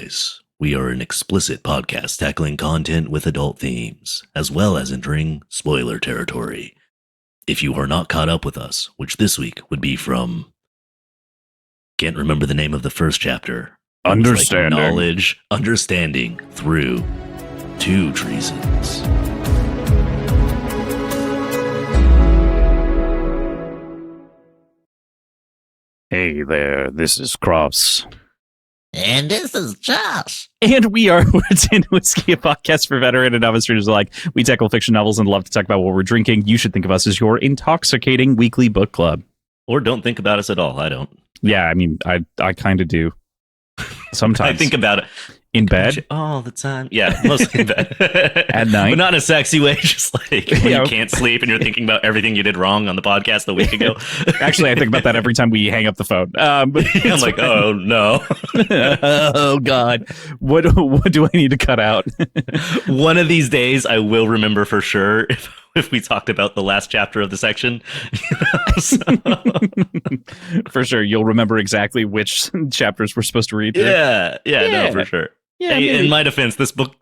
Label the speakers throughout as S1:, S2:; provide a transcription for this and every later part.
S1: Boys. We are an explicit podcast tackling content with adult themes, as well as entering spoiler territory. If you are not caught up with us, which this week would be from... Can't remember the name of the first chapter.
S2: Understanding.
S1: Like knowledge, understanding through two Treasons.
S2: Hey there, this is Kross.
S3: And this is Josh.
S2: And we are Words and Whiskey, a podcast for veteran and novice readers alike. We tackle fiction novels and love to talk about what we're drinking. You should think of us as your intoxicating weekly book club.
S1: Or don't think about us at all. I don't.
S2: Yeah, I mean, I kind of do. Sometimes.
S1: I think about it.
S2: In bed?
S1: All the time. Yeah, mostly in bed.
S2: At night?
S1: But not in a sexy way, just like when you can't sleep and you're thinking about everything you did wrong on the podcast a week ago.
S2: Actually, I think about that every time we hang up the phone.
S1: I'm like, oh, no.
S2: Oh, God. What do I need to cut out?
S1: One of these days, I will remember for sure if we talked about the last chapter of the section.
S2: For sure. You'll remember exactly which chapters we're supposed to read.
S1: Yeah, no, for sure.
S2: Yeah,
S1: in my defense, this book,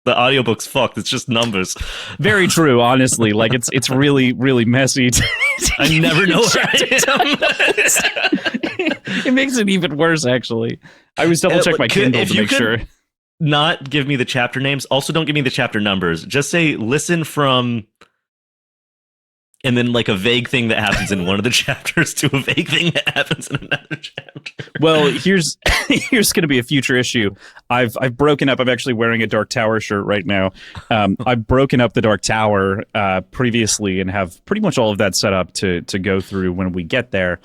S1: the audiobook's fucked. It's just numbers.
S2: Very true, honestly. Like, it's really, really messy.
S1: I never know where I am.
S2: It makes it even worse, actually. I always double check my Kindle to make sure.
S1: Not give me the chapter names. Also, don't give me the chapter numbers. Just say, listen from... And then like a vague thing that happens in one of the chapters to a vague thing that happens in another chapter.
S2: Well, here's going to be a future issue. I've broken up. I'm actually wearing a Dark Tower shirt right now. I've broken up the Dark Tower previously and have pretty much all of that set up to go through when we get there.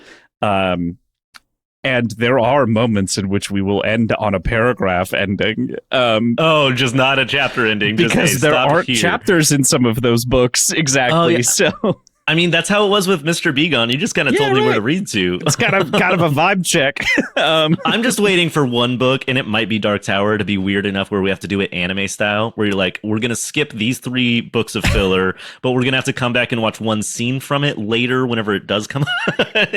S2: And there are moments in which we will end on a paragraph ending.
S1: Just not a chapter ending.
S2: Because there aren't chapters in some of those books. Exactly. Oh, yeah. So,
S1: I mean, that's how it was with Mr. Begon. You just kind of told me where to read to.
S2: It's kind of a vibe check.
S1: I'm just waiting for one book, and it might be Dark Tower, to be weird enough where we have to do it anime style, where you're like, we're going to skip these 3 books of filler, but we're going to have to come back and watch one scene from it later whenever it does come out.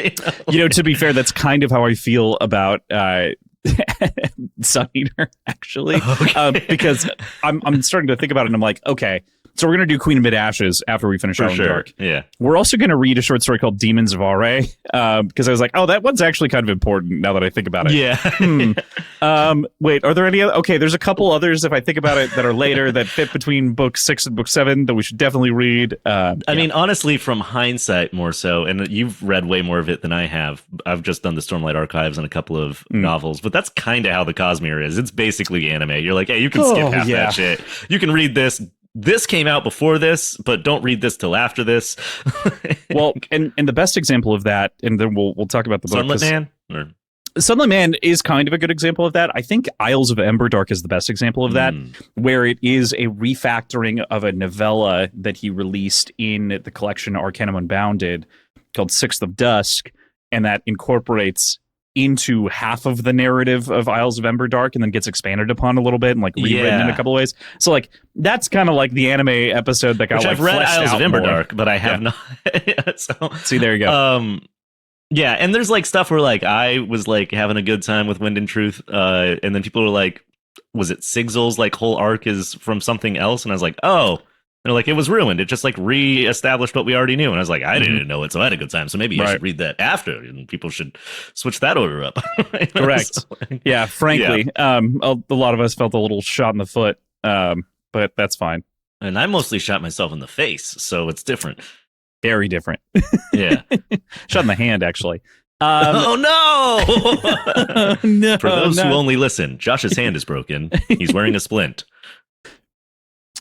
S2: You know, to be fair, that's kind of how I feel about Sun Eater, actually. Okay. Because I'm starting to think about it, and I'm like, okay, so we're going to do Queen of Mid-Ashes after we finish Howling Dark.
S1: Yeah.
S2: We're also going to read a short story called Demons of Are, because I was like, oh, that one's actually kind of important now that I think about it.
S1: Yeah.
S2: Wait, are there any other? Okay, there's a couple others, if I think about it, that are later that fit between book 6 and book 7 that we should definitely read.
S1: I mean, honestly, from hindsight more so, and you've read way more of it than I have. I've just done the Stormlight Archives and a couple of novels, but that's kind of how the Cosmere is. It's basically anime. You're like, hey, you can skip half that shit. You can read this. This came out before this, but don't read this till after this.
S2: Well, and the best example of that, and then we'll talk about the book.
S1: Sunlit Man?
S2: Sunlit Man is kind of a good example of that. I think Isles of Emberdark is the best example of that, where it is a refactoring of a novella that he released in the collection Arcanum Unbounded called Sixth of Dusk, and that incorporates into half of the narrative of Isles of Emberdark and then gets expanded upon a little bit and like rewritten in a couple of ways. So like that's kind of like the anime episode that got
S1: I've read Isles of Emberdark, but I have not. So
S2: see, there you go.
S1: Yeah, and there's like stuff where like I was like having a good time with Wind and Truth, and then people were like, was it Sigzil's like whole arc is from something else? And I was like, oh. They're like, it was ruined. It just like re-established what we already knew. And I was like, I didn't know it, so I had a good time. So maybe you should read that after, and people should switch that order up.
S2: Correct. So, yeah, frankly, a lot of us felt a little shot in the foot, but that's fine.
S1: And I mostly shot myself in the face, so it's different.
S2: Very different.
S1: Yeah.
S2: Shot in the hand, actually.
S1: Oh, no!
S2: No!
S1: For those who only listen, Josh's hand is broken. He's wearing a splint.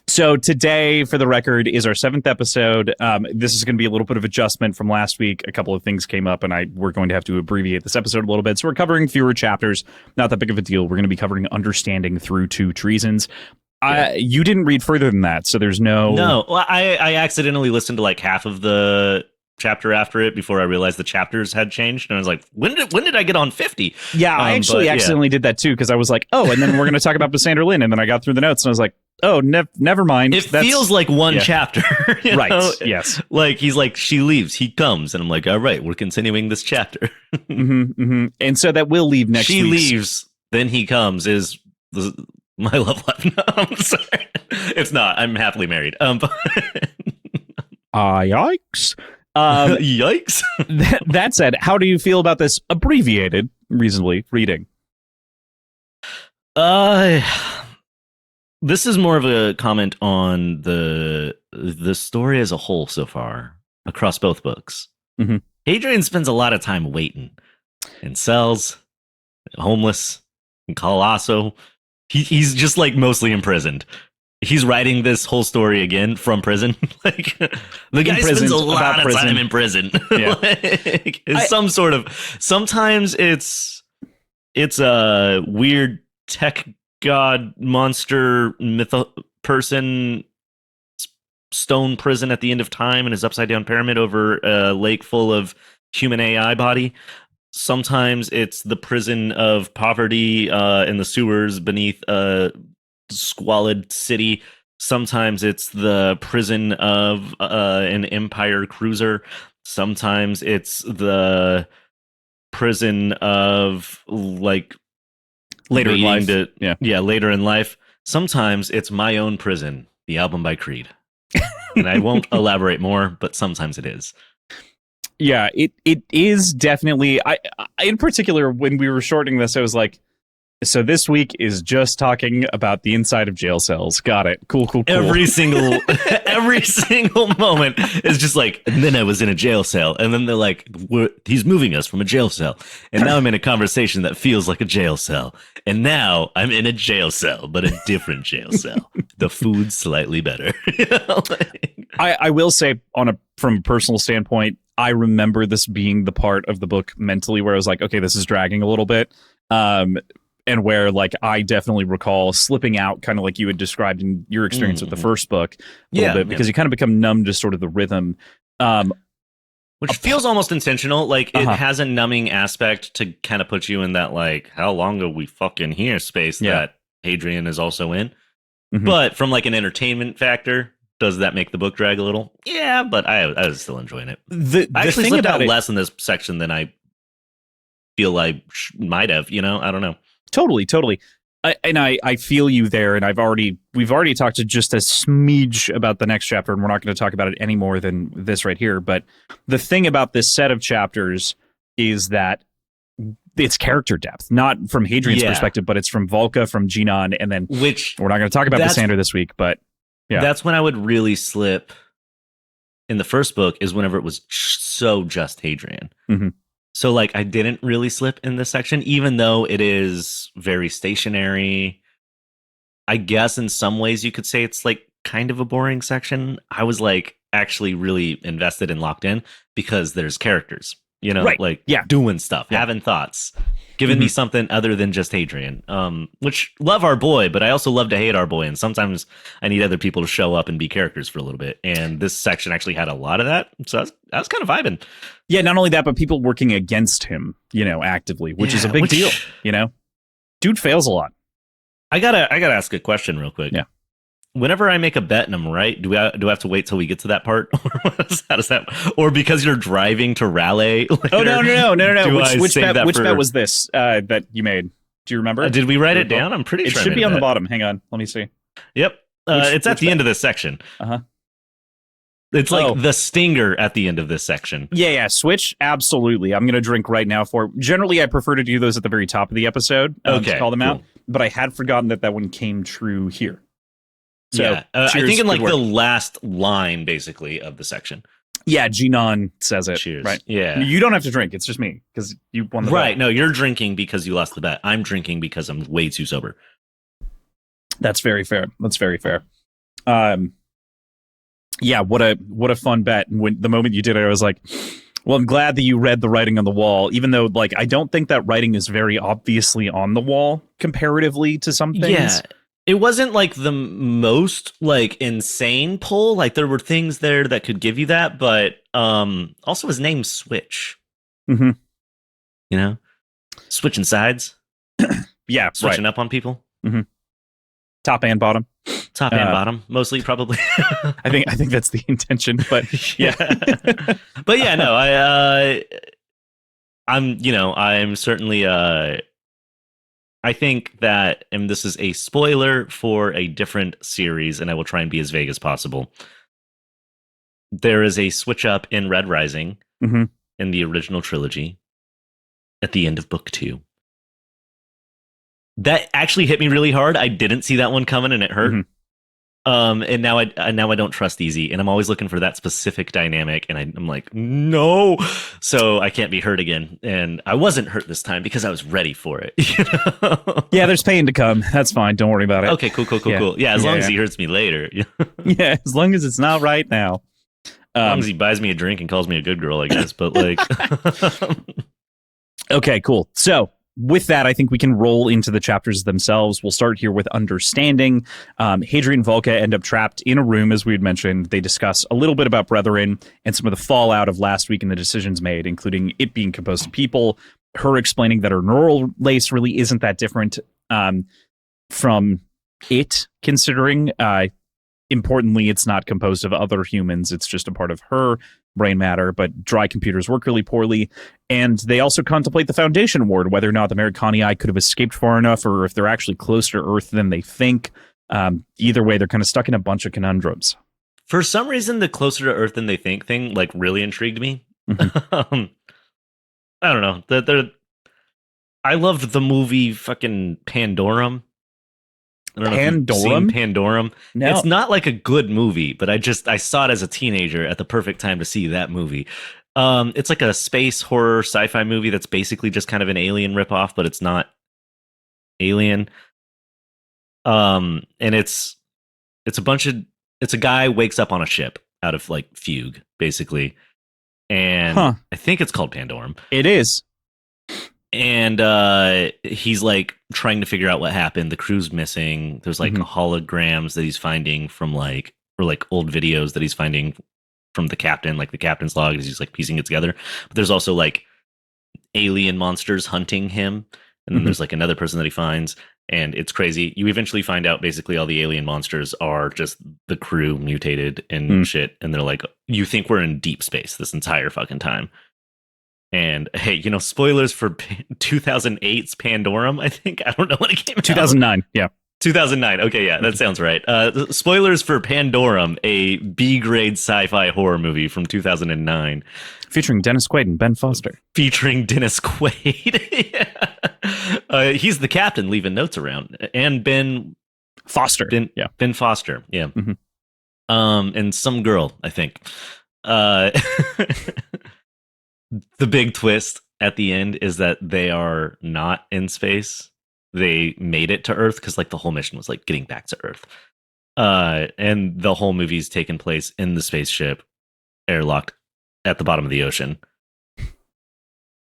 S2: So today, for the record, is our 7th episode. This is going to be a little bit of adjustment from last week. A couple of things came up, and we're going to have to abbreviate this episode a little bit. So we're covering fewer chapters. Not that big of a deal. We're going to be covering Understanding through two Treasons. You didn't read further than that, so there's no...
S1: No, well, I accidentally listened to like half of the chapter after it before I realized the chapters had changed, and I was like, when did I get on 50?
S2: Yeah, I actually accidentally did that too, because I was like, oh, and then we're going to talk about Bassander Lynn, and then I got through the notes, and I was like, oh, never mind.
S1: It feels like one chapter.
S2: Right,
S1: know?
S2: Yes.
S1: Like, he's like, she leaves, he comes, and I'm like, all right, we're continuing this chapter.
S2: And so that will leave next week.
S1: She leaves, then he comes is my love life. No, I'm sorry. It's not. I'm happily married.
S2: Yikes.
S1: Yikes.
S2: That said, how do you feel about this abbreviated, reasonably, reading?
S1: This is more of a comment on the story as a whole so far across both books.
S2: Mhm.
S1: Hadrian spends a lot of time waiting in cells, homeless, in Colosso. He's just like mostly imprisoned. He's writing this whole story again from prison. Like the guy spends a lot of time in prison.
S2: Yeah.
S1: Like, it's some sort of. Sometimes it's a weird tech god monster person stone prison at the end of time and his upside down pyramid over a lake full of human AI body. Sometimes it's the prison of poverty in the sewers beneath a squalid city. Sometimes it's the prison of an empire cruiser. Sometimes it's the prison of like
S2: Later in life.
S1: Later in life. Sometimes it's My Own Prison, the album by Creed. And I won't elaborate more, but sometimes it is.
S2: Yeah, it is definitely. I in particular, when we were shortening this, I was like, so this week is just talking about the inside of jail cells. Got it. Cool.
S1: Every single moment is just like, and then I was in a jail cell, and then they're like, he's moving us from a jail cell, and now I'm in a conversation that feels like a jail cell, and now I'm in a jail cell, but a different jail cell. The food's slightly better. You know?
S2: I will say, from a personal standpoint, I remember this being the part of the book mentally where I was like, okay, this is dragging a little bit. And where, like, I definitely recall slipping out, kind of like you had described in your experience with the first book, a little bit, because you kind of become numb to sort of the rhythm.
S1: Which feels almost intentional. Like, it has a numbing aspect to kind of put you in that, like, how long are we fucking here space that Hadrian is also in. Mm-hmm. But from, like, an entertainment factor, does that make the book drag a little? Yeah, but I was still enjoying it. I actually slipped out less in this section than I feel I might have, you know? I don't know.
S2: Totally. I feel you there, and we've already talked to just a smidge about the next chapter, and we're not going to talk about it any more than this right here. But the thing about this set of chapters is that it's character depth, not from Hadrian's perspective, but it's from Volca, from Genon, and then which we're not going to talk about Cassander this week, but yeah, that's
S1: when I would really slip. In the first book is whenever it was so just Hadrian. Mm-hmm. So, like, I didn't really slip in this section, even though it is very stationary. I guess in some ways you could say it's, like, kind of a boring section. I was, like, actually really invested and locked in because there's characters, you know, doing stuff, having thoughts, giving me something other than just Hadrian, which love our boy, but I also love to hate our boy. And sometimes I need other people to show up and be characters for a little bit. And this section actually had a lot of that. So I was kind of vibing.
S2: Yeah, not only that, but people working against him, you know, actively, which is a big deal, you know? Dude fails a lot.
S1: I gotta ask a question real quick.
S2: Yeah.
S1: Whenever I make a bet and I'm right, do I have to wait till we get to that part? How does that? Or because you're driving to Raleigh? Later,
S2: oh, no. Which bet was this that you made? Do you remember?
S1: Did we write it down? I'm pretty sure
S2: it should be on the bottom. Hang on. Let me see.
S1: Yep. It's at the end of this section.
S2: Uh-huh.
S1: It's like the stinger at the end of this section.
S2: Yeah. Switch? Absolutely. I'm going to drink right now generally, I prefer to do those at the very top of the episode to call them out. But I had forgotten that one came true here. So,
S1: I think in like the last line, basically, of the section.
S2: Yeah, Genon says it.
S1: Cheers.
S2: Right.
S1: Yeah.
S2: You don't have to drink. It's just me because you won the bet.
S1: Right. No, you're drinking because you lost the bet. I'm drinking because I'm way too sober.
S2: That's very fair. Yeah, what a fun bet. And when the moment you did it, I was like, well, I'm glad that you read the writing on the wall, even though, like, I don't think that writing is very obviously on the wall comparatively to some things.
S1: Yeah. It wasn't like the most like insane pull. Like there were things there that could give you that, but also his name's Switch.
S2: Mm-hmm.
S1: You know, switching sides.
S2: Yeah,
S1: switching up on people.
S2: Mm-hmm. Top and bottom,
S1: mostly probably.
S2: I think that's the intention, but yeah,
S1: but yeah, no, I'm certainly I think that, and this is a spoiler for a different series, and I will try and be as vague as possible. There is a switch up in Red Rising
S2: Mhm.
S1: in the original trilogy at the end of book 2. That actually hit me really hard. I didn't see that one coming, and it hurt.
S2: Mhm.
S1: And now I don't trust Easy, and I'm always looking for that specific dynamic, and I'm like, no, so I can't be hurt again. And I wasn't hurt this time because I was ready for it.
S2: Yeah, there's pain to come. That's fine. Don't worry about it.
S1: Okay, cool. Yeah, as long as he hurts me later.
S2: Yeah, as long as it's not right now.
S1: As long as he buys me a drink and calls me a good girl, I guess. But like,
S2: okay, cool. So with that, I think we can roll into the chapters themselves. We'll start here with understanding. Hadrian and Volca end up trapped in a room, as we had mentioned. They discuss a little bit about Brethren and some of the fallout of last week and the decisions made, including it being composed of people, her explaining that her neural lace really isn't that different from it, considering importantly, it's not composed of other humans. It's just a part of her brain matter, but dry computers work really poorly. And they also contemplate the Foundation Ward, whether or not the Americanii could have escaped far enough or if they're actually closer to Earth than they think. Either way, they're kind of stuck in a bunch of conundrums.
S1: For some reason, the closer to Earth than they think thing like really intrigued me.
S2: Mm-hmm.
S1: I don't know. I loved the movie fucking Pandorum. I don't know if you've seen Pandorum.
S2: No.
S1: It's not like a good movie, but I saw it as a teenager at the perfect time to see that movie. It's like a space horror sci-fi movie that's basically just kind of an Alien ripoff, but it's not Alien. And it's a guy wakes up on a ship out of like fugue, basically. And I think it's called Pandorum.
S2: It is.
S1: And he's like trying to figure out what happened. The crew's missing. There's like holograms that he's finding from or old videos that he's finding from the captain, like the captain's log, as he's like piecing it together. But there's also like alien monsters hunting him. And then there's like another person that he finds. And it's crazy. You eventually find out basically all the alien monsters are just the crew mutated and shit. And they're like, you think we're in deep space this entire fucking time. And hey, spoilers for 2008's Pandorum, I think. I don't know when it came out.
S2: 2009, yeah.
S1: 2009. Okay, yeah, that sounds right. Spoilers for Pandorum, a B-grade sci-fi horror movie from 2009.
S2: Featuring Dennis Quaid and Ben Foster.
S1: Featuring Dennis Quaid. Yeah. He's the captain leaving notes around. And Ben
S2: Foster.
S1: Ben Foster, yeah.
S2: Mm-hmm.
S1: And some girl, I think. The big twist at the end is that they are not in space. They made it to Earth because like the whole mission was like getting back to Earth. And the whole movie's taken place in the spaceship airlocked at the bottom of the ocean.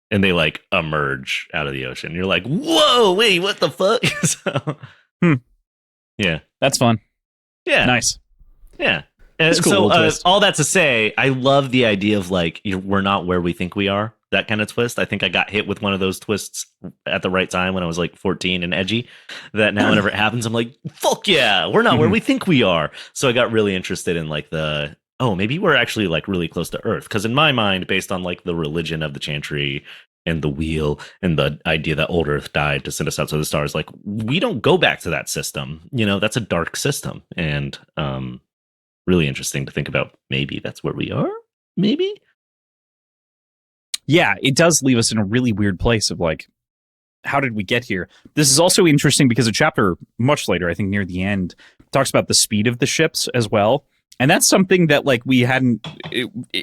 S1: And they like emerge out of the ocean. You're like, whoa, wait, what the fuck? So, yeah.
S2: That's fun.
S1: Yeah.
S2: Nice.
S1: Yeah.
S2: Cool,
S1: so all that to say, I love the idea of like we're not where we think we are. That kind of twist. I think I got hit with one of those twists at the right time when I was like 14 and edgy. That now whenever it happens, I'm like, fuck yeah, we're not where we think we are. So I got really interested in like maybe we're actually like really close to Earth. Because in my mind, based on like the religion of the Chantry and the wheel and the idea that old Earth died to send us out to the stars, like we don't go back to that system. That's a dark system. And really interesting to think about. Maybe that's where we are. Maybe.
S2: Yeah, it does leave us in a really weird place of like, how did we get here? This is also interesting because a chapter much later, I think near the end, talks about the speed of the ships as well. And that's something that like we hadn't.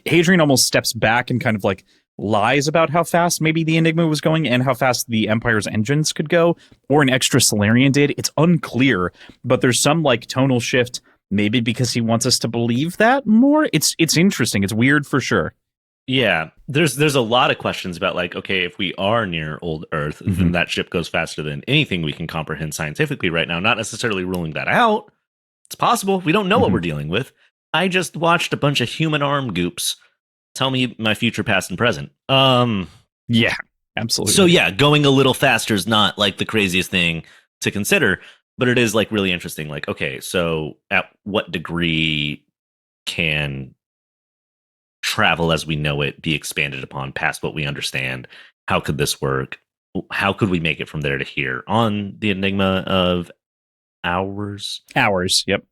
S2: Hadrian almost steps back and kind of like lies about how fast maybe the Enigma was going and how fast the Empire's engines could go, or an extra Solarian did. It's unclear, but there's some like tonal shift. Maybe because he wants us to believe that more. It's interesting. It's weird for sure.
S1: Yeah, there's a lot of questions about like, okay, if we are near old Earth, then that ship goes faster than anything we can comprehend scientifically right now. Not necessarily ruling that out. It's possible. We don't know what we're dealing with. I just watched a bunch of human arm goops tell me my future, past, and present.
S2: Yeah, absolutely.
S1: So yeah, going a little faster is not like the craziest thing to consider. But it is like really interesting. Like, okay, so at what degree can travel as we know it be expanded upon past what we understand? How could this work? how could we make it from there to here on the Enigma of Hours?
S2: Hours. Yep.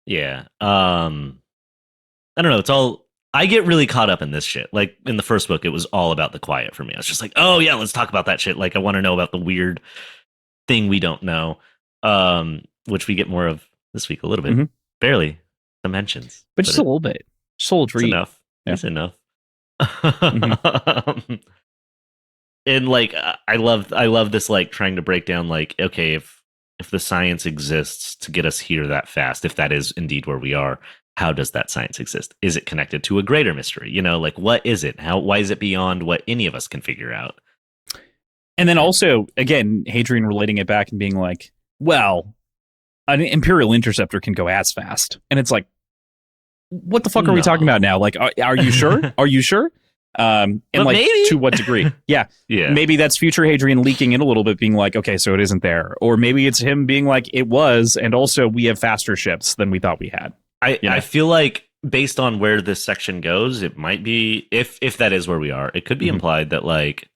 S1: Yeah. I don't know. It's all. I get really caught up in this shit. Like in the first book, it was all about the quiet for me. I was just like, oh yeah, let's talk about that shit. Like I want to know about the weird thing we don't know, which we get more of this week a little bit, barely dimensions,
S2: but just a little bit. Just a little treat.
S1: Enough.
S2: Yeah.
S1: It's enough. And like I love this, like trying to break down like, okay, if the science exists to get us here that fast, if that is indeed where we are, how does that science exist? Is it connected to a greater mystery? You know, like what is it? Why is it beyond what any of us can figure out?
S2: And then also, again, Hadrian relating it back and being like, well, an Imperial interceptor can go as fast. And it's like, what the fuck are we talking about now? Like, are you sure? Are you sure? And
S1: but
S2: like,
S1: maybe.
S2: to what degree? Yeah. Maybe that's future Hadrian leaking in a little bit, being like, okay, so it isn't there. Or maybe it's him being like, it was, and also we have faster ships than we thought we had.
S1: I feel like based on where this section goes, it might be, if that is where we are, it could be implied that like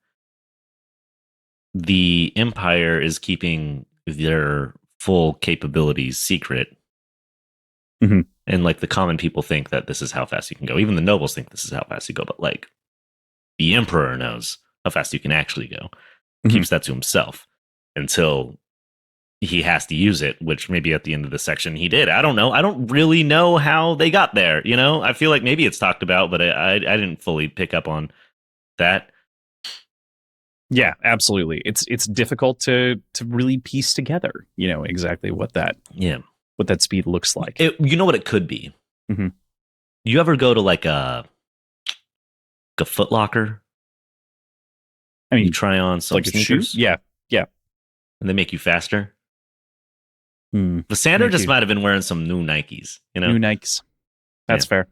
S1: the Empire is keeping their full capabilities secret. And like the common people think that this is how fast you can go. Even the nobles think this is how fast you go. But like the Emperor knows how fast you can actually go. Keeps that to himself until he has to use it, which maybe at the end of the section he did. I don't know. I don't really know how they got there. You know, I feel like maybe it's talked about, but I didn't fully pick up on that.
S2: Yeah, absolutely. It's difficult to really piece together, you know, exactly what that speed looks like.
S1: You know what it could be? You ever go to like a Foot Locker?
S2: I mean,
S1: you try on some
S2: like
S1: sneakers?
S2: Yeah.
S1: And they make you faster? Vasander just might have been wearing some new Nikes, you know?
S2: New Nikes. That's fair.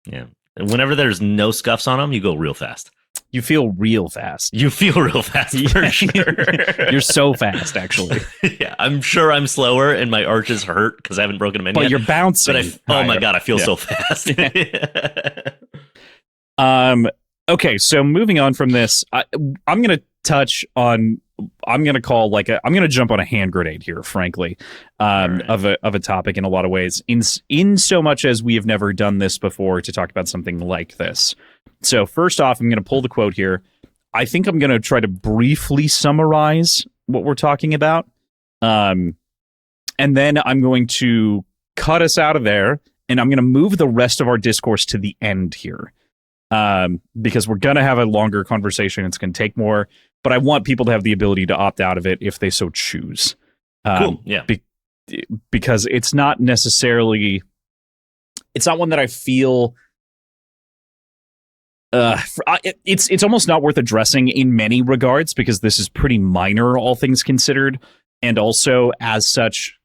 S1: Yeah. And whenever there's no scuffs on them, you go real fast.
S2: You feel real fast.
S1: You feel real fast, for sure.
S2: You're so fast, actually.
S1: Yeah, I'm sure I'm slower and my arches hurt because I haven't broken them in yet.
S2: But you're bouncing.
S1: But oh my God, I feel so fast.
S2: Okay, so moving on from this, I'm going to touch on, I'm going to jump on a hand grenade here, frankly, of a topic in a lot of ways, in so much as we have never done this before to talk about something like this. So first off, I'm going to pull the quote here. I think I'm going to try to briefly summarize what we're talking about. And then I'm going to cut us out of there, and I'm going to move the rest of our discourse to the end here. Because we're going to have a longer conversation. It's going to take more, but I want people to have the ability to opt out of it if they so choose.
S1: Cool. Yeah.
S2: Because it's not necessarily, it's not one that I feel, it's almost not worth addressing in many regards, because this is pretty minor, all things considered. And also as such,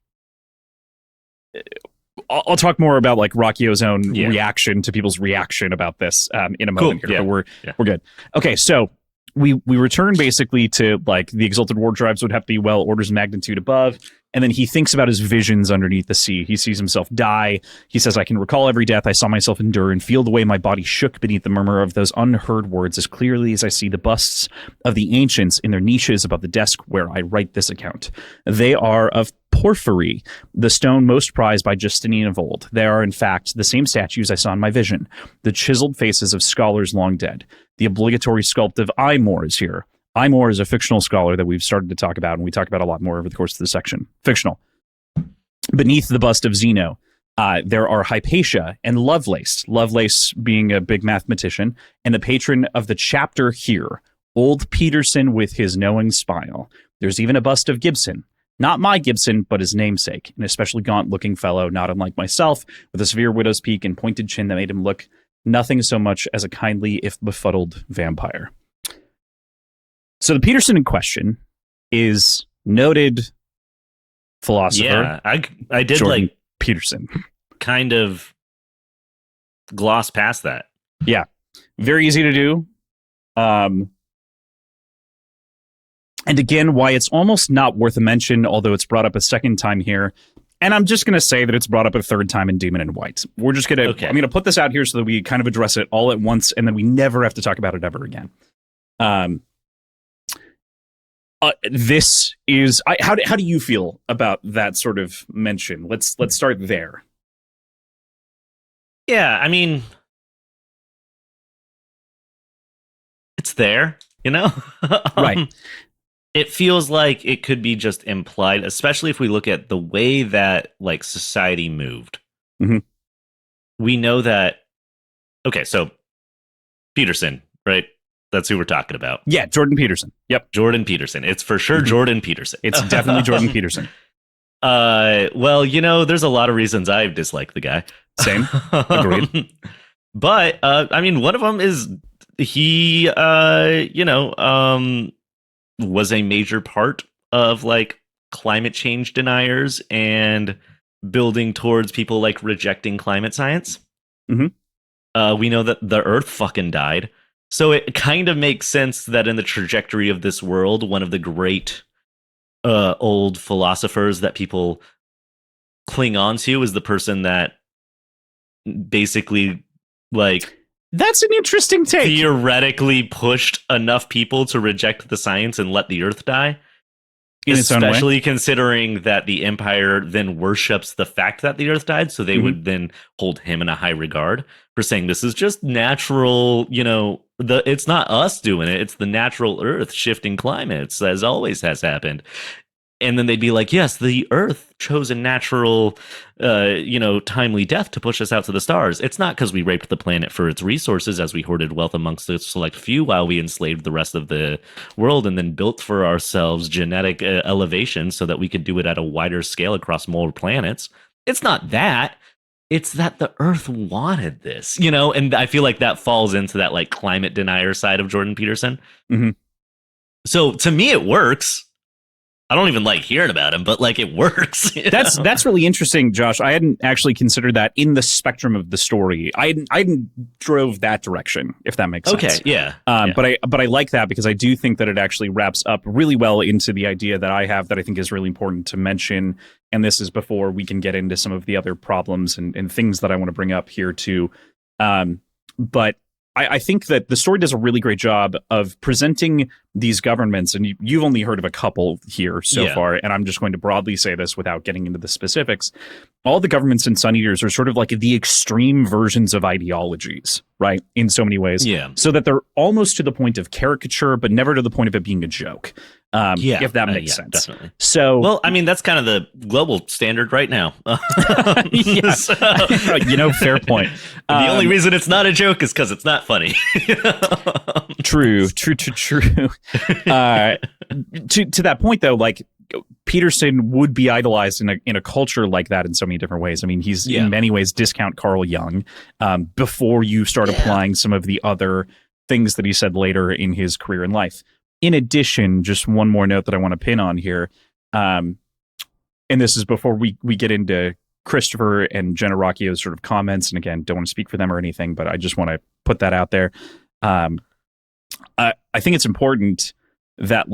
S2: I'll talk more about like Rockio's own reaction to people's reaction about this in a moment here. But we're good. Okay, so we return basically to like the exalted war drives would have to be well orders of magnitude above, and then he thinks about his visions underneath the sea. He sees himself die. He says, I can recall every death I saw myself endure and feel the way my body shook beneath the murmur of those unheard words as clearly as I see the busts of the ancients in their niches above the desk where I write this account. They are of porphyry, the stone most prized by Justinian of old. They are, in fact, the same statues I saw in my vision, the chiseled faces of scholars long dead. The obligatory sculpt of Imor is here. Imor is a fictional scholar that we've started to talk about, and we talk about a lot more over the course of the section. Fictional. Beneath the bust of Zeno, there are Hypatia and Lovelace, Lovelace being a big mathematician, and the patron of the chapter here, old Peterson with his knowing smile. There's even a bust of Gibson. Not my Gibson, but his namesake, an especially gaunt-looking fellow, not unlike myself, with a severe widow's peak and pointed chin that made him look nothing so much as a kindly, if befuddled, vampire. So the Peterson in question is noted philosopher.
S1: Yeah, I did
S2: Jordan
S1: like
S2: Peterson.
S1: Kind of gloss past that.
S2: Yeah, very easy to do. And again, why it's almost not worth a mention, although it's brought up a second time here. And I'm just going to say that it's brought up a third time in Demon in White. We're just going to, I'm going to put this out here so that we kind of address it all at once, and then we never have to talk about it ever again. This is how do you feel about that sort of mention? Let's start there.
S1: Yeah, I mean, it's there, you know?
S2: Right.
S1: It feels like it could be just implied, especially if we look at the way that like society moved.
S2: Mhm.
S1: We know that. Okay, so Peterson, right? That's who we're talking about.
S2: Yeah, Jordan Peterson. Yep.
S1: Jordan Peterson. It's for sure Jordan Peterson.
S2: It's definitely Jordan Peterson.
S1: Well, there's a lot of reasons I dislike the guy.
S2: Same. Agreed.
S1: But I mean, one of them is he was a major part of like climate change deniers and building towards people like rejecting climate science.
S2: Mm-hmm.
S1: We know that the Earth fucking died. So it kind of makes sense that in the trajectory of this world, one of the great old philosophers that people cling on to is the person that basically like
S2: that's an interesting take.
S1: Theoretically pushed enough people to reject the science and let the Earth die.
S2: In its own way.
S1: Especially considering that the Empire then worships the fact that the Earth died, so they would then hold him in a high regard for saying this is just natural, it's not us doing it, it's the natural Earth shifting climates, as always has happened. And then they'd be like, yes, the Earth chose a natural, timely death to push us out to the stars. It's not because we raped the planet for its resources as we hoarded wealth amongst the select few while we enslaved the rest of the world and then built for ourselves genetic elevation so that we could do it at a wider scale across more planets. It's not that. It's that the Earth wanted this, and I feel like that falls into that like climate denier side of Jordan Peterson.
S2: Mm-hmm.
S1: So to me, it works. I don't even like hearing about him, but like it works.
S2: That's really interesting, Josh. I hadn't actually considered that in the spectrum of the story. I hadn't drove that direction, if that makes sense.
S1: Okay, yeah.
S2: But I like that because I do think that it actually wraps up really well into the idea that I have that I think is really important to mention. And this is before we can get into some of the other problems and things that I want to bring up here too. But I think that the story does a really great job of presenting these governments, and you've only heard of a couple here so far, and I'm just going to broadly say this without getting into the specifics. All the governments in Sun Eaters are sort of like the extreme versions of ideologies, right? In so many ways.
S1: Yeah.
S2: So that they're almost to the point of caricature, but never to the point of it being a joke. If that makes sense.
S1: Definitely.
S2: So,
S1: well, I mean, that's kind of the global standard right now.
S2: yeah.
S1: So,
S2: fair point.
S1: The only reason it's not a joke is because it's not funny.
S2: True. To that point, though, like Peterson would be idolized in a culture like that in so many different ways. I mean, he's in many ways discount Carl Jung before you start applying some of the other things that he said later in his career and life. In addition, just one more note that I want to pin on here, and this is before we get into Christopher and Jenna Rocchio's sort of comments, and again, don't want to speak for them or anything, but I just want to put that out there. I think it's important that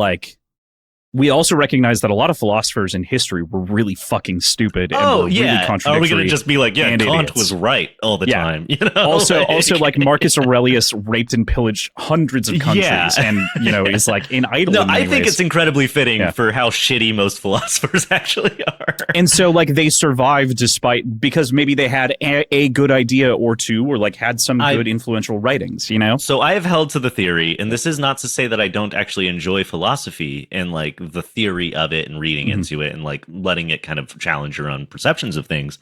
S2: we also recognize that a lot of philosophers in history were really fucking stupid and were really contradictory.
S1: Are we going to just be like, Kant
S2: idiots.
S1: was right all the time?
S2: Also, like Marcus Aurelius raped and pillaged hundreds of countries, and is like in idle.
S1: No,
S2: in many
S1: I think
S2: ways.
S1: it's incredibly fitting for how shitty most philosophers actually are.
S2: And so, they survived because maybe they had a good idea or two, or had some good influential writings.
S1: So I have held to the theory, and this is not to say that I don't actually enjoy philosophy and the theory of it and reading into it and letting it kind of challenge your own perceptions of things.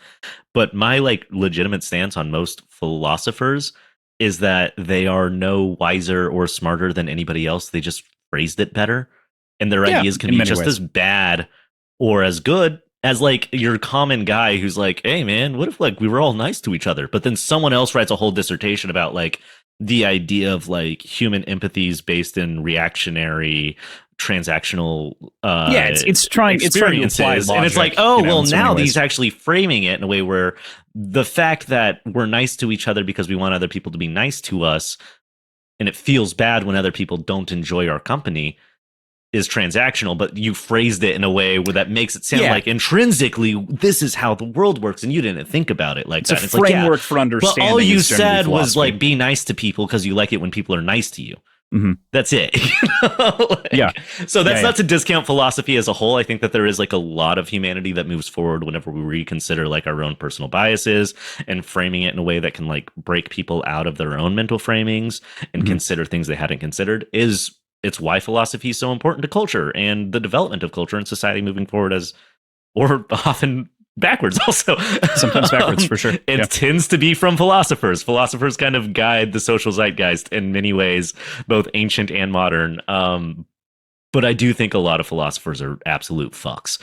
S1: But my legitimate stance on most philosophers is that they are no wiser or smarter than anybody else. They just phrased it better, and their ideas can be just as bad or as good as your common guy who's like, hey man, what if we were all nice to each other? But then someone else writes a whole dissertation about the idea of human empathies based in reactionary transactional
S2: it's trying to apply logic,
S1: and it's now these actually framing it in a way where the fact that we're nice to each other because we want other people to be nice to us, and it feels bad when other people don't enjoy our company, is transactional, but you phrased it in a way where that makes it sound like intrinsically this is how the world works, and you didn't think about it like
S2: it's
S1: that.
S2: A framework for understanding.
S1: But all you said was be nice to people because you like it when people are nice to you. That's it.
S2: Yeah.
S1: So that's
S2: Yeah,
S1: not to discount philosophy as a whole. I think that there is like a lot of humanity that moves forward whenever we reconsider like our own personal biases and framing it in a way that can like break people out of their own mental framings and consider things they hadn't considered. It's why philosophy is so important to culture and the development of culture and society moving forward, as or often backwards also.
S2: Sometimes backwards, for sure.
S1: It tends to be from philosophers. Philosophers kind of guide the social zeitgeist in many ways, both ancient and modern. But I do think a lot of philosophers are absolute fucks.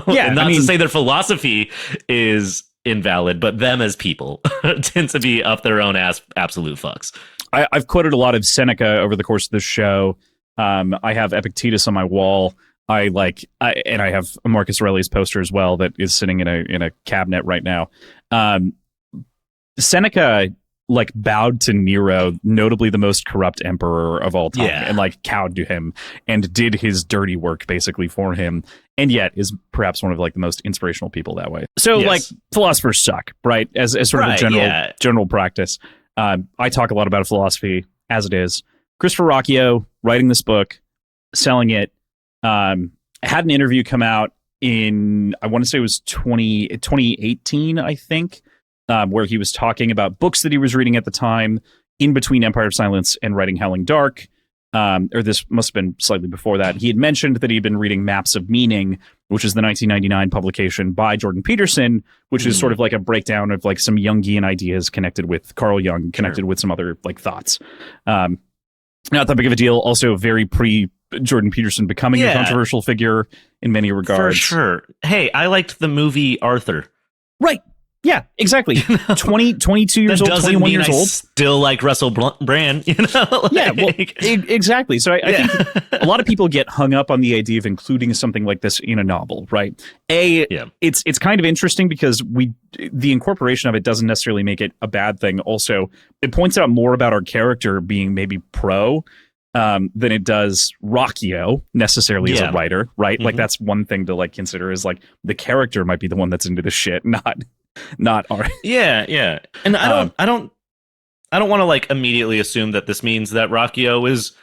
S2: Yeah,
S1: and not to say their philosophy is invalid, but them as people tend to be up their own ass absolute fucks.
S2: I've quoted a lot of Seneca over the course of this show. I have Epictetus on my wall. I have a Marcus Aurelius poster as well that is sitting in a cabinet right now. Seneca like bowed to Nero, notably the most corrupt emperor of all time, and like cowed to him and did his dirty work basically for him, and yet is perhaps one of like the most inspirational people that way. So like philosophers suck, right? As sort of a general practice. I talk a lot about philosophy as it is. Christopher Rocchio writing this book, selling it. Had an interview come out in, I want to say it was 2018, I think, where he was talking about books that he was reading at the time in between Empire of Silence and writing Howling Dark. Or this must have been slightly before that. He had mentioned that he had been reading Maps of Meaning, which is the 1999 publication by Jordan Peterson, which is sort of like a breakdown of like some Jungian ideas connected with Carl Jung, connected with some other like thoughts. Not that big of a deal. Also very Jordan Peterson becoming a controversial figure in many regards.
S1: For sure. Hey, I liked the movie Arthur.
S2: Right. Yeah, exactly. 22 years old, 21 years old.
S1: Still like Russell Brand, you know? Like,
S2: yeah, well, exactly. So I think a lot of people get hung up on the idea of including something like this in a novel, right? It's kind of interesting because the incorporation of it doesn't necessarily make it a bad thing. Also, it points out more about our character being maybe pro than it does Rocchio necessarily as a writer, right? Like that's one thing to like consider is like the character might be the one that's into the shit, not art.
S1: Yeah. And I don't want to like immediately assume that this means that Rocchio is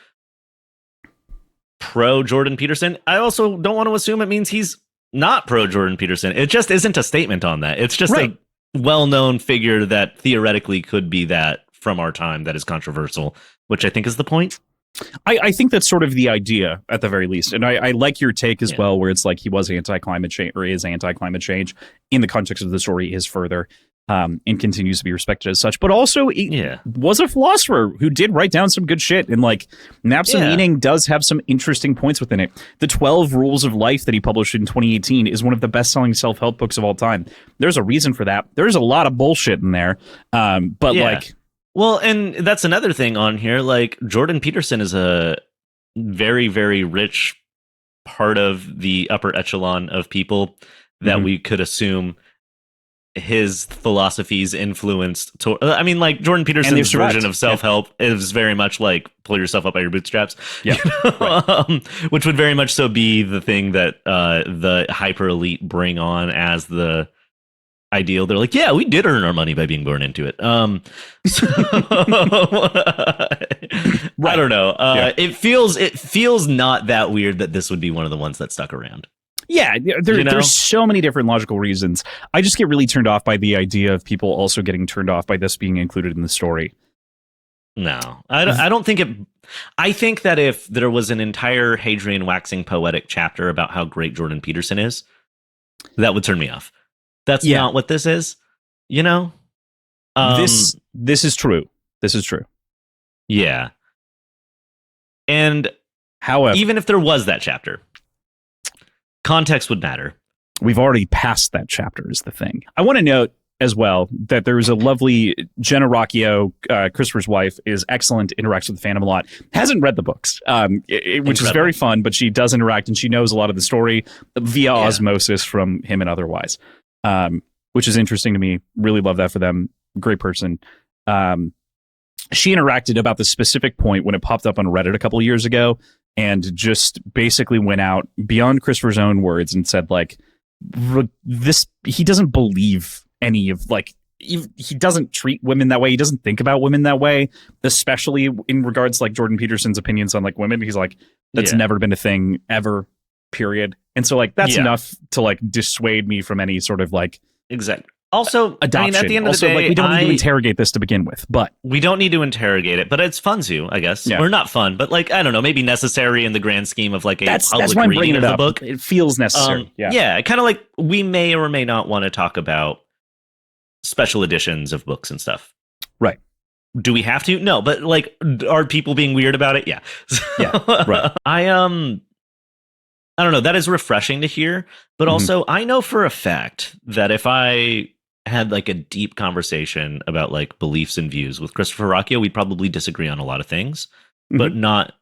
S1: pro Jordan Peterson. I also don't want to assume it means he's not pro Jordan Peterson. It just isn't a statement on that. It's just a well-known figure that theoretically could be that from our time that is controversial, which I think is the point.
S2: I think that's sort of the idea at the very least. And I like your take as well, where it's like he was anti-climate change or is anti-climate change in the context of the story is further and continues to be respected as such. But also was a philosopher who did write down some good shit, and like Maps of Meaning does have some interesting points within it. The 12 Rules of Life that he published in 2018 is one of the best-selling self-help books of all time. There's a reason for that. There's a lot of bullshit in there. Well,
S1: and that's another thing on here. Like Jordan Peterson is a very, very rich part of the upper echelon of people that we could assume his philosophies influenced. I mean, like Jordan Peterson's version of self-help is very much like pull yourself up by your bootstraps.
S2: Yeah,
S1: which would very much so be the thing that the hyper elite bring on as the ideal. They're like, yeah, we did earn our money by being born into it. I don't know. It feels not that weird that this would be one of the ones that stuck around.
S2: Yeah, there's so many different logical reasons. I just get really turned off by the idea of people also getting turned off by this being included in the story.
S1: No, I don't think it. I think that if there was an entire Hadrian waxing poetic chapter about how great Jordan Peterson is, that would turn me off. That's not what this is, you know?
S2: This is true. This is true.
S1: Yeah. And
S2: however,
S1: even if there was that chapter, context would matter.
S2: We've already passed that chapter is the thing. I want to note as well that there is a lovely Jenna Rocchio, Christopher's wife, is excellent, interacts with the fandom a lot, hasn't read the books, which is very fun, but she does interact and she knows a lot of the story via osmosis from him and otherwise. Which is interesting to me. Really love that for them. Great person. She interacted about the specific point when it popped up on Reddit a couple of years ago and just basically went out beyond Christopher's own words and said like, he doesn't believe any of like he doesn't treat women that way. He doesn't think about women that way, especially in regards to like Jordan Peterson's opinions on like women. He's like, that's never been a thing ever, period. And so like that's enough to like dissuade me from any sort of like
S1: exactly. Also,
S2: adoption.
S1: I mean, at the end of
S2: also,
S1: the day,
S2: like, we don't need to interrogate this to begin with, but
S1: we don't need to interrogate it. But it's fun to, I guess, or not fun, but like I don't know, maybe necessary in the grand scheme of like a public
S2: why I'm
S1: reading
S2: bringing
S1: of
S2: it
S1: the
S2: up.
S1: book.
S2: It feels necessary.
S1: Kind of like we may or may not want to talk about special editions of books and stuff.
S2: Right.
S1: Do we have to? No, but like, are people being weird about it? Yeah.
S2: Right.
S1: I don't know. That is refreshing to hear, but also I know for a fact that if I had like a deep conversation about like beliefs and views with Christopher Rocchio, we'd probably disagree on a lot of things, but not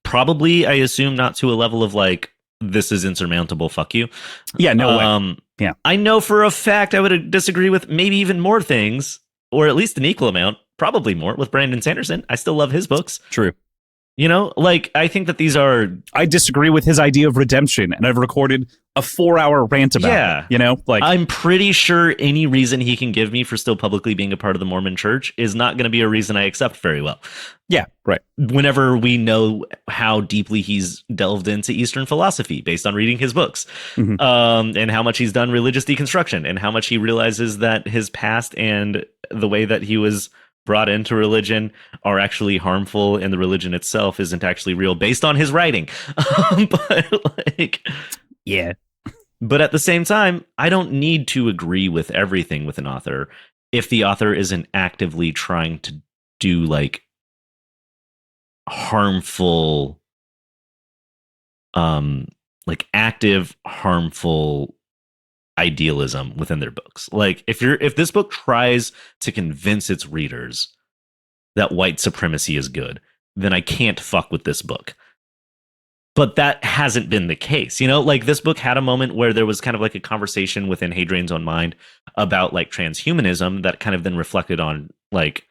S1: probably, I assume, not to a level of like, this is insurmountable, fuck you.
S2: Yeah, no way. Yeah.
S1: I know for a fact I would disagree with maybe even more things, or at least an equal amount, probably more, with Brandon Sanderson. I still love his books.
S2: True.
S1: You know, like, I think that these are...
S2: I disagree with his idea of redemption, and I've recorded a 4-hour rant about it. You know, like...
S1: I'm pretty sure any reason he can give me for still publicly being a part of the Mormon Church is not going to be a reason I accept very well.
S2: Yeah, right.
S1: Whenever we know how deeply he's delved into Eastern philosophy based on reading his books, and how much he's done religious deconstruction, and how much he realizes that his past and the way that he was brought into religion are actually harmful, and the religion itself isn't actually real based on his writing. But like,
S2: yeah.
S1: But at the same time, I don't need to agree with everything with an author if the author isn't actively trying to do like harmful, like active harmful idealism within their books. Like if this book tries to convince its readers that white supremacy is good, then I can't fuck with this book. But that hasn't been the case. You know, like this book had a moment where there was kind of like a conversation within Hadrian's own mind about like transhumanism that kind of then reflected on like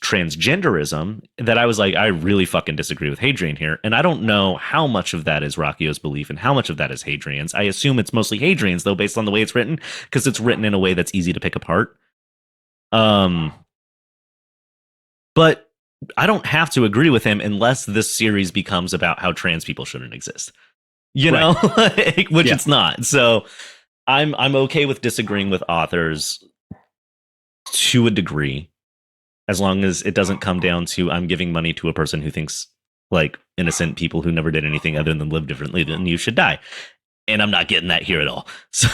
S1: transgenderism, that I was like, I really fucking disagree with Hadrian here. And I don't know how much of that is Rocchio's belief and how much of that is Hadrian's. I assume it's mostly Hadrian's, though, based on the way it's written, because it's written in a way that's easy to pick apart. But I don't have to agree with him unless this series becomes about how trans people shouldn't exist. You know, like, which it's not. So I'm okay with disagreeing with authors to a degree, as long as it doesn't come down to I'm giving money to a person who thinks like innocent people who never did anything other than live differently than you should die. And I'm not getting that here at all. So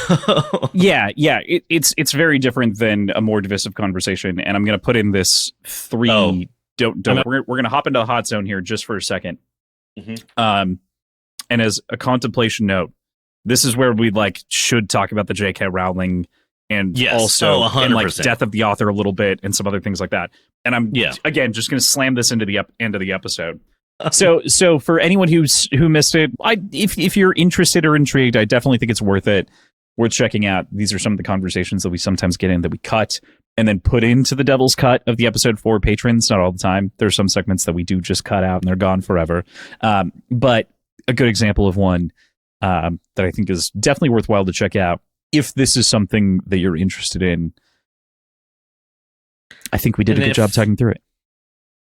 S1: it's very different than a more divisive conversation. And I'm going to put in this three. We're going to hop into the hot zone here just for a second. And as a contemplation note, this is where we like should talk about the J.K. Rowling and also and like death of the author a little bit and some other things like that. And I'm again just going to slam this into the end of the episode. So for anyone who missed it, if you're interested or intrigued, I definitely think it's worth checking out. These are some of the conversations that we sometimes get in that we cut and then put into the Devil's Cut of the episode for patrons. Not all the time. There's some segments that we do just cut out and they're gone forever. But a good example of one that I think is definitely worthwhile to check out if this is something that you're interested in. I think we did a good job talking through it.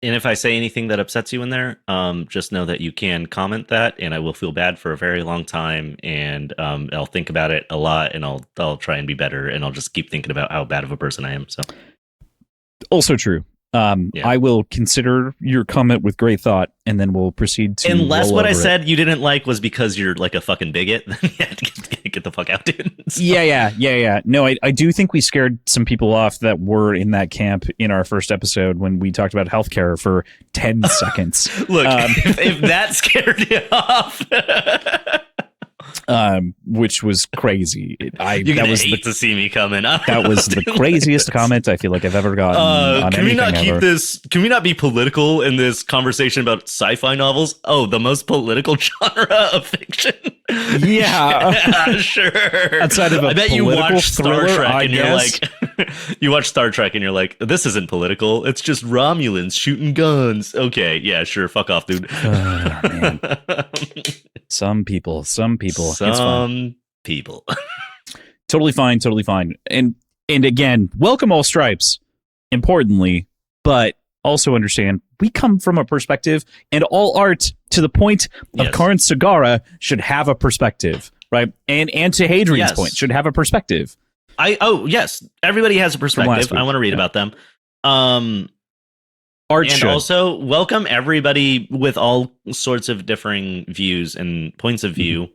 S1: And if I say anything that upsets you in there, just know that you can comment that, and I will feel bad for a very long time, and I'll think about it a lot, and I'll try and be better, and I'll just keep thinking about how bad of a person I am. So,
S2: also true. I will consider your comment with great thought, and then we'll proceed to.
S1: Unless what I said you didn't like was because you're like a fucking bigot, then you have to get the fuck out, dude. So.
S2: Yeah. No, I do think we scared some people off that were in that camp in our first episode when we talked about healthcare for 10 seconds.
S1: Look, if that scared you off.
S2: Which was crazy.
S1: You're gonna hate to see me coming.
S2: That was the craziest comment I feel like I've ever gotten. On
S1: can we not keep
S2: ever.
S1: this? Can we not be political in this conversation about sci-fi novels? Oh, the most political genre of fiction.
S2: Yeah,
S1: sure.
S2: Outside of a
S1: I bet you watch Star
S2: thriller,
S1: Trek and you're
S2: guess.
S1: like, you watch Star Trek and you're like, this isn't political. It's just Romulans shooting guns. Okay, yeah, sure. Fuck off, dude.
S2: Man. Some people. It's fine.
S1: People.
S2: Totally fine. And And again, welcome all stripes, importantly, but also understand we come from a perspective, and all art, to the point of
S1: Yes.
S2: Karin Sagara, should have a perspective, right? And to Hadrian's
S1: Yes.
S2: point, should have a perspective.
S1: Yes, everybody has a
S2: last
S1: perspective.
S2: week.
S1: I want to read about them.
S2: Art
S1: And
S2: should.
S1: also welcome everybody with all sorts of differing views and points of view.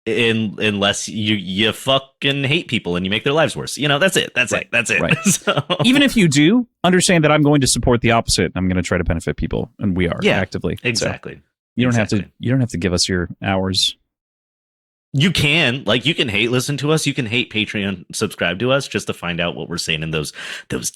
S1: Unless you fucking hate people and you make their lives worse. That's it. That's
S2: Right.
S1: it. That's it.
S2: Right.
S1: So,
S2: Even if you do, understand that I'm going to support the opposite. I'm going to try to benefit people, and we are actively. So
S1: exactly.
S2: you don't
S1: Exactly.
S2: have to give us your hours.
S1: You can hate listen to us. You can hate Patreon subscribe to us just to find out what we're saying in those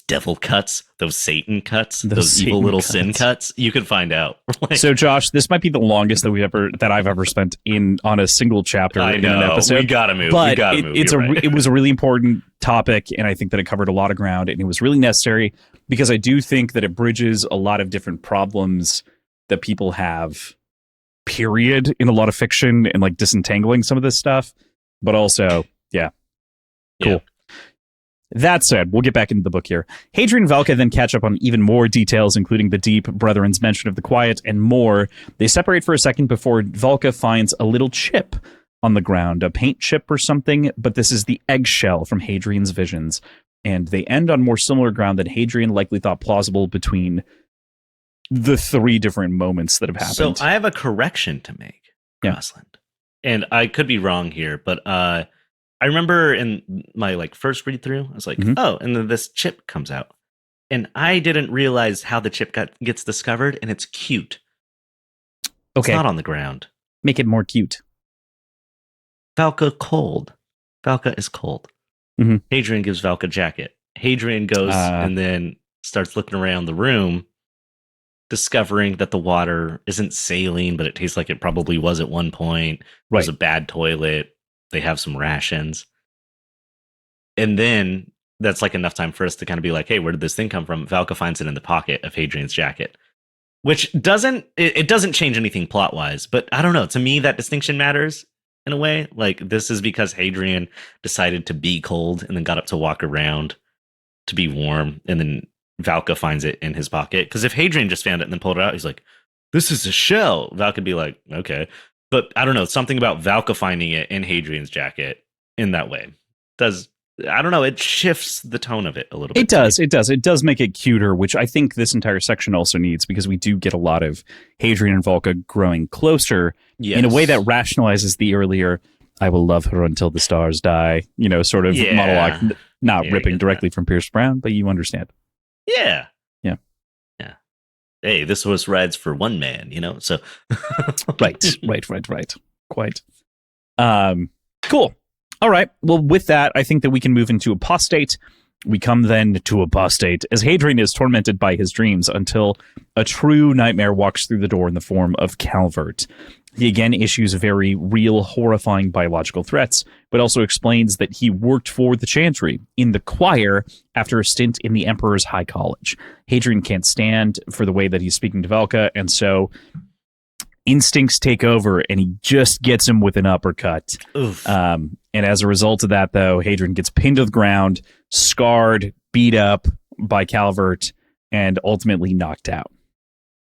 S1: devil cuts, those Satan cuts, those evil
S2: Satan
S1: little
S2: cuts.
S1: sin cuts. You can find out. Like,
S2: So, Josh, this might be the longest that I've ever spent on a single chapter
S1: I
S2: in
S1: know.
S2: an episode.
S1: We gotta move.
S2: But
S1: we gotta move. You're right.
S2: it was a really important topic, and I think that it covered a lot of ground, and it was really necessary because I do think that it bridges a lot of different problems that people have, period, in a lot of fiction, and like disentangling some of this stuff. But also, cool. That said, we'll get back into the book here. Hadrian and Valka then catch up on even more details, including the deep brethren's mention of the quiet and more. They separate for a second before Valka finds a little chip on the ground, a paint chip or something, but this is the eggshell from Hadrian's visions. And they end on more similar ground than Hadrian likely thought plausible between the three different moments that have happened.
S1: So I have a correction to make,
S2: Yeah.
S1: Crossland. And I could be wrong here, but I remember in my first read through, I was like, oh, and then this chip comes out. And I didn't realize how the chip gets discovered, and it's cute.
S2: Okay.
S1: It's not on the ground.
S2: Make it more cute.
S1: Valka cold. Valka is cold.
S2: Mhm.
S1: Hadrian gives Valka jacket. Hadrian goes and then starts looking around the room, discovering that the water isn't saline, but it tastes like it probably was at one point.
S2: Right.
S1: There's a bad toilet. They have some rations. And then that's enough time for us to kind of be like, hey, where did this thing come from? Valka finds it in the pocket of Hadrian's jacket, which doesn't change anything plot wise, but I don't know. To me, that distinction matters in a way. This is because Hadrian decided to be cold and then got up to walk around to be warm. And then Valka finds it in his pocket. Because if Hadrian just found it and then pulled it out, he's like, this is a shell. Valka would be like, okay. But I don't know. Something about Valka finding it in Hadrian's jacket in that way I don't know. It shifts the tone of it a little bit.
S2: It does. It does make it cuter, which I think this entire section also needs, because we do get a lot of Hadrian and Valka growing closer in a way that rationalizes the earlier, I will love her until the stars die, sort of monologue, not ripping directly from Pierce Brown, but you understand.
S1: Yeah.
S2: Yeah.
S1: Yeah. Hey, this horse rides for one man, so.
S2: Right. Quite. Cool. All right. Well, with that, I think that we can move into apostate. We come then to apostate as Hadrian is tormented by his dreams until a true nightmare walks through the door in the form of Calvert. He again issues very real, horrifying biological threats, but also explains that he worked for the chantry in the choir after a stint in the Emperor's High College. Hadrian can't stand for the way that he's speaking to Valka, and so instincts take over, and he just gets him with an uppercut.
S1: Oof.
S2: And as a result of that, though, Hadrian gets pinned to the ground, scarred, beat up by Calvert, and ultimately knocked out.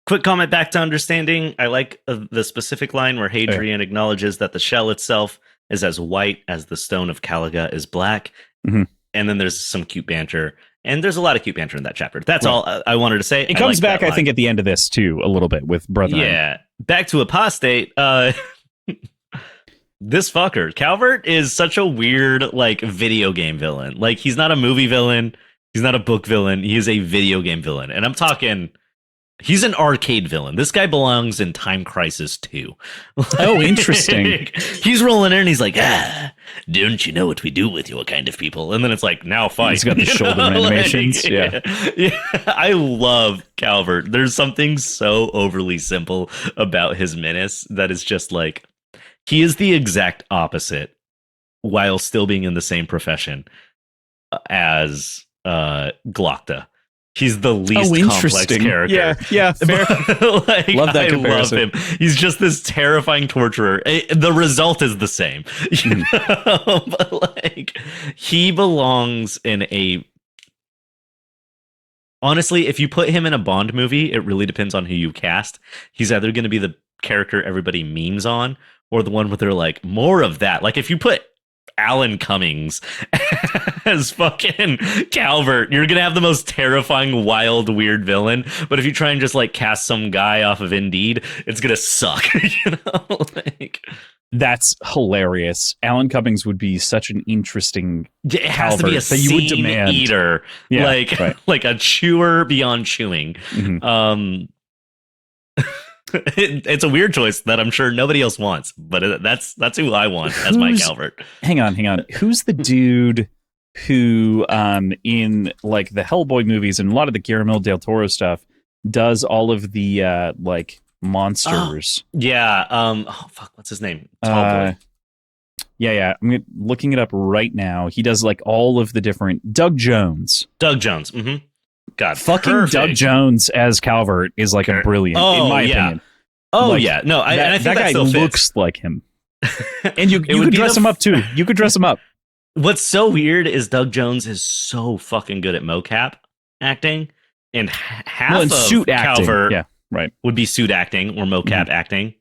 S1: Quick comment back to understanding. I like the specific line where Hadrian acknowledges that the shell itself is as white as the stone of Caliga is black.
S2: Mm-hmm.
S1: And then there's some cute banter. And there's a lot of cute banter in that chapter. That's all I wanted to say.
S2: It comes back, I think, at the end of this, too, a little bit with Brethren.
S1: Yeah. Back to apostate. This fucker, Calvert, is such a weird, video game villain. He's not a movie villain. He's not a book villain. He is a video game villain. And I'm talking... He's an arcade villain. This guy belongs in Time Crisis 2.
S2: Oh, interesting.
S1: He's rolling in and he's like, don't you know what we do with your kind of people? And then it's like, now fight.
S2: He's got the shoulder animations. Yeah.
S1: I love Calvert. There's something so overly simple about his menace that is just he is the exact opposite while still being in the same profession as Glocta. He's the least complex character.
S2: Yeah, fair.
S1: Like,
S2: Love that comparison.
S1: I love him. He's just this terrifying torturer. The result is the same. You know? But like, he belongs in a... Honestly, if you put him in a Bond movie, it really depends on who you cast. He's either going to be the character everybody memes on, or the one where they're like, more of that. Like, if you put Alan Cummings as fucking Calvert, you're gonna have the most terrifying, wild, weird villain. But if you try and just like cast some guy off of Indeed, it's gonna suck. You know, like,
S2: that's hilarious. Alan Cummings would be such an interesting.
S1: It has to be a
S2: that you would
S1: scene
S2: demand.
S1: Eater,
S2: Yeah,
S1: like
S2: right.
S1: like a chewer beyond chewing.
S2: Mhm.
S1: It's a weird choice that I'm sure nobody else wants, but that's who I want as my Calvert.
S2: Hang on. Who's the dude who, in like the Hellboy movies and a lot of the Guillermo del Toro stuff, does all of the like monsters?
S1: Yeah. Oh fuck, what's his name? Tall boy.
S2: Yeah. I'm looking it up right now. He does like all of the different Doug Jones.
S1: Mm-hmm. God,
S2: fucking
S1: perfect.
S2: Doug Jones as Calvert is like a brilliant, in my opinion.
S1: Oh
S2: like,
S1: yeah, no, and I think
S2: that guy
S1: still fits.
S2: looks like him, and you could dress him up too. You could dress him up.
S1: What's so weird is Doug Jones is so fucking good at mocap acting, and half of
S2: suit acting.
S1: Calvert
S2: Yeah, right.
S1: would be suit acting or mocap acting.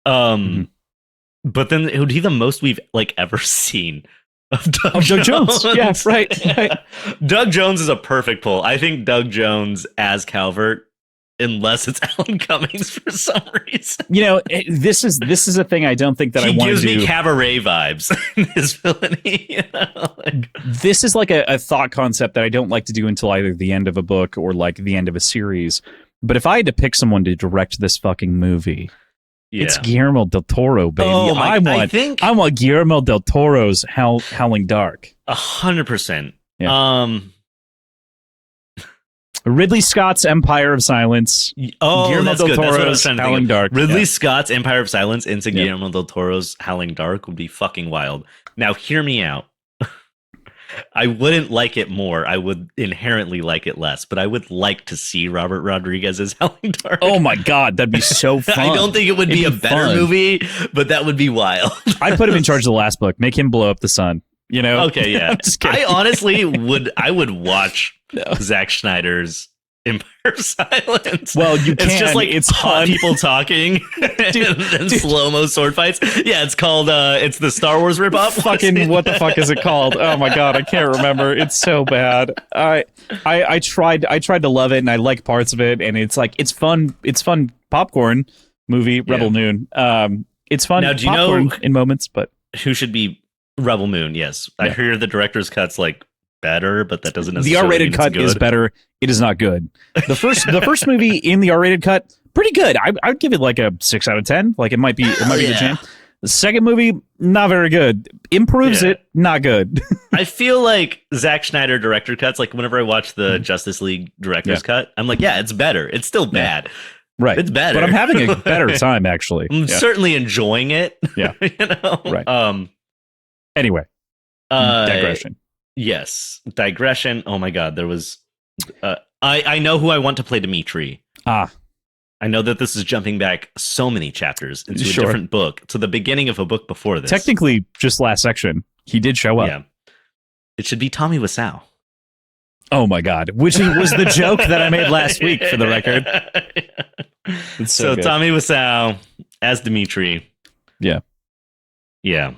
S1: But then it would be the most we've like ever seen of Doug Jones.
S2: Yeah, right.
S1: Doug Jones is a perfect pull. I think Doug Jones as Calvert, unless it's Alan Cummings for some reason.
S2: You know, this is a thing I don't think that I want to do.
S1: He gives me cabaret vibes in his villainy. You know?
S2: This is like a thought concept that I don't like to do until either the end of a book or like the end of a series. But if I had to pick someone to direct this fucking movie, it's Guillermo del Toro, baby.
S1: Oh
S2: I want Guillermo del Toro's Howling Dark.
S1: 100%.
S2: Yeah. Ridley Scott's Empire of Silence.
S1: Oh,
S2: Guillermo
S1: that's
S2: del
S1: good. That's what I was
S2: Toro's
S1: trying to
S2: Howling
S1: think of.
S2: Dark.
S1: Ridley Scott's Empire of Silence into Guillermo del Toro's Howling Dark would be fucking wild. Now, hear me out. I wouldn't like it more. I would inherently like it less, but I would like to see Robert Rodriguez's Howling Dark.
S2: Oh my God, that'd be so fun.
S1: I don't think it would be a better movie, but that would be wild.
S2: I'd put him in charge of the last book. Make him blow up the sun. You know?
S1: Okay, yeah. I honestly would watch Zack Snyder's Empire of Silence.
S2: Well, you can.
S1: It's just like
S2: it's
S1: hot people talking and slow-mo sword fights. Yeah, it's called it's the Star Wars ripoff.
S2: Fucking what the fuck is it called? Oh my God, I can't remember. It's so bad. I tried to love it and I like parts of it, and it's like it's fun popcorn movie, Rebel Moon. It's fun.
S1: Now, do you
S2: popcorn
S1: know
S2: in moments, but
S1: who should be Rebel Moon? Yes. I hear the director's cut's like better, but that doesn't necessarily
S2: the R-rated
S1: mean
S2: cut is better. It is not good. The first movie in the R-rated cut, pretty good. I'd give it like a 6 out of 10. Like it might be a good chance. The second movie, not very good. Improves it, not good.
S1: I feel like Zack Snyder director cuts, like whenever I watch the Justice League director's cut, I'm like, yeah, it's better. It's still bad.
S2: Right.
S1: It's better.
S2: But I'm having a better time, actually.
S1: I'm certainly enjoying it.
S2: Yeah.
S1: You know?
S2: Right. Anyway. Digression.
S1: Yes. Digression. Oh my God. There was... I know who I want to play Dimitri. I know that this is jumping back so many chapters into a different book, to the beginning of a book before this.
S2: Technically, just last section. He did show up.
S1: Yeah. It should be Tommy Wiseau.
S2: Oh my God. Which was the joke that I made last week, for the record.
S1: So Tommy Wiseau as Dimitri.
S2: Yeah.
S1: Yeah.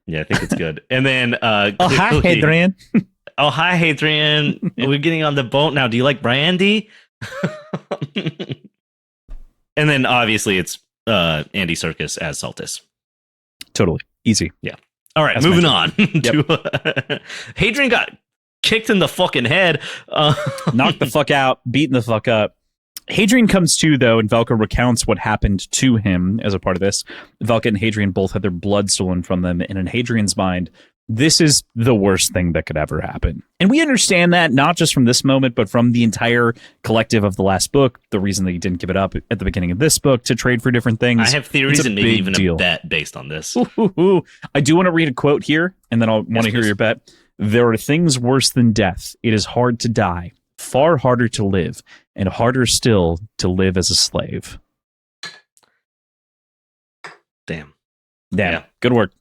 S1: Yeah, I think it's good. And then
S2: oh, hi, Hadrian.
S1: Oh, hi, Hadrian. We're getting on the boat now. Do you like brandy? And then obviously it's Andy Serkis as Saltus.
S2: Totally. Easy.
S1: Yeah. All right, moving on. Hadrian got kicked in the fucking head.
S2: Knocked the fuck out, beaten the fuck up. Hadrian comes to, though, and Velka recounts what happened to him as a part of this. Velka and Hadrian both had their blood stolen from them, and in Hadrian's mind, this is the worst thing that could ever happen. And we understand that not just from this moment, but from the entire collective of the last book, the reason that he didn't give it up at the beginning of this book to trade for different things.
S1: I have theories and maybe even a bet based on this.
S2: I do want to read a quote here, and then I'll want to hear your bet. There are things worse than death. It is hard to die. far harder to live, and harder still to live as a slave.
S1: Damn.
S2: Yeah. Good work.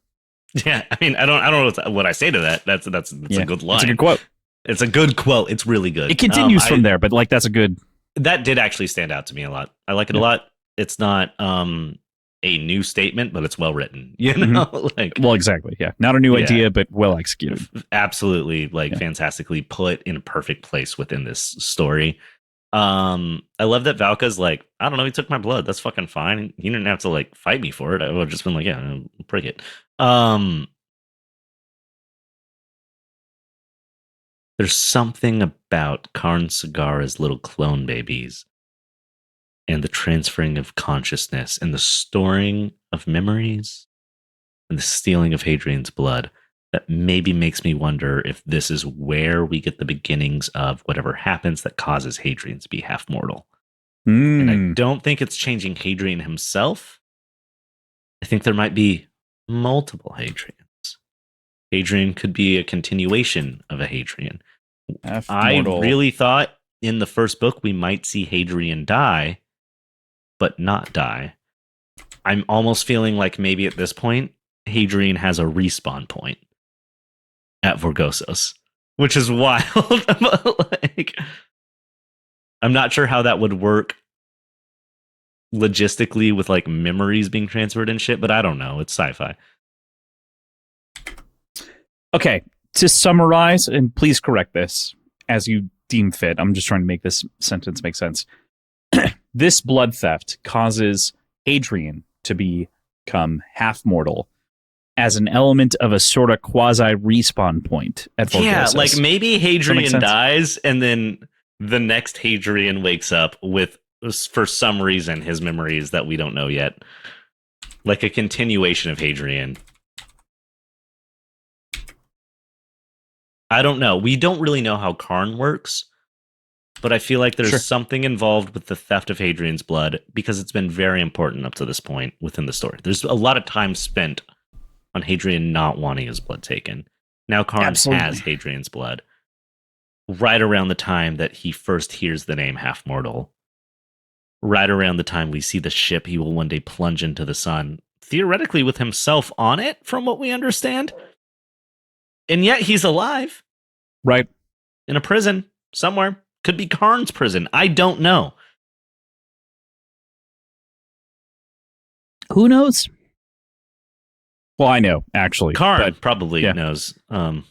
S1: Yeah, I mean, I don't know what I say to that. That's a good line.
S2: It's a good quote.
S1: It's a good quote. It's really good.
S2: It continues from there, but like that's a good.
S1: That did actually stand out to me a lot. I like it a lot. It's not a new statement, but it's well written. You know,
S2: well, exactly. Yeah, not a new idea, but well executed.
S1: Absolutely, fantastically put in a perfect place within this story. I love that Valka's like, I don't know, he took my blood. That's fucking fine. He didn't have to like fight me for it. I would have just been like, yeah, prick it. There's something about Karn Sagara's little clone babies and the transferring of consciousness and the storing of memories and the stealing of Hadrian's blood that maybe makes me wonder if this is where we get the beginnings of whatever happens that causes Hadrian to be half mortal. And I don't think it's changing Hadrian himself. I think there might be multiple Hadrians. Hadrian could be a continuation of a Hadrian. I really thought in the first book we might see Hadrian die, but not die. I'm almost feeling like maybe at this point, Hadrian has a respawn point at Vorgosos, which is wild. Like, I'm not sure how that would work logistically with like memories being transferred and shit, but I don't know. It's sci-fi.
S2: Okay, to summarize, and please correct this as you deem fit. I'm just trying to make this sentence make sense. This blood theft causes Hadrian to become half mortal as an element of a sort of quasi respawn point at Vorgosos.
S1: Yeah, like maybe Hadrian dies and then the next Hadrian wakes up with, for some reason, his memories that we don't know yet. Like a continuation of Hadrian. I don't know. We don't really know how Karn works, but I feel like there's something involved with the theft of Hadrian's blood because it's been very important up to this point within the story. There's a lot of time spent on Hadrian not wanting his blood taken. Now Karn has Hadrian's blood. Right around the time that he first hears the name Half Mortal. Right around the time we see the ship he will one day plunge into the sun. Theoretically with himself on it, from what we understand. And yet he's alive.
S2: Right.
S1: In a prison somewhere. Could be Karn's prison. I don't know.
S2: Who knows? Well, I know, actually.
S1: Karn probably knows.
S2: No,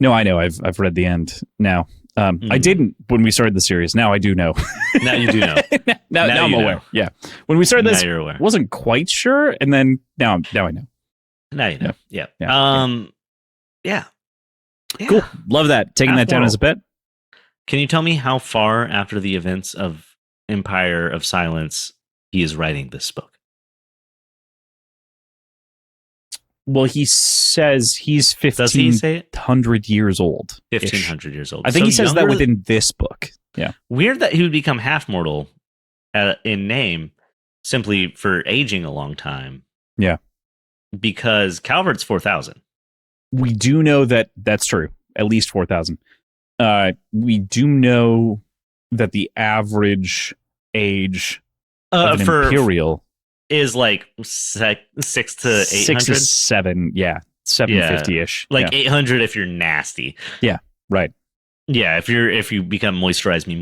S2: I know. I've read the end now. I didn't when we started the series. Now I do know.
S1: Now you do know.
S2: now I'm aware. Know. Yeah. When we started this, wasn't quite sure. And then now I know.
S1: Now you know. Yeah. Yeah.
S2: Cool. Love that. Taking that down as a bet.
S1: Can you tell me how far after the events of Empire of Silence he is writing this book?
S2: Well, he says he's 1,500 years old.
S1: 1,500 years old.
S2: I think he says that within this book. Yeah.
S1: Weird that he would become half mortal in name simply for aging a long time.
S2: Yeah.
S1: Because Calvert's 4,000.
S2: We do know that that's true. At least 4,000. We do know that the average age of an Imperial
S1: is like 6 to 800.
S2: 6 to 7, 750-ish.
S1: Like 800 if you're nasty.
S2: Yeah, right.
S1: Yeah, if you become moisturize me.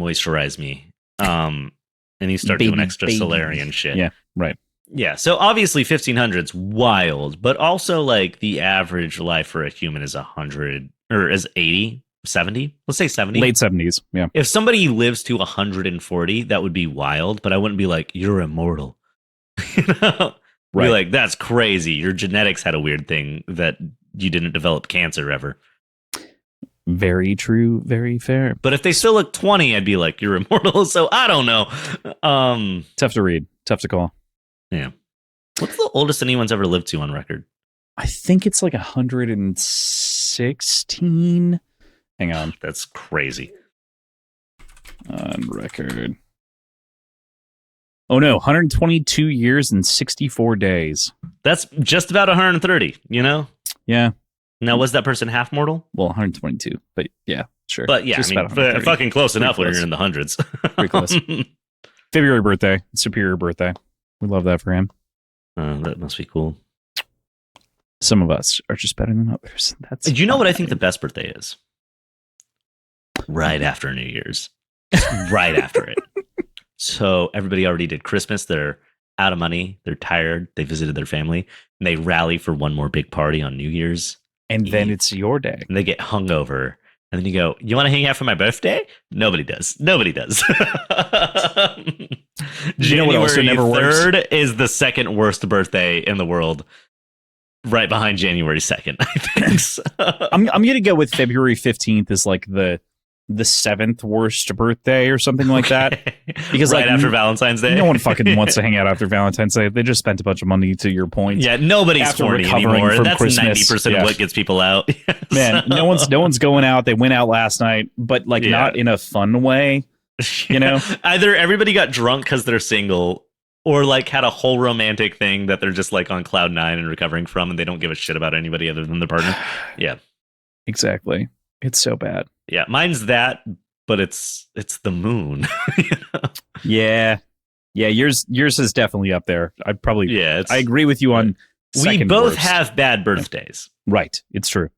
S1: And you start doing extra Solarian shit.
S2: Yeah, right.
S1: Yeah, so obviously 1,500's wild, but also like the average life for a human is 100 or is 80, 70. Let's say 70.
S2: Late 70s. Yeah.
S1: If somebody lives to 140, that would be wild, but I wouldn't be like, you're immortal. You know? Right. Be like, that's crazy. Your genetics had a weird thing that you didn't develop cancer ever.
S2: Very true. Very fair.
S1: But if they still look 20, I'd be like, you're immortal. So I don't know.
S2: Tough to read. Tough to call.
S1: Yeah. What's the oldest anyone's ever lived to on record?
S2: I think it's like 116. Hang on.
S1: That's crazy.
S2: On record. Oh no, 122 years and 64 days.
S1: That's just about 130, you know?
S2: Yeah. Mm.
S1: Now, was that person half mortal?
S2: Well, 122, but yeah, sure.
S1: But yeah,
S2: Just
S1: I mean,
S2: about 130.
S1: fucking close enough when
S2: close.
S1: you're in the hundreds.
S2: Pretty close. February birthday, superior birthday. We love that for him.
S1: That must be cool.
S2: Some of us are just better than others. That's
S1: Do you know what I think
S2: fine.
S1: the best birthday is? Right after New Year's. Right after it. So everybody already did Christmas. They're out of money. They're tired. They visited their family. And they rally for one more big party on New Year's.
S2: And then
S1: Eve.
S2: it's your day.
S1: And they get hungover. And then you go, you want to hang out for my birthday? Nobody does. Nobody does.
S2: You know what also never works?
S1: January 3rd is the second worst birthday in the world. Right behind January 2nd, I think. So.
S2: I'm gonna go with February 15th is like the 7th worst birthday or something like that. Because
S1: right
S2: like,
S1: after Valentine's Day.
S2: No one fucking wants to hang out after Valentine's Day. They just spent a bunch of money, to your point.
S1: Yeah, nobody's
S2: After
S1: horny
S2: recovering
S1: anymore.
S2: from
S1: That's
S2: Christmas,
S1: 90% of what gets people out.
S2: Man, no one's going out. They went out last night, but like not in a fun way. You know,
S1: either everybody got drunk because they're single, or like had a whole romantic thing that they're just like on cloud nine and recovering from, and they don't give a shit about anybody other than their partner. Yeah,
S2: exactly. It's so bad.
S1: Yeah, mine's that, but it's the moon. You know?
S2: Yeah. Yours is definitely up there. I
S1: I
S2: agree with you on.
S1: We both
S2: worst.
S1: have bad birthdays.
S2: Right. It's true.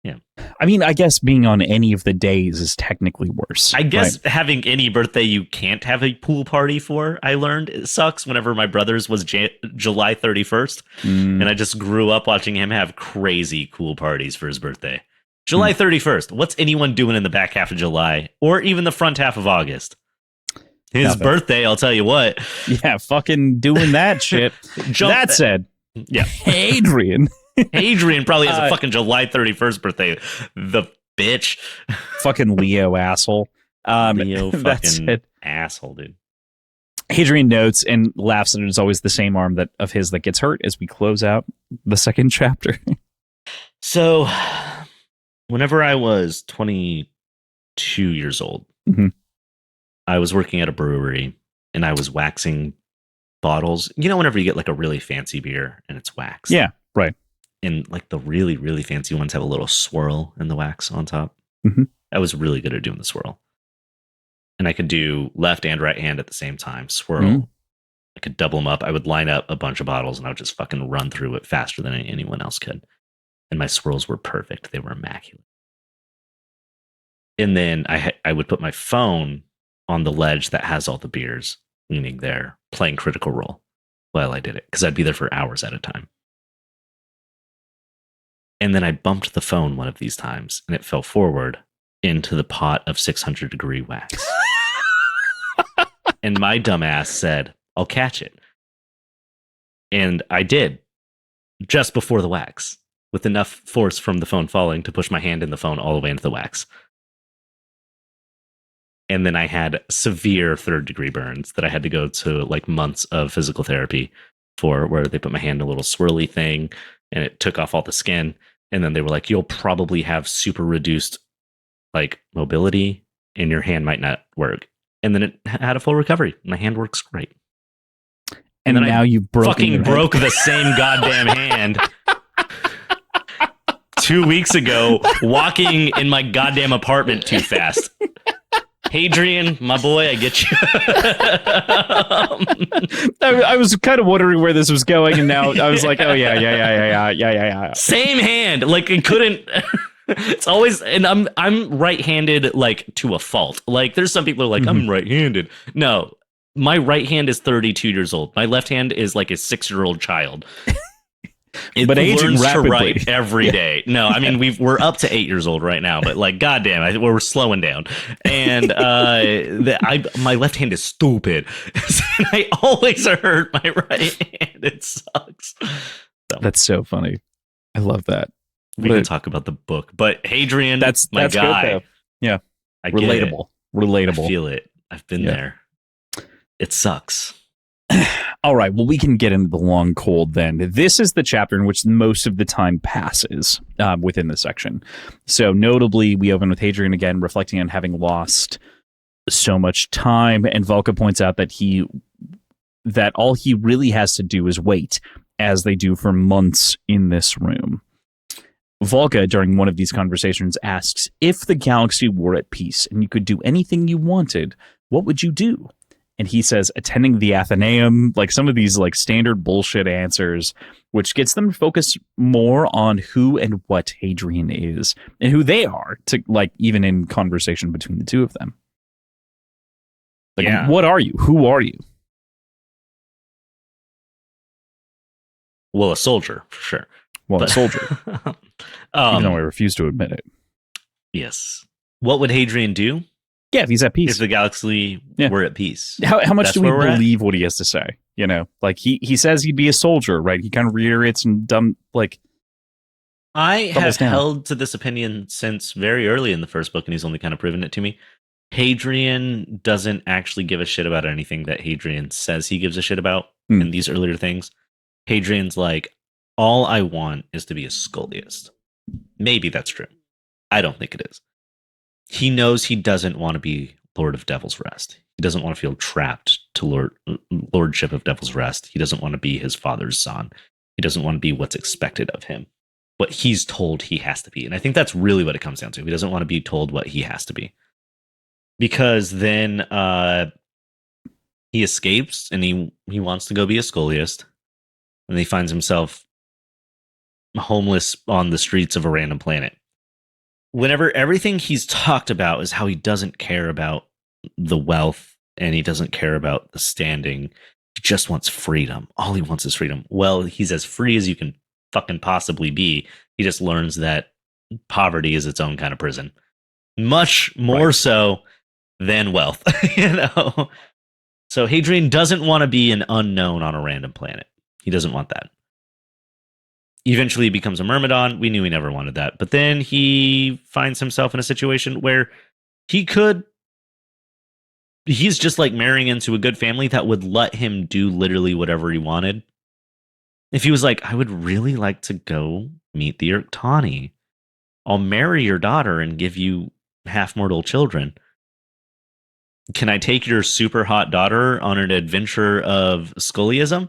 S1: Yeah.
S2: I mean, I guess being on any of the days is technically worse.
S1: I guess having any birthday you can't have a pool party for, I learned it sucks. Whenever my brother's was July 31st, and I just grew up watching him have crazy cool parties for his birthday. July 31st. What's anyone doing in the back half of July or even the front half of August? His
S2: Nothing.
S1: birthday, I'll tell you what.
S2: Yeah, fucking doing that shit. That said,
S1: yeah,
S2: Adrian.
S1: Adrian probably has a fucking July 31st birthday. The bitch.
S2: Fucking Leo asshole.
S1: Leo
S2: that's
S1: fucking
S2: it.
S1: asshole, dude.
S2: Adrian notes and laughs that it's always the same arm of his that gets hurt as we close out the second chapter.
S1: So, whenever I was 22 years old, I was working at a brewery and I was waxing bottles. You know, whenever you get like a really fancy beer and it's waxed.
S2: Yeah, right.
S1: And like the really, really fancy ones have a little swirl in the wax on top. I was really good at doing the swirl. And I could do left and right hand at the same time. Swirl. I could double them up. I would line up a bunch of bottles and I would just fucking run through it faster than anyone else could. And my swirls were perfect. They were immaculate. And then I would put my phone on the ledge that has all the beers, leaning there, playing Critical Role while I did it, because I'd be there for hours at a time. And then I bumped the phone one of these times, and it fell forward into the pot of 600-degree wax. And my dumbass said, I'll catch it. And I did, just before the wax, with enough force from the phone falling to push my hand in the phone all the way into the wax. And then I had severe third-degree burns that I had to go to like months of physical therapy for, where they put my hand in a little swirly thing and it took off all the skin. And then they were like, you'll probably have super reduced like mobility and your hand might not work. And then it had a full recovery. My hand works great.
S2: And now you've
S1: fucking broke the same goddamn hand 2 weeks ago, walking in my goddamn apartment too fast. Hadrian, my boy, I get you.
S2: I was kind of wondering where this was going, and now I was like, oh yeah.
S1: Same hand, like it couldn't. It's always, and I'm right-handed, like to a fault. Like there's some people who are like, I'm right-handed. No, my right hand is 32 years old. My left hand is like a 6-year-old child.
S2: But aging
S1: learns
S2: rapidly.
S1: to write every day. No, I mean we're up to 8 years old right now, but like goddamn, we're slowing down. And my left hand is stupid. I always hurt my right hand. It sucks. So,
S2: that's so funny. I love that.
S1: we can talk about the book, but Hadrian, that's my guy.
S2: Good, though. Yeah,
S1: I get
S2: relatable.
S1: it.
S2: Relatable.
S1: I feel it. I've been there. It sucks.
S2: All right, well, we can get into the long cold then. This is the chapter in which most of the time passes within the section. So notably, we open with Hadrian again reflecting on having lost so much time, and Volka points out that all he really has to do is wait, as they do for months in this room. Volga, during one of these conversations, asks, if the galaxy were at peace and you could do anything you wanted, what would you do? And he says, attending the Athenaeum, like some of these like standard bullshit answers, which gets them to focus more on who and what Hadrian is and who they are, to like even in conversation between the two of them. Like,
S1: Yeah.
S2: what are you? Who are you?
S1: Well, a soldier, for sure.
S2: Well, a soldier, even though I refuse to admit it.
S1: Yes. What would Hadrian do
S2: Yeah, if he's at peace.
S1: if the galaxy were at peace?
S2: How much
S1: That's
S2: do we
S1: where we're at.
S2: believe what he has to say? You know, like he says he'd be a soldier, right? He kind of reiterates and
S1: I have
S2: doubles down.
S1: held to this opinion since very early in the first book, and he's only kind of proven it to me. Hadrian doesn't actually give a shit about anything that Hadrian says he gives a shit about in these earlier things. Hadrian's like, all I want is to be a scholiast. Maybe that's true. I don't think it is. He knows he doesn't want to be Lord of Devil's Rest. He doesn't want to feel trapped to lordship of Devil's Rest. He doesn't want to be his father's son. He doesn't want to be what's expected of him, what he's told he has to be. And I think that's really what it comes down to. He doesn't want to be told what he has to be. Because then he escapes and he wants to go be a scholiast. And he finds himself homeless on the streets of a random planet. Whenever everything he's talked about is how he doesn't care about the wealth and he doesn't care about the standing. He just wants freedom. All he wants is freedom. Well, he's as free as you can fucking possibly be. He just learns that poverty is its own kind of prison. Much more so than wealth, you know? So Hadrian doesn't want to be an unknown on a random planet. He doesn't want that. Eventually he becomes a Myrmidon. We knew he never wanted that. But then he finds himself in a situation where he's just like marrying into a good family that would let him do literally whatever he wanted. If he was like, I would really like to go meet the Urktani. I'll marry your daughter and give you half-mortal children. Can I take your super hot daughter on an adventure of scholiasm?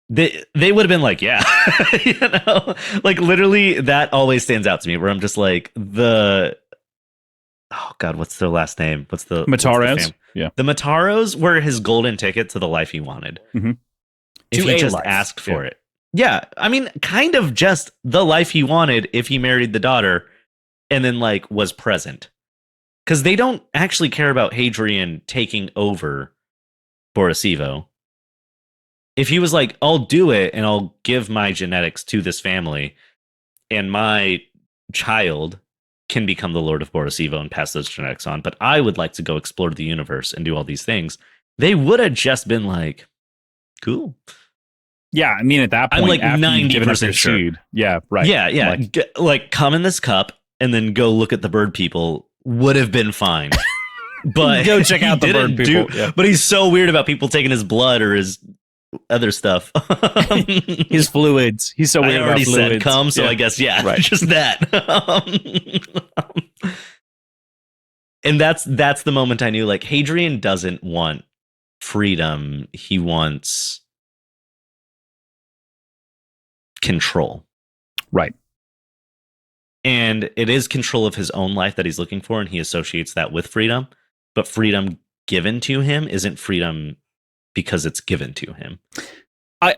S1: They would have been like, yeah, you know, like literally that always stands out to me where I'm just like oh God, what's their last name? What's the
S2: Mataros? Yeah.
S1: The Mataros were his golden ticket to the life he wanted.
S2: Mm-hmm.
S1: If he just asked for it. Yeah. I mean, kind of just the life he wanted if he married the daughter and then like was present. Because they don't actually care about Hadrian taking over Boris Evo. If he was like, I'll do it and I'll give my genetics to this family and my child can become the Lord of Boris Evo and pass those genetics on, but I would like to go explore the universe and do all these things, they would have just been like, cool.
S2: Yeah, I mean, at that point,
S1: I'm like
S2: after you've given up
S1: 90%
S2: your
S1: sure.
S2: seed, yeah, right.
S1: Yeah. Like come in this cup and then go look at the bird people would have been fine. But
S2: Go check out the bird people. Yeah.
S1: But he's so weird about people taking his blood or his other stuff.
S2: His fluids. He's so weird
S1: I already
S2: about fluids.
S1: said cum, so
S2: Yeah.
S1: I guess, yeah,
S2: Right.
S1: just that. And that's the moment I knew, like, Hadrian doesn't want freedom. He wants control.
S2: Right.
S1: And it is control of his own life that he's looking for, and he associates that with freedom. But freedom given to him isn't freedom because it's given to him.
S2: I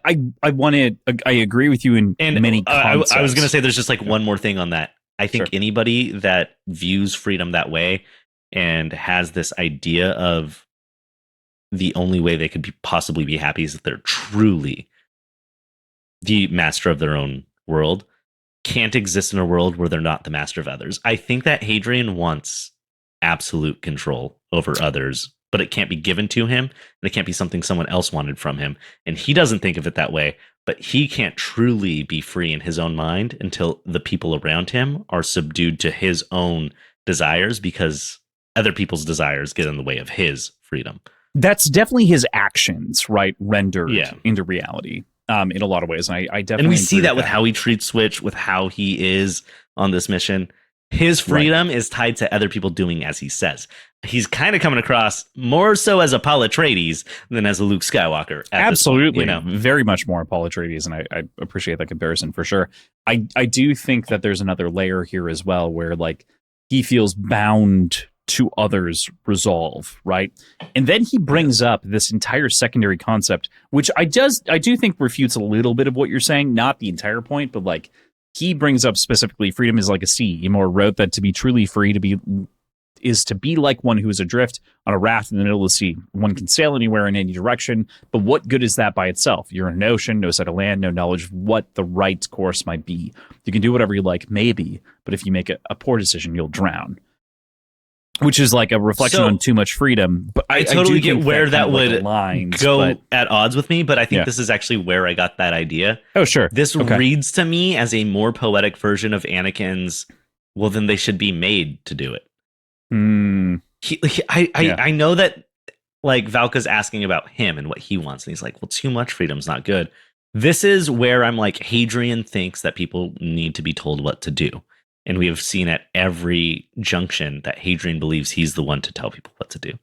S2: agree with you in many concepts.
S1: I was going to say there's just like one more thing on that. I think
S2: Sure.
S1: anybody that views freedom that way and has this idea of the only way they could possibly be happy is if they're truly the master of their own world, can't exist in a world where they're not the master of others. I think that Hadrian wants absolute control over others, but it can't be given to him, and it can't be something someone else wanted from him. And he doesn't think of it that way, but he can't truly be free in his own mind until the people around him are subdued to his own desires, because other people's desires get in the way of his freedom.
S2: That's definitely his actions, right? Rendered
S1: Yeah.
S2: into reality in a lot of ways. And I definitely
S1: And we see
S2: agree
S1: that with
S2: that.
S1: how he treats Switch, with how he is on this mission. His freedom is tied to other people doing as he says. He's kind of coming across more so as a Paul Atreides than as a Luke Skywalker.
S2: Absolutely.
S1: Point,
S2: very much more Paul Atreides, and I appreciate that comparison for sure. I do think that there's another layer here as well where like he feels bound to others' resolve, right? And then he brings up this entire secondary concept, which I do think refutes a little bit of what you're saying, not the entire point, but like he brings up specifically freedom is like a sea. Emor wrote that to be truly free is to be like one who is adrift on a raft in the middle of the sea. One can sail anywhere in any direction, but what good is that by itself? You're in an ocean, no sight of land, no knowledge of what the right course might be. You can do whatever you like, maybe, but if you make a poor decision, you'll drown. Which is like a reflection on too much freedom. But
S1: I totally get where that would go
S2: but
S1: at odds with me, but I think this is actually where I got that idea.
S2: Oh, sure.
S1: This reads to me as a more poetic version of Anakin's, well, then they should be made to do it. I know that like Valka's asking about him and what he wants, and he's like, well, too much freedom's not good. This is where I'm like, Hadrian thinks that people need to be told what to do. And we have seen at every junction that Hadrian believes he's the one to tell people what to do.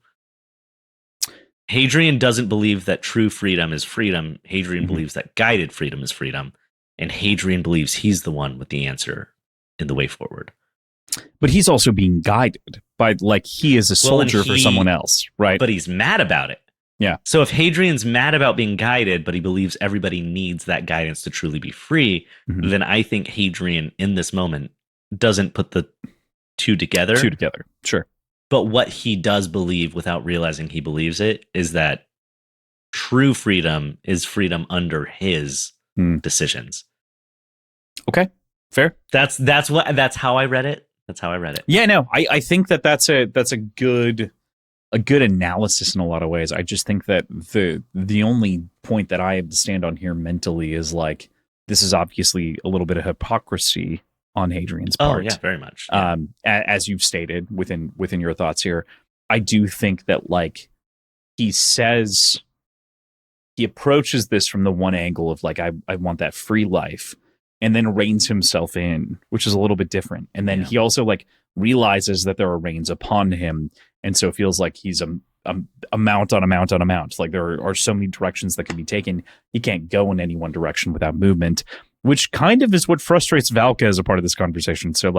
S1: Hadrian doesn't believe that true freedom is freedom. Hadrian believes that guided freedom is freedom. And Hadrian believes he's the one with the answer in the way forward.
S2: But he's also being guided by, like, he is a soldier for someone else, right?
S1: But he's mad about it.
S2: Yeah.
S1: So if Hadrian's mad about being guided, but he believes everybody needs that guidance to truly be free, then I think Hadrian in this moment doesn't put the two together.
S2: Sure.
S1: But what he does believe without realizing he believes it is that true freedom is freedom under his decisions.
S2: Okay. Fair.
S1: That's how I read it.
S2: Yeah, no, I think that's a good analysis in a lot of ways. I just think that the only point that I have to stand on here mentally is like, this is obviously a little bit of hypocrisy on Hadrian's part.
S1: Oh, yeah, very much. Yeah.
S2: As you've stated within your thoughts here, I do think that like he approaches this from the one angle of like, I want that free life, and then reins himself in, which is a little bit different. And then he also like realizes that there are reins upon him, and so it feels like he's a mount on a mount on a mount. Like there are so many directions that can be taken. He can't go in any one direction without movement, which kind of is what frustrates Valka as a part of this conversation. So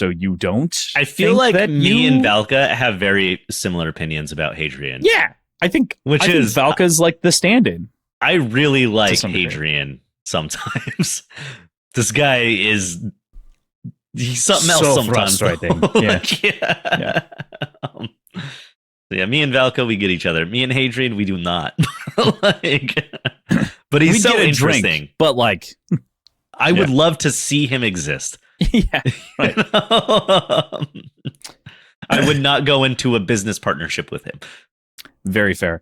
S2: you don't.
S1: I feel like that me and Valka have very similar opinions about Hadrian.
S2: Yeah, I think Valka's like the stand-in.
S1: I really like Hadrian sometimes. This guy he's something else sometimes.
S2: Frustrating. Yeah.
S1: Yeah, me and Valka, we get each other. Me and Hadrian, we do not. But he's so interesting.
S2: Drink, but like,
S1: I would love to see him exist.
S2: Yeah, right.
S1: I would not go into a business partnership with him.
S2: Very fair.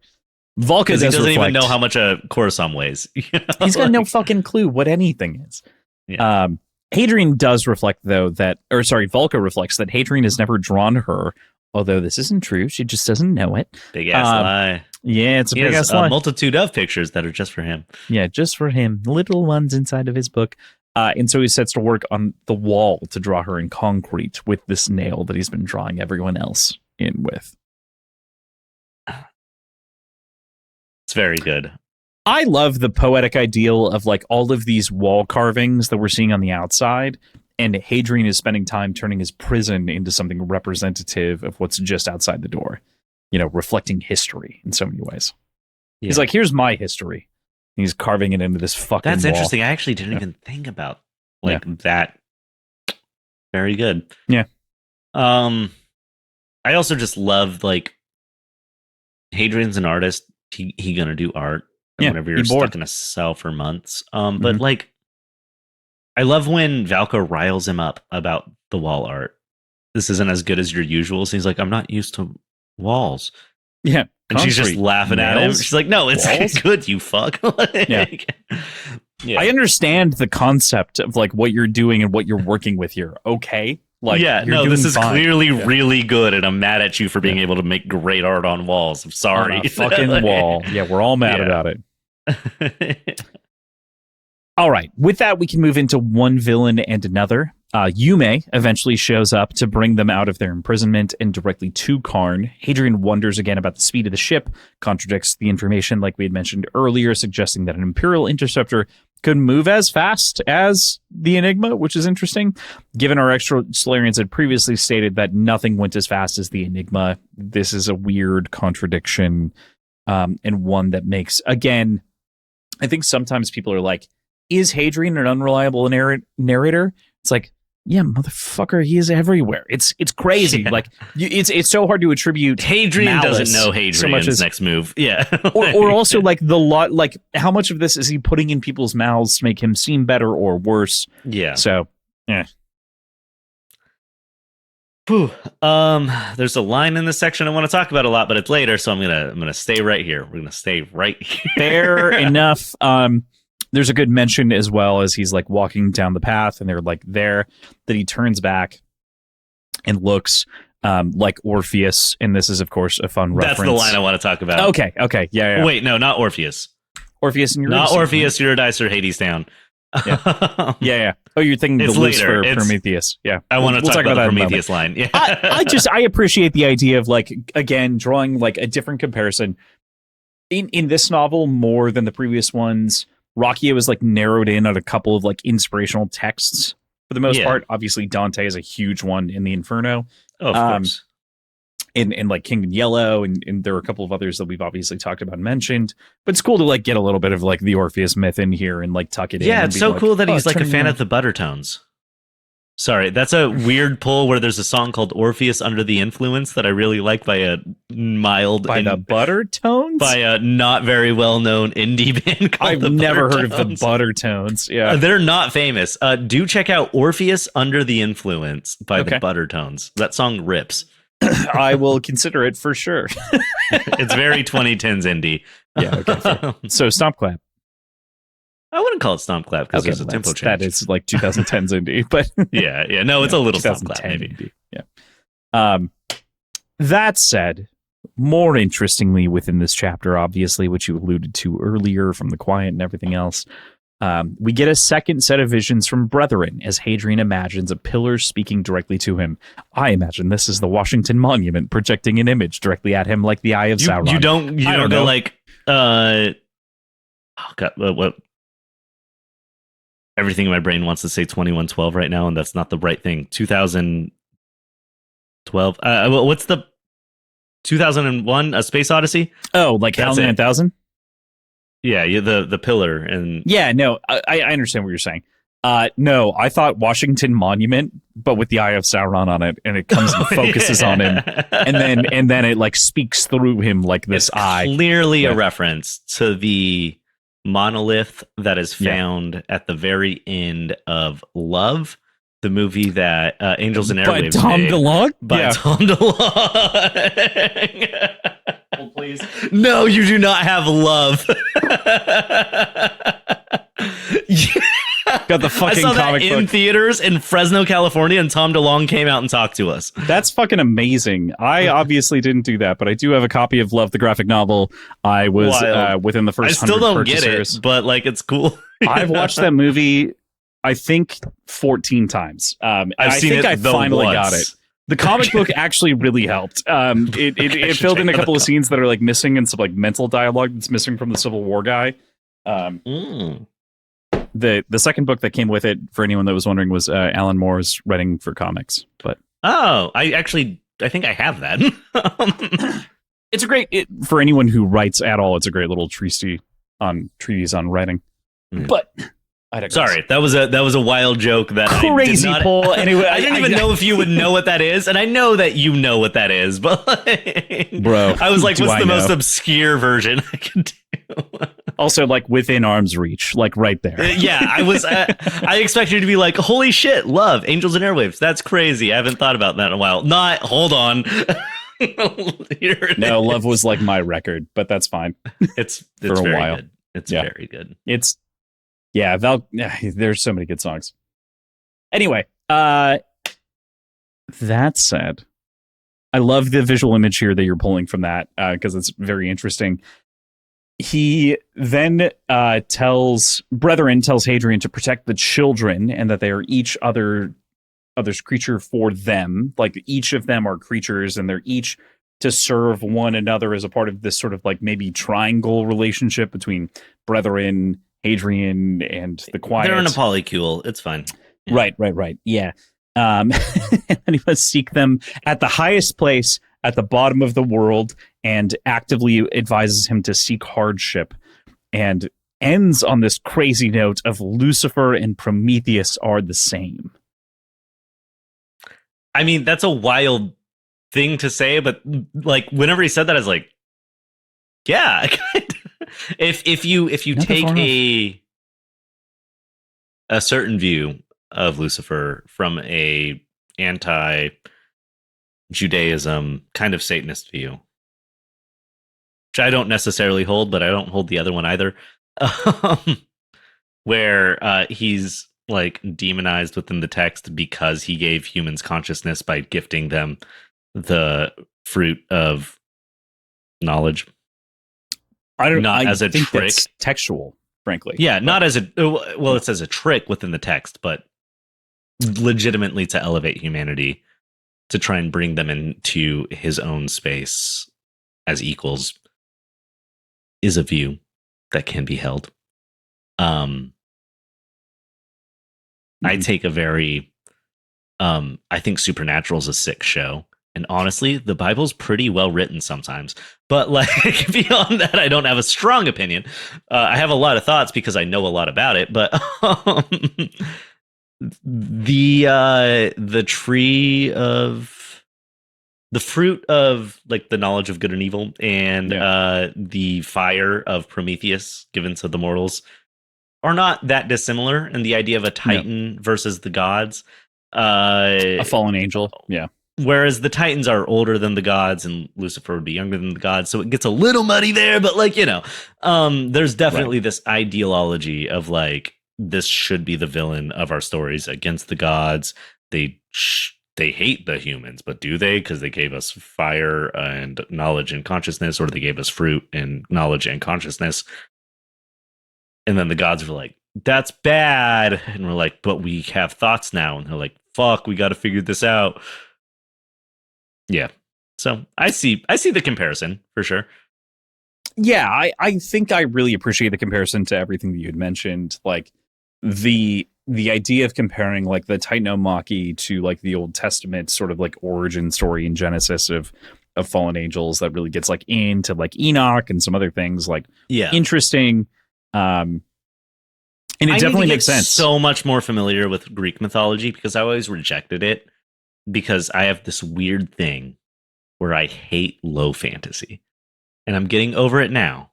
S2: Valka
S1: doesn't even know how much a Coruscant weighs.
S2: He's got no fucking clue what anything is.
S1: Yeah.
S2: Hadrian does reflect, though, Valka reflects that Hadrian has never drawn her, although this isn't true. She just doesn't know it.
S1: Big ass lie.
S2: Yeah, it's a big ass lie.
S1: A multitude of pictures that are just for him.
S2: Yeah, just for him. Little ones inside of his book. And so he sets to work on the wall to draw her in concrete with this nail that he's been drawing everyone else in with.
S1: It's very good.
S2: I love the poetic ideal of like all of these wall carvings that we're seeing on the outside, and Hadrian is spending time turning his prison into something representative of what's just outside the door, reflecting history in so many ways. Yeah. He's like, here's my history. He's carving it into this fucking
S1: That's
S2: wall.
S1: interesting. I actually didn't even think about that. Very good.
S2: Yeah.
S1: I also just love like Hadrian's an artist. He gonna do art. Whenever you're stuck in a cell for months. But like, I love when Valka riles him up about the wall art. This isn't as good as your usual. So he's like, I'm not used to walls.
S2: Yeah.
S1: And she's just laughing at him. She's like, no, it's good, you fuck.
S2: Yeah. I understand the concept of like what you're doing and what you're working with here. Okay. Like,
S1: this is clearly really good, and I'm mad at you for being able to make great art on walls. I'm sorry.
S2: On a fucking wall. Yeah, we're all mad about it. All right. With that, we can move into one villain and another. Yume eventually shows up to bring them out of their imprisonment and directly to Karn. Hadrian wonders again about the speed of the ship, contradicts the information like we had mentioned earlier, suggesting that an Imperial interceptor could move as fast as the Enigma, which is interesting. Given our extra Solarians had previously stated that nothing went as fast as the Enigma, this is a weird contradiction, and one that makes, again, I think sometimes people are like, is Hadrian an unreliable narrator? It's like, yeah, motherfucker, he is everywhere. It's crazy. Yeah. Like it's so hard to attribute.
S1: Hadrian doesn't know Hadrian's
S2: so much as,
S1: next move. Yeah,
S2: or also like like how much of this is he putting in people's mouths to make him seem better or worse?
S1: Yeah.
S2: So, yeah.
S1: Whew. There's a line in this section I want to talk about a lot, but it's later, so I'm gonna stay right here. We're gonna stay right here.
S2: Fair enough. There's a good mention as well as he's like walking down the path and they're like there, that he turns back and looks like Orpheus. And this is, of course, a fun reference.
S1: That's the line I want to talk about.
S2: Okay. Yeah.
S1: Wait, no, not Orpheus.
S2: Orpheus and Eurydice.
S1: Not Orpheus, Eurydice, or Hades Town.
S2: Yeah. Oh, you're thinking the list for Prometheus. Yeah.
S1: I want to talk about the Prometheus line. Yeah.
S2: I appreciate the idea of like, again, drawing like a different comparison. In this novel, more than the previous ones, Rakia was like narrowed in on a couple of like inspirational texts for the most part. Obviously, Dante is a huge one in the Inferno.
S1: Oh, of course.
S2: And like King in Yellow, and there are a couple of others that we've obviously talked about and mentioned. But it's cool to like get a little bit of like the Orpheus myth in here and like tuck it in.
S1: Yeah, it's so cool that he's like a fan of the Buttertones. Sorry, that's a weird pull where there's a song called Orpheus Under the Influence that I really like by a mild...
S2: By the Buttertones?
S1: By a not very well-known indie band called
S2: I've
S1: the
S2: never heard of the
S1: Buttertones.
S2: Buttertones. Yeah,
S1: they're not famous. Do check out Orpheus Under the Influence by the Buttertones. That song rips.
S2: I will consider it for sure.
S1: It's very 2010s indie.
S2: Yeah, okay. Fair. So Stomp Clap.
S1: I wouldn't call it Stomp Clap because there's a tempo change.
S2: That is like 2010s indie, but
S1: yeah. No, it's a little Stomp Clap maybe.
S2: Indie. Yeah. That said, more interestingly within this chapter, obviously, which you alluded to earlier from the quiet and everything else, we get a second set of visions from Brethren as Hadrian imagines a pillar speaking directly to him. I imagine this is the Washington Monument projecting an image directly at him like the Eye of Sauron.
S1: You don't go like, oh God, what? Everything in my brain wants to say 2112 right now, and that's not the right thing. 2012. What's the 2001? A Space Odyssey?
S2: Oh, like Howling 9000?
S1: Yeah, the pillar and
S2: yeah. No, I understand what you're saying. No, I thought Washington Monument, but with the Eye of Sauron on it, and it comes and focuses on him, and then it like speaks through him like this eye.
S1: Clearly a reference to the monolith that is found at the very end of Love, the movie that Angels and Airwaves
S2: by Tom DeLonge?
S1: By Tom DeLonge.
S2: Well, please.
S1: No, you do not have Love.
S2: Got the fucking
S1: I saw
S2: comic
S1: that
S2: book
S1: in theaters in Fresno, California, and Tom DeLonge came out and talked to us.
S2: That's fucking amazing. I obviously didn't do that, but I do have a copy of Love, the graphic novel. I was within the first 100
S1: I still don't
S2: purchasers.
S1: get it, but like it's cool.
S2: I've watched that movie, I think, 14 times. I think I finally got it. The comic book actually really helped. It filled in a couple of scenes that are like missing and some like mental dialogue that's missing from the Civil War guy. The second book that came with it, for anyone that was wondering, was Alan Moore's writing for comics. But
S1: I think I have that.
S2: It's a great for anyone who writes at all. It's a great little treatise on writing. But I digress.
S1: Sorry, that was a wild joke that
S2: crazy Paul. Anyway,
S1: I didn't even know if you would know what that is, and I know that you know what that is, but like,
S2: bro,
S1: I was like, what's the most obscure version I can do?
S2: Also, like within arm's reach, like right there.
S1: Yeah, I was. I expect you to be like, holy shit, Love, Angels and Airwaves. That's crazy. I haven't thought about that in a while. Hold on.
S2: No, Love was like my record, but that's fine.
S1: It's
S2: for a
S1: very
S2: while.
S1: Good. It's very good.
S2: There's so many good songs. Anyway, that said, I love the visual image here that you're pulling from that because it's very interesting. He then tells Hadrian to protect the children and that they are each other other's creature for them. Like each of them are creatures, and they're each to serve one another as a part of this sort of like maybe triangle relationship between Brethren, Hadrian, and the Quiet.
S1: They're in a polycule. It's fine.
S2: Yeah. Right. Yeah. And he must seek them at the highest place at the bottom of the world, and actively advises him to seek hardship, and ends on this crazy note of Lucifer and Prometheus are the same.
S1: I mean, that's a wild thing to say, but like whenever he said that, I was like, yeah. if you take a certain view of Lucifer from a anti-Judaism kind of Satanist view, which I don't necessarily hold, but I don't hold the other one either, where he's like demonized within the text because he gave humans consciousness by gifting them the fruit of knowledge.
S2: I
S1: as a
S2: think
S1: trick.
S2: That's textual, frankly.
S1: Yeah, not as a well, it's as a trick within the text, but legitimately to elevate humanity, to try and bring them into his own space as equals, is a view that can be held. I take a very I think Supernatural is a sick show. And honestly, the Bible's pretty well written sometimes. But like beyond that, I don't have a strong opinion. I have a lot of thoughts because I know a lot about it. But the tree of the fruit of like the knowledge of good and evil, and the fire of Prometheus given to the mortals are not that dissimilar. And the idea of a Titan versus the gods,
S2: a fallen angel, yeah.
S1: Whereas the Titans are older than the gods, and Lucifer would be younger than the gods, so it gets a little muddy there. But like, you know, there's definitely this ideology of like, this should be the villain of our stories against the gods. They hate the humans, but do they? Because they gave us fire and knowledge and consciousness, or they gave us fruit and knowledge and consciousness. And then the gods were like, that's bad. And we're like, but we have thoughts now. And they're like, fuck, we got to figure this out. Yeah. So I see the comparison for sure.
S2: Yeah, I think I really appreciate the comparison to everything that you had mentioned. Like the idea of comparing like the Titanomachy to like the Old Testament sort of like origin story in Genesis of fallen angels that really gets like into like Enoch and some other things like interesting. And it definitely makes sense.
S1: So much more familiar with Greek mythology because I always rejected it because I have this weird thing where I hate low fantasy. And I'm getting over it now.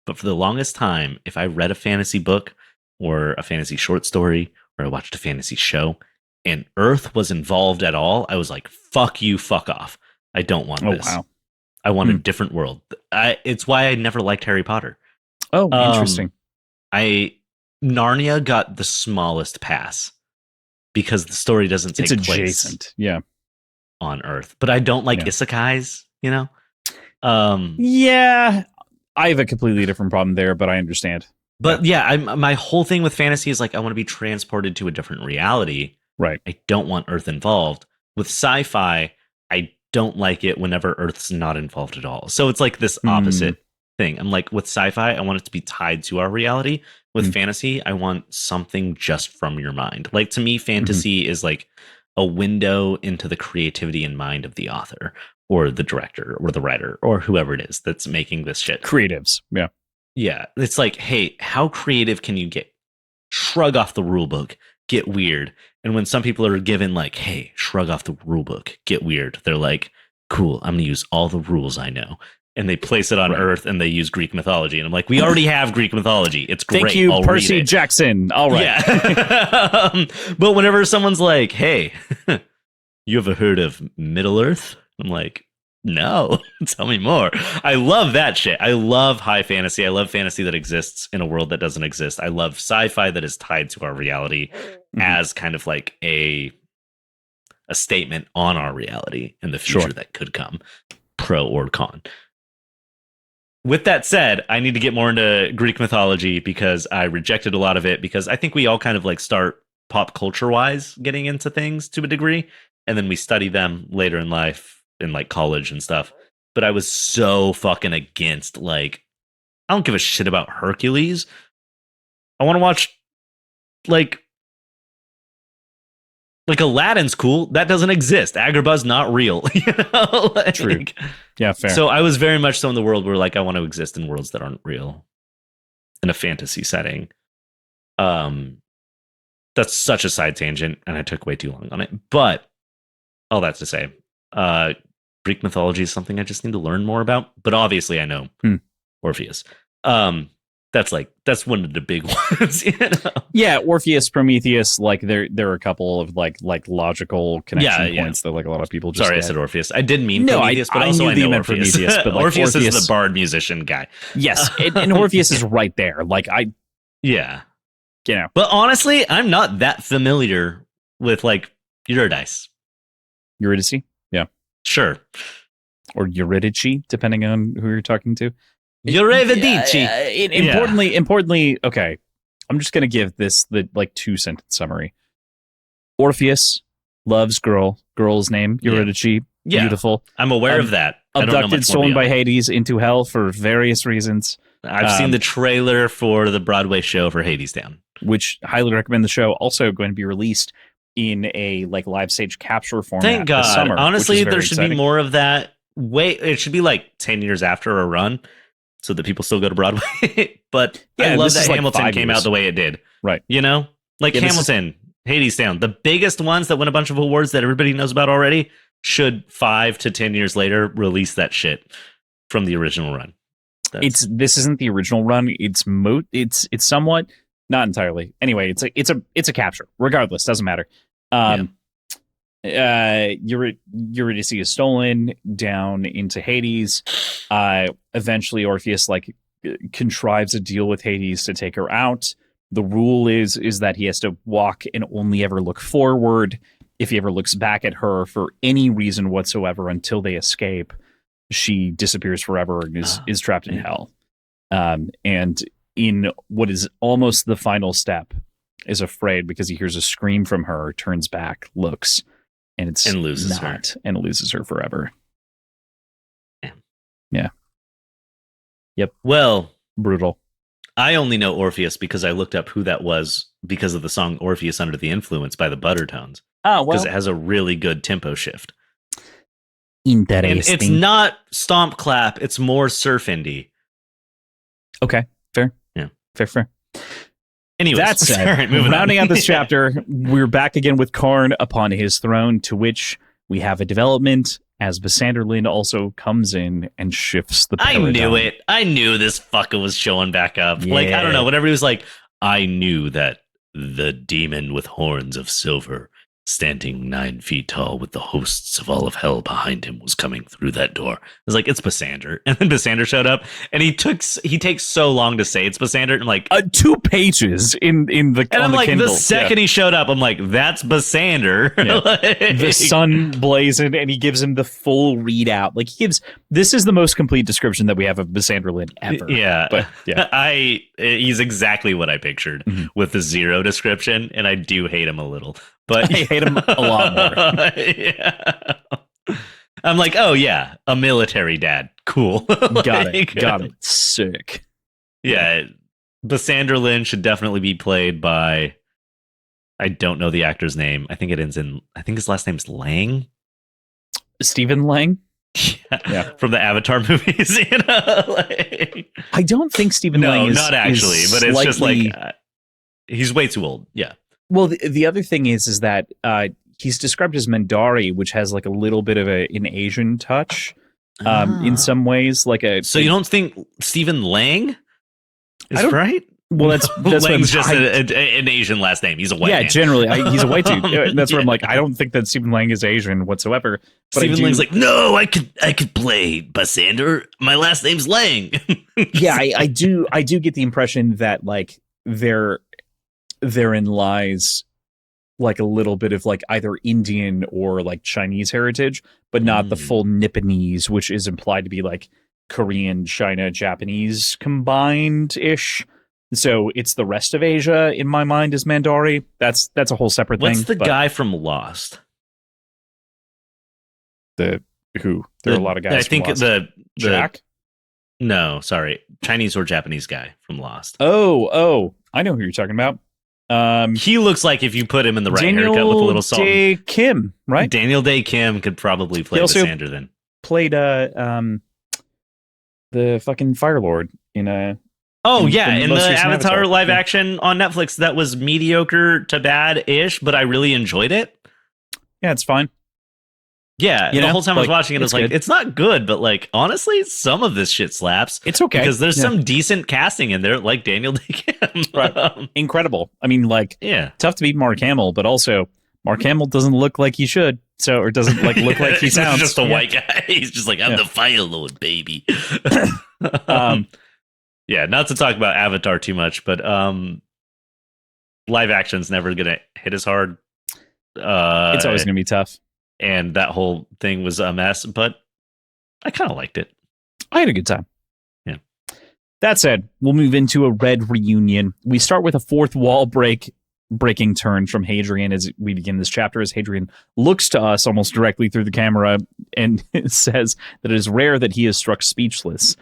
S1: But for the longest time, if I read a fantasy book or a fantasy short story or I watched a fantasy show and Earth was involved at all, I was like, fuck you, fuck off. I don't want this. Wow. I want a different world. It's why I never liked Harry Potter.
S2: Oh, interesting.
S1: Narnia got the smallest pass because the story doesn't take place on Earth. But I don't like isekais, you know?
S2: Yeah, I have a completely different problem there, but I understand.
S1: But my whole thing with fantasy is like I want to be transported to a different reality.
S2: Right.
S1: I don't want Earth involved. With sci-fi, I don't like it whenever Earth's not involved at all. So it's like this opposite thing. I'm like, with sci-fi, I want it to be tied to our reality. With fantasy, I want something just from your mind. Like to me, fantasy is like a window into the creativity and mind of the author or the director or the writer or whoever it is that's making this shit.
S2: Creatives. Yeah.
S1: Yeah. It's like, hey, how creative can you get? Shrug off the rule book, get weird. And when some people are given like, hey, shrug off the rule book, get weird, they're like, cool, I'm going to use all the rules I know. And they place it on Earth and they use Greek mythology. And I'm like, we already have Greek mythology. It's great.
S2: Thank you, Percy Jackson. All right.
S1: Yeah. But whenever someone's like, hey, you ever heard of Middle Earth? I'm like, no, tell me more. I love that shit. I love high fantasy. I love fantasy that exists in a world that doesn't exist. I love sci-fi that is tied to our reality as kind of like a statement on our reality in the future that could come, pro or con. With that said, I need to get more into Greek mythology because I rejected a lot of it because I think we all kind of like start pop culture wise getting into things to a degree, and then we study them later in life in like college and stuff. But I was so fucking against, like, I don't give a shit about Hercules. I want to watch like Aladdin's cool. That doesn't exist. Agrabah's not real. You know? Like,
S2: True. Yeah, fair.
S1: so I was very much so in the world where like I want to exist in worlds that aren't real in a fantasy setting. That's such a side tangent, and I took way too long on it. But all that to say, Greek mythology is something I just need to learn more about. But obviously, I know Orpheus. That's one of the big ones. You know?
S2: Yeah, Orpheus, Prometheus. Like there are a couple of like logical connection points that like a lot of people just.
S1: Sorry,
S2: get.
S1: I said Orpheus. I did mean Prometheus, but also I know Orpheus.
S2: But like
S1: Orpheus is the bard musician guy.
S2: Yes, and Orpheus is right there. Like
S1: yeah.
S2: You know.
S1: But honestly, I'm not that familiar with like Eurydice.
S2: Eurydice? Yeah.
S1: Sure.
S2: Or Eurydice, depending on who you're talking to.
S1: Eurydice.
S2: Importantly, okay. I'm just gonna give this the like 2-sentence summary. Orpheus loves girl's name, Eurydice.
S1: Yeah.
S2: Beautiful.
S1: I'm aware of that.
S2: Abducted, stolen by Hades into hell for various reasons.
S1: I've seen the trailer for the Broadway show for Hades Down,
S2: which highly recommend the show. Also going to be released in a like live stage capture format.
S1: Thank God.
S2: This summer,
S1: honestly, there should
S2: exciting.
S1: be more of that. It should be like 10 years after a run so that people still go to Broadway. But I love that Hamilton came out the way it did.
S2: Right.
S1: You know? Like Hamilton, Hades Down. The biggest ones that win a bunch of awards that everybody knows about already should 5 to 10 years later release that shit from the original run.
S2: This isn't the original run. It's somewhat, not entirely. Anyway, it's a capture. Regardless, doesn't matter. Eurydice is stolen down into Hades. Eventually, Orpheus like contrives a deal with Hades to take her out. The rule is that he has to walk and only ever look forward. If he ever looks back at her for any reason whatsoever until they escape, she disappears forever and is trapped in hell. And in what is almost the final step, is afraid because he hears a scream from her, turns back, looks, and loses her forever. Yeah. Yep.
S1: Well,
S2: brutal.
S1: I only know Orpheus because I looked up who that was because of the song Orpheus Under the Influence by the Buttertones.
S2: Oh, well.
S1: Because it has a really good tempo shift.
S2: Interesting.
S1: And it's not stomp clap, it's more surf indie.
S2: Okay, fair.
S1: Yeah.
S2: Fair.
S1: Anyways,
S2: that said, rounding out this chapter, we're back again with Karn upon his throne, to which we have a development as Vasanderlin also comes in and shifts the paradigm.
S1: I knew it. I knew this fucker was showing back up. Yeah. Like, I don't know, whenever he was like, I knew that the demon with horns of silver, standing 9 feet tall with the hosts of all of hell behind him, was coming through that door. I was like, it's Basander. And then Basander showed up, and he takes so long to say it's Basander. And like
S2: 2 pages in the
S1: and I'm
S2: the
S1: like,
S2: Kindle.
S1: the second he showed up, I'm like, that's Basander.
S2: Yeah.
S1: Like,
S2: the sun blazing, and he gives him the full readout. Like this is the most complete description that we have of Basanderlin ever.
S1: Yeah,
S2: but yeah,
S1: he's exactly what I pictured with the 0 description, and I do hate him a little. But
S2: I hate him a lot more.
S1: Yeah. I'm like, oh yeah, a military dad. Cool.
S2: Got it. Sick.
S1: Yeah. Basanderlin should definitely be played by, I don't know the actor's name. I think his last name's Lang.
S2: Stephen Lang?
S1: Yeah. From the Avatar movies, you know? Like,
S2: I don't think Stephen Lang is.
S1: No, not actually, but it's just like, he's way too old. Yeah.
S2: Well, the other thing is that he's described as Mandari, which has like a little bit of an Asian touch in some ways. So
S1: you don't think Stephen Lang is right?
S2: Well, that's
S1: Lang's just an Asian last name. He's a white man.
S2: Generally, he's a white dude. That's where I'm like, I don't think that Stephen Lang is Asian whatsoever. But
S1: Stephen Lang's like, no, I could play Basander. My last name's Lang.
S2: Yeah, I do get the impression that like therein lies like a little bit of like either Indian or like Chinese heritage, but not the full Nipponese, which is implied to be like Korean, China, Japanese combined-ish. So it's the rest of Asia in my mind is Mandari. That's a whole separate thing.
S1: What's the guy from Lost?
S2: There are a lot of guys.
S1: I think
S2: from Lost.
S1: the
S2: Jack.
S1: No, sorry, Chinese or Japanese guy from Lost.
S2: Oh, I know who you're talking about.
S1: He looks like if you put him in the right
S2: Daniel
S1: haircut with a little salt.
S2: Day Kim, right?
S1: Daniel Day Kim could probably play
S2: also
S1: Lysander then.
S2: Played the fucking Fire Lord in a.
S1: Oh,
S2: in
S1: yeah,
S2: the
S1: in
S2: most
S1: the
S2: recent
S1: Avatar live
S2: Yeah.
S1: action on Netflix that was mediocre to bad-ish, but I really enjoyed it.
S2: Yeah, it's fine.
S1: Yeah,
S2: You
S1: the
S2: know,
S1: whole time I was
S2: like,
S1: watching it, I was
S2: it's
S1: like,
S2: good.
S1: it's not good, but like, honestly, some of this shit slaps.
S2: It's okay.
S1: Because there's
S2: Yeah.
S1: some decent casting in there, like Daniel Day Kim.
S2: Right. Incredible. I mean, like,
S1: Yeah.
S2: tough to beat Mark Hamill, but also Mark Hamill doesn't look like he should, or doesn't like look like he
S1: He's
S2: sounds.
S1: just a
S2: Yeah.
S1: white guy. He's just like, I'm
S2: Yeah.
S1: the Fire Lord, baby.
S2: Um,
S1: Yeah, not to talk about Avatar too much, but live action's never gonna hit as hard.
S2: It's always going to be tough.
S1: And that whole thing was a mess, but I kind of liked it.
S2: I had a good time.
S1: Yeah.
S2: That said, we'll move into a Red reunion. We start with a fourth wall breaking turn from Hadrian as we begin this chapter, as Hadrian looks to us almost directly through the camera and says that it is rare that he is struck speechless.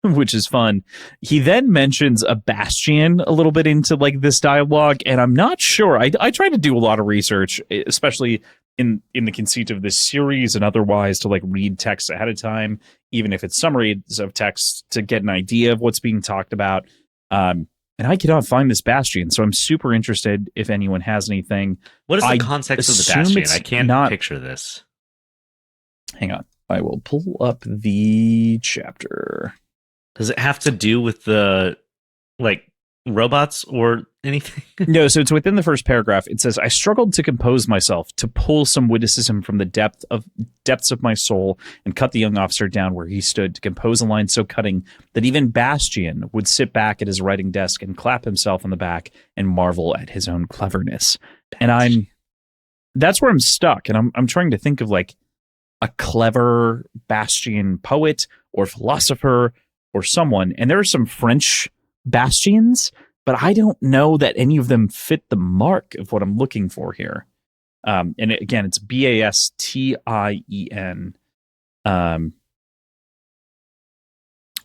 S2: Which is fun. He then mentions a bastion a little bit into like this dialogue, and I'm not sure. I try to do a lot of research, especially in the conceit of this series and otherwise, to like read text ahead of time, even if it's summaries of text, to get an idea of what's being talked about. And I cannot find this bastion, so I'm super interested if anyone has anything.
S1: What is the
S2: I
S1: context of the
S2: assume
S1: bastion?
S2: it's
S1: I can't
S2: not-
S1: picture this.
S2: Hang on, I will pull up the chapter.
S1: Does it have to do with the like robots or anything?
S2: No, so it's within the first paragraph. It says, I struggled to compose myself, to pull some witticism from the depths of my soul and cut the young officer down where he stood, to compose a line so cutting that even Bastian would sit back at his writing desk and clap himself on the back and marvel at his own cleverness. And that's where I'm stuck. And I'm trying to think of like a clever Bastian poet or philosopher or someone. And there are some French bastions, but I don't know that any of them fit the mark of what I'm looking for here. And again, it's Bastien,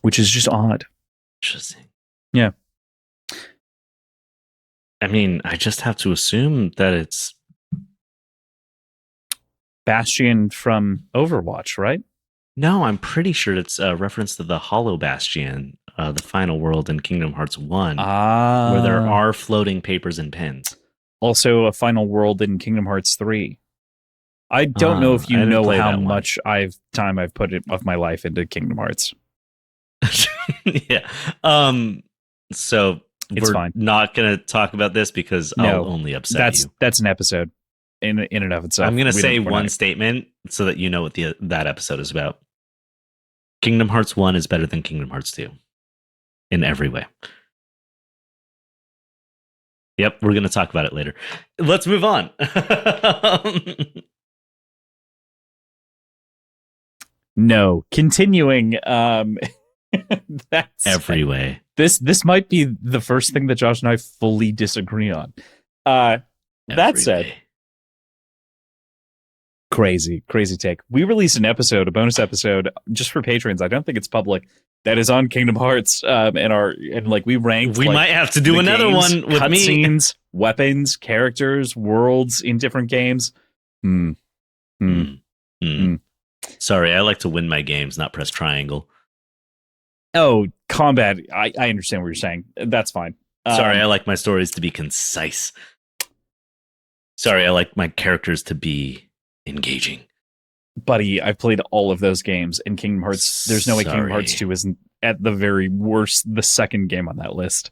S2: which is just odd.
S1: Interesting.
S2: Yeah.
S1: I mean, I just have to assume that it's
S2: Bastion from Overwatch, right?
S1: no. I'm pretty sure it's a reference to the Hollow Bastion, the final world in Kingdom Hearts 1, where there are floating papers and pens.
S2: Also a final world in Kingdom Hearts 3. I don't know if
S1: I
S2: you
S1: didn't
S2: know
S1: play
S2: how
S1: that one.
S2: much I've put of my life into Kingdom Hearts.
S1: Yeah. So
S2: It's
S1: we're
S2: fine.
S1: not going to talk about this because
S2: No,
S1: I'll only upset you.
S2: That's an episode in and of itself.
S1: I'm going to
S2: We
S1: say
S2: don't- we're
S1: one
S2: not-
S1: statement so that you know what that episode is about. Kingdom Hearts 1 is better than Kingdom Hearts 2 in every way. Yep, we're going to talk about it later. Let's move on.
S2: No, continuing. That's
S1: Every way.
S2: This might be the first thing that Josh and I fully disagree on. That
S1: Every
S2: said,
S1: way.
S2: crazy take. We released a bonus episode just for patrons. I don't think it's public. That is on Kingdom Hearts, and like we ranked.
S1: We
S2: like,
S1: might have to do
S2: the
S1: another
S2: games,
S1: one with me.
S2: cutscenes, weapons, characters, worlds in different games.
S1: Sorry, I like to win my games, not press triangle.
S2: Oh, combat. I understand what you're saying. That's fine.
S1: Sorry, I like my stories to be concise. Sorry, I like my characters to be engaging.
S2: buddy, I've played all of those games, and Kingdom Hearts. There's no way Kingdom Hearts 2 isn't at the very worst the second game on that list.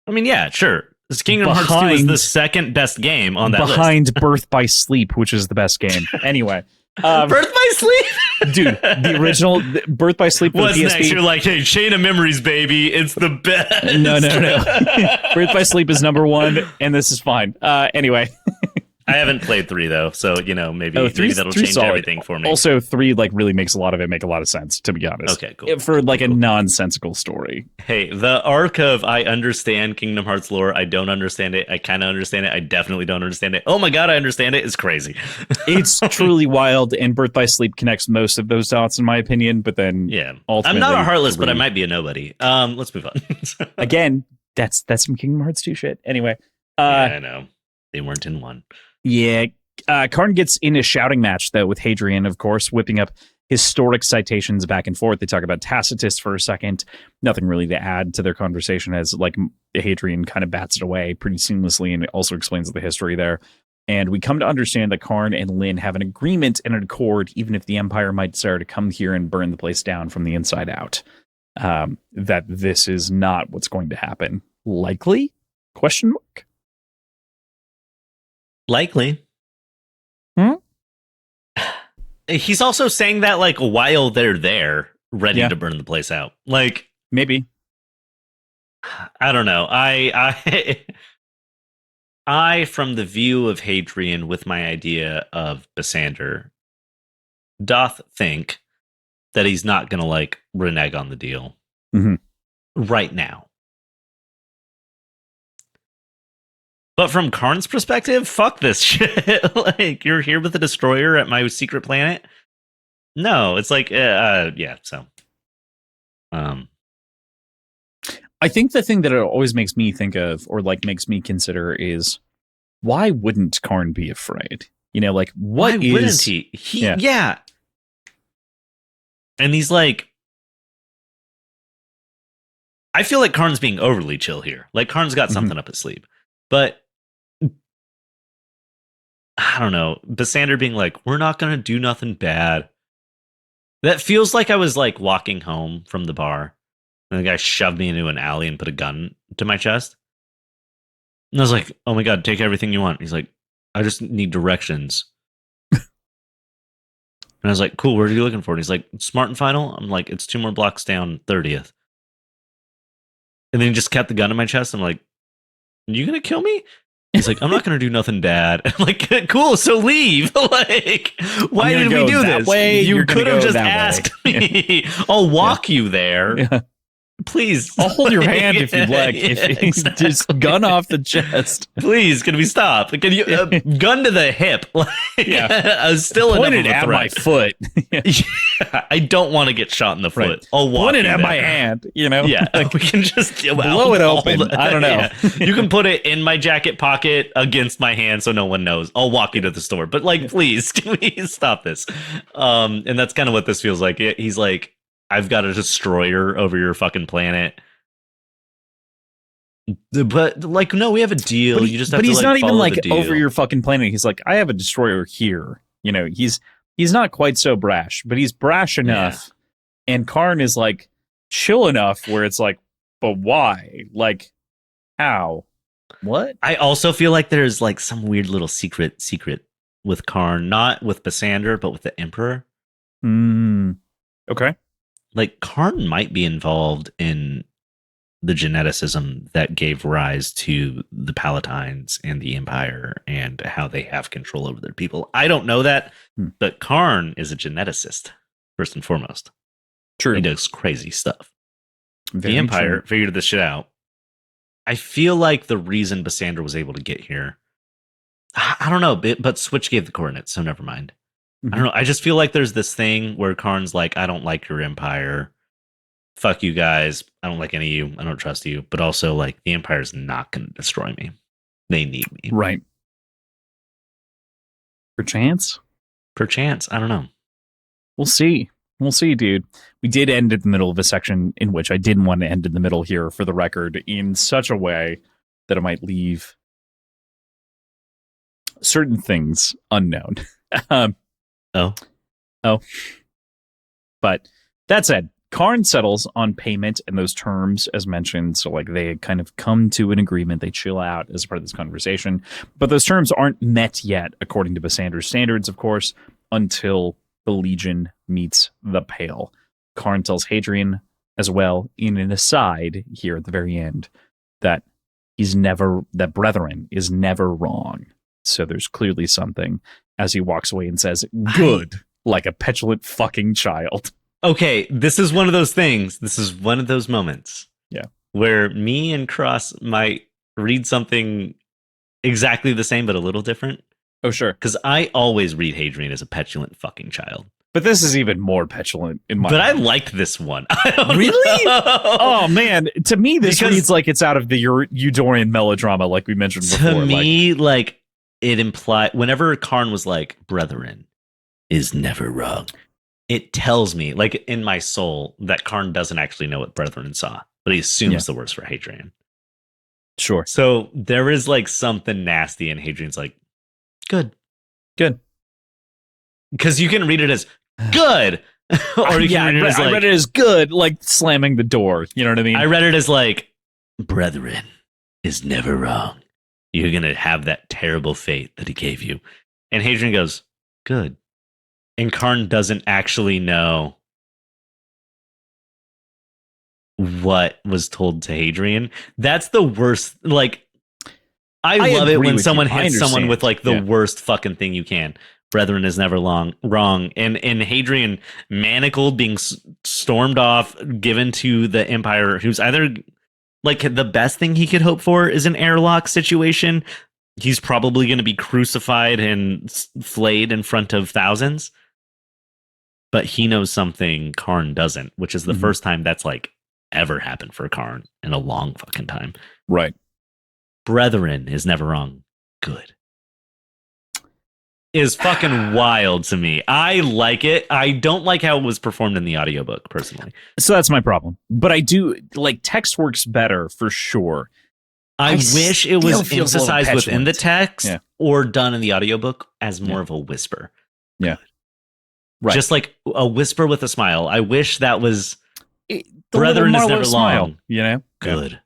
S1: I mean, yeah, sure. This Kingdom Hearts 2 is the second best game on that list.
S2: Behind Birth by Sleep, which is the best game. Anyway.
S1: Birth by Sleep?
S2: Dude, the original Birth by Sleep for
S1: What's
S2: the PSP.
S1: next? You're like, hey, Chain of Memories, baby. It's the best.
S2: No. Birth by Sleep is number one, and this is fine. Anyway.
S1: I haven't played 3 though, so maybe that'll
S2: three's
S1: change
S2: solid.
S1: everything for me.
S2: Also, 3 really makes a lot of it make a lot of sense, to be honest.
S1: Okay, cool.
S2: For a nonsensical story.
S1: Hey, the arc of I understand Kingdom Hearts lore, I don't understand it, I kind of understand it, I definitely don't understand it. Oh my god, I understand it is crazy.
S2: It's truly wild, and Birth by Sleep connects most of those dots, in my opinion. But then,
S1: yeah,
S2: ultimately,
S1: I'm not a Heartless, but I might be a nobody. Let's move on.
S2: Again, that's some Kingdom Hearts 2 shit. Anyway,
S1: yeah, I know they weren't in 1.
S2: Yeah, Karn gets in a shouting match though with Hadrian, of course, whipping up historic citations back and forth. They talk about Tacitus for a second. Nothing really to add to their conversation, as Hadrian kind of bats it away pretty seamlessly, and it also explains the history there. And we come to understand that Karn and Lyn have an agreement and an accord, even if the Empire might desire to come here and burn the place down from the inside out. That this is not what's going to happen. Likely? Question mark?
S1: Likely. He's also saying that while they're there, ready to burn the place out.
S2: Maybe.
S1: I don't know. I, from the view of Hadrian with my idea of Basander, doth think that he's not going to renege on the deal right now. But from Karn's perspective, fuck this shit. You're here with a destroyer at my secret planet? No, it's yeah, so.
S2: I think the thing that it always makes me think of, or makes me consider, is why wouldn't Karn be afraid? Why
S1: wouldn't he? Yeah. And he's I feel like Karn's being overly chill here. Karn's got something up his sleeve. But I don't know. Basander being we're not going to do nothing bad. That feels like I was walking home from the bar, and the guy shoved me into an alley and put a gun to my chest. And I was like, oh my god, take everything you want. He's like, I just need directions. And I was like, cool, what are you looking for? And he's like, Smart and Final? I'm like, it's 2 more blocks down 30th. And then he just kept the gun in my chest. I'm like, you gonna kill me? He's like, I'm not gonna do nothing, Dad. I'm like, cool, so leave. Why did we do this? You could have just asked me. I'll walk you there.
S2: Yeah.
S1: Please.
S2: I'll hold your hand if you'd like.
S1: Exactly.
S2: Just gun off the chest.
S1: Please, can we stop? Can you gun to the hip? Still
S2: pointed
S1: enough of a
S2: at
S1: threat.
S2: my foot.
S1: Yeah, I don't want to get shot in the foot.
S2: Right.
S1: I'll walk
S2: pointed
S1: you
S2: at
S1: there.
S2: my hand.
S1: Yeah, we can just
S2: blow it open. I don't know.
S1: Yeah. You can put it in my jacket pocket against my hand so no one knows. I'll walk you to the store. But please, can we stop this? And that's kind of what this feels like. He's like, I've got a destroyer over your fucking planet. But no, we have a deal. You just have to
S2: he's not even
S1: over
S2: your fucking planet. He's like, I have a destroyer here. He's not quite so brash, but he's brash enough. Yeah. And Karn is chill enough where it's but why? How? What?
S1: I also feel like there's some weird little secret with Karn, not with Basander, but with the Emperor.
S2: Okay.
S1: Karn might be involved in the geneticism that gave rise to the Palatines and the Empire and how they have control over their people. I don't know that, but Karn is a geneticist, first and foremost.
S2: True.
S1: He does crazy stuff.
S2: Very
S1: the Empire
S2: true.
S1: figured this shit out. I feel like the reason Basander was able to get here, I don't know, but Switch gave the coordinates, so never mind. I don't know. I just feel like there's this thing where Karn's like, I don't like your empire. Fuck you guys. I don't like any of you. I don't trust you. But also, the Empire's not going to destroy me. They need me.
S2: Right. Perchance?
S1: I don't know.
S2: We'll see. We'll see, dude. We did end in the middle of a section in which I didn't want to end in the middle here, for the record, in such a way that it might leave certain things unknown.
S1: Oh.
S2: But that said, Karn settles on payment and those terms as mentioned. So they kind of come to an agreement. They chill out as part of this conversation. But those terms aren't met yet, according to Basander's standards, of course, until the Legion meets the Pale. Karn tells Hadrian as well, in an aside here at the very end, that Brethren is never wrong. So there's clearly something as he walks away and says, good, like a petulant fucking child.
S1: Okay, this is one of those things. This is one of those moments.
S2: Yeah.
S1: Where me and Kross might read something exactly the same, but a little different.
S2: Oh, sure.
S1: Because I always read Hadrian as a petulant fucking child.
S2: But this is even more petulant in my
S1: But I
S2: mind.
S1: liked this one. I don't
S2: Really?
S1: know.
S2: Oh, man. To me, this
S1: Because-
S2: reads like it's out of the Eudorian melodrama, like we mentioned before.
S1: To me, like it implied whenever Karn was like, brethren is never wrong. It tells me, like in my soul, that Karn doesn't actually know what brethren saw, but he assumes the worst for Hadrian.
S2: Sure.
S1: So there is like something nasty, and Hadrian's like, good. Because you can read it as good, or you can read it as like,
S2: I read it as good, like slamming the door. You know what I mean?
S1: I read it as like, brethren is never wrong. You're going to have that terrible fate that he gave you. And Hadrian goes, good. And Karn doesn't actually know what was told to Hadrian. That's the worst. Like, I love it
S2: agree
S1: when
S2: with
S1: someone
S2: you. I
S1: hits someone
S2: understand.
S1: with like the
S2: Yeah.
S1: worst fucking thing you can. Brethren is never wrong. And Hadrian manacled, being stormed off, given to the Empire, who's either like the best thing he could hope for is an airlock situation. He's probably going to be crucified and flayed in front of thousands. But he knows something Karn doesn't, which is the first time that's like ever happened for Karn in a long fucking time.
S2: Right.
S1: Brethren is never wrong. Good. Is fucking wild to me. I like it. I don't like how it was performed in the audiobook, personally.
S2: So that's my problem. But I do like text works better for sure.
S1: I wish it
S2: still
S1: was
S2: feels a little
S1: emphasized within the
S2: petulant.
S1: text
S2: Yeah.
S1: or done in the audiobook as more
S2: Yeah.
S1: of a whisper.
S2: Yeah. Right.
S1: Just like a whisper with a smile. I wish that was
S2: The
S1: brethren
S2: little
S1: is never
S2: Marlowe smile,
S1: long.
S2: you know?
S1: Good.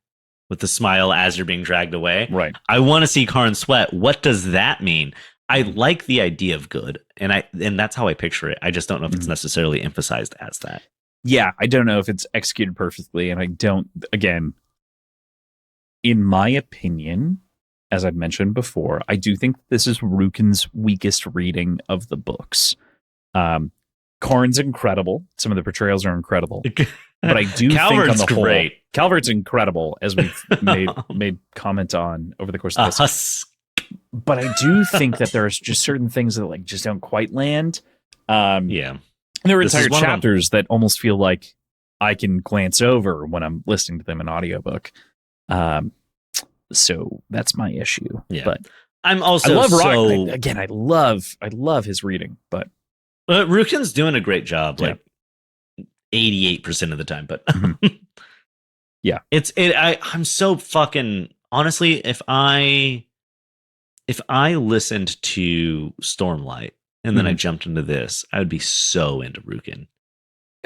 S1: With the smile as you're being dragged away.
S2: Right.
S1: I want to see Karn sweat. What does that mean? I like the idea of good, and that's how I picture it. I just don't know if it's necessarily emphasized as that.
S2: Yeah, I don't know if it's executed perfectly, and I don't, again, in my opinion, as I've mentioned before, I do think this is Rukin's weakest reading of the books. Karn's incredible. Some of the portrayals are incredible. But I do
S1: Calvert's
S2: think on the
S1: great.
S2: whole, Calvert's incredible, as we've made comment on over the course of this. But I do think that there's just certain things that like just don't quite land.
S1: Yeah.
S2: There are
S1: This is
S2: entire
S1: one of them.
S2: chapters that almost feel like I can glance over when I'm listening to them in audiobook. So that's my issue.
S1: Yeah.
S2: But
S1: I'm also
S2: I love
S1: so...
S2: again, I love his reading, but
S1: Rukin's doing a great job,
S2: Yeah.
S1: like 88% of the time. But
S2: Yeah.
S1: I'm so fucking honestly, if I listened to Stormlight and then I jumped into this, I would be so into Rukin.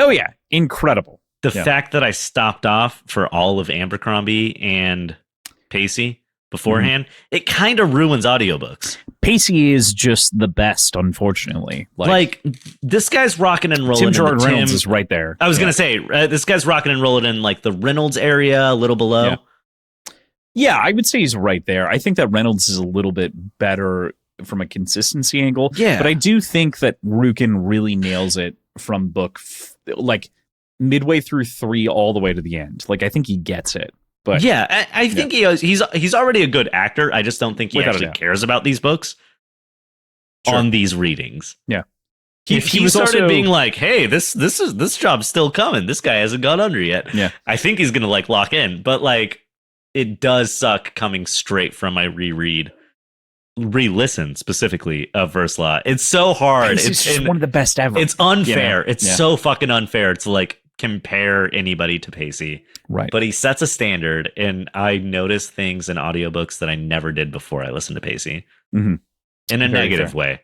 S2: oh yeah, incredible.
S1: The
S2: Yeah.
S1: fact that I stopped off for all of Abercrombie and Pacey beforehand, it kind of ruins audiobooks.
S2: Pacey is just the best, unfortunately.
S1: Like this guy's rocking and rolling.
S2: Tim
S1: in the
S2: Jordan Reynolds is right there.
S1: I was
S2: Yeah.
S1: gonna say this guy's rocking and rolling in like the Reynolds area, a little below.
S2: Yeah. Yeah, I would say he's right there. I think that Reynolds is a little bit better from a consistency angle.
S1: Yeah.
S2: But I do think that Rukin really nails it from like midway through 3 all the way to the end. Like I think he gets it. But
S1: Yeah, I think he's already a good actor. I just don't think he
S2: Without a
S1: actually
S2: doubt.
S1: cares about these books
S2: Sure.
S1: on these readings.
S2: Yeah.
S1: If he
S2: was
S1: started
S2: also-
S1: being like, "Hey, this job's still coming. This guy hasn't gone under yet."
S2: Yeah.
S1: I think he's gonna like lock in. But like, it does suck coming straight from my re-listen specifically of Verslaw. It's so hard.
S2: It's just one of the best ever.
S1: It's unfair.
S2: You know?
S1: It's
S2: Yeah.
S1: so fucking unfair to like compare anybody to Pacey.
S2: right.
S1: But he sets a standard, and I notice things in audiobooks that I never did before I listened to Pacey
S2: Mhm.
S1: in a
S2: Very
S1: negative
S2: fair.
S1: way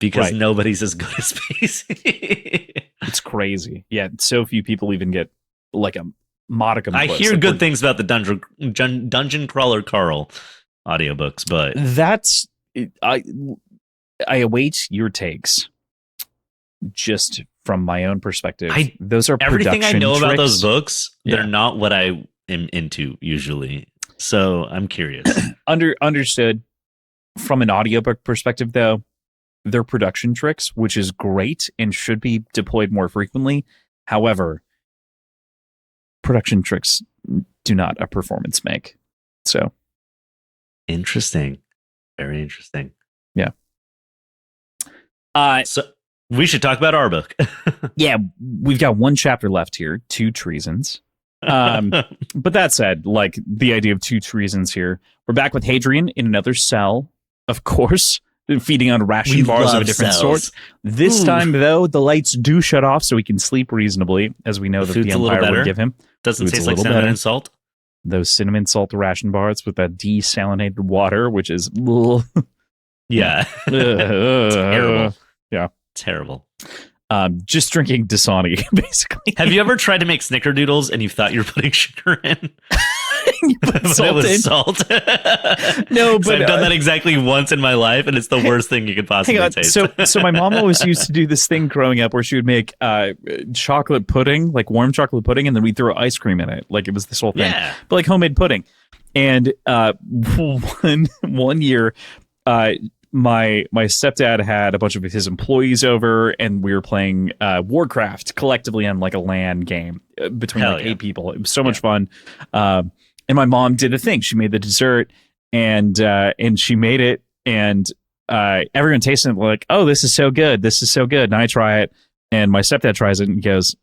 S1: because
S2: Right.
S1: nobody's as good as Pacey.
S2: It's crazy. Yeah, so few people even get like a modicum.
S1: I
S2: close.
S1: hear
S2: Like,
S1: good things about the Dungeon Crawler Carl audiobooks, but
S2: That's I await your takes. Just from my own perspective, those are
S1: everything I
S2: production
S1: know about
S2: tricks.
S1: those books,
S2: Yeah.
S1: they're not what I am into usually. So I'm curious.
S2: Understood. From an audiobook perspective, though, their production tricks, which is great and should be deployed more frequently. However, production tricks do not a performance make. So
S1: Interesting. Very interesting.
S2: yeah.
S1: So we should talk about our book.
S2: Yeah, we've got one chapter left here, Two Treasons. But that said, like the idea of Two Treasons here, we're back with Hadrian in another cell, of course, feeding on ration bars of a different sort. This time, though, the lights do shut off so he can sleep reasonably, as we know that the Empire would give him.
S1: Doesn't
S2: Food's
S1: taste
S2: a
S1: like
S2: little
S1: cinnamon
S2: better.
S1: and salt.
S2: Those cinnamon salt ration bars with that desalinated water, which is
S1: Yeah.
S2: terrible. Yeah.
S1: Terrible.
S2: Just drinking Dasani, basically.
S1: Have you ever tried to make snickerdoodles and you thought you were putting sugar in?
S2: You put
S1: But
S2: salt
S1: it was
S2: in?
S1: salt.
S2: No,
S1: So
S2: but
S1: I've done that exactly once in my life, and it's the worst thing you could possibly
S2: hang on.
S1: taste.
S2: So my mom always used to do this thing growing up where she would make chocolate pudding, like warm chocolate pudding, and then we'd throw ice cream in it. Like it was this whole thing,
S1: Yeah.
S2: but like homemade pudding. And one year, my stepdad had a bunch of his employees over, and we were playing Warcraft collectively on like a LAN game between
S1: Hell
S2: like
S1: yeah.
S2: 8 people. It was so much fun. And my mom did a thing. She made the dessert, and she made it, and everyone tasted it like, oh, this is so good. This is so good. And I try it, and my stepdad tries it, and he goes,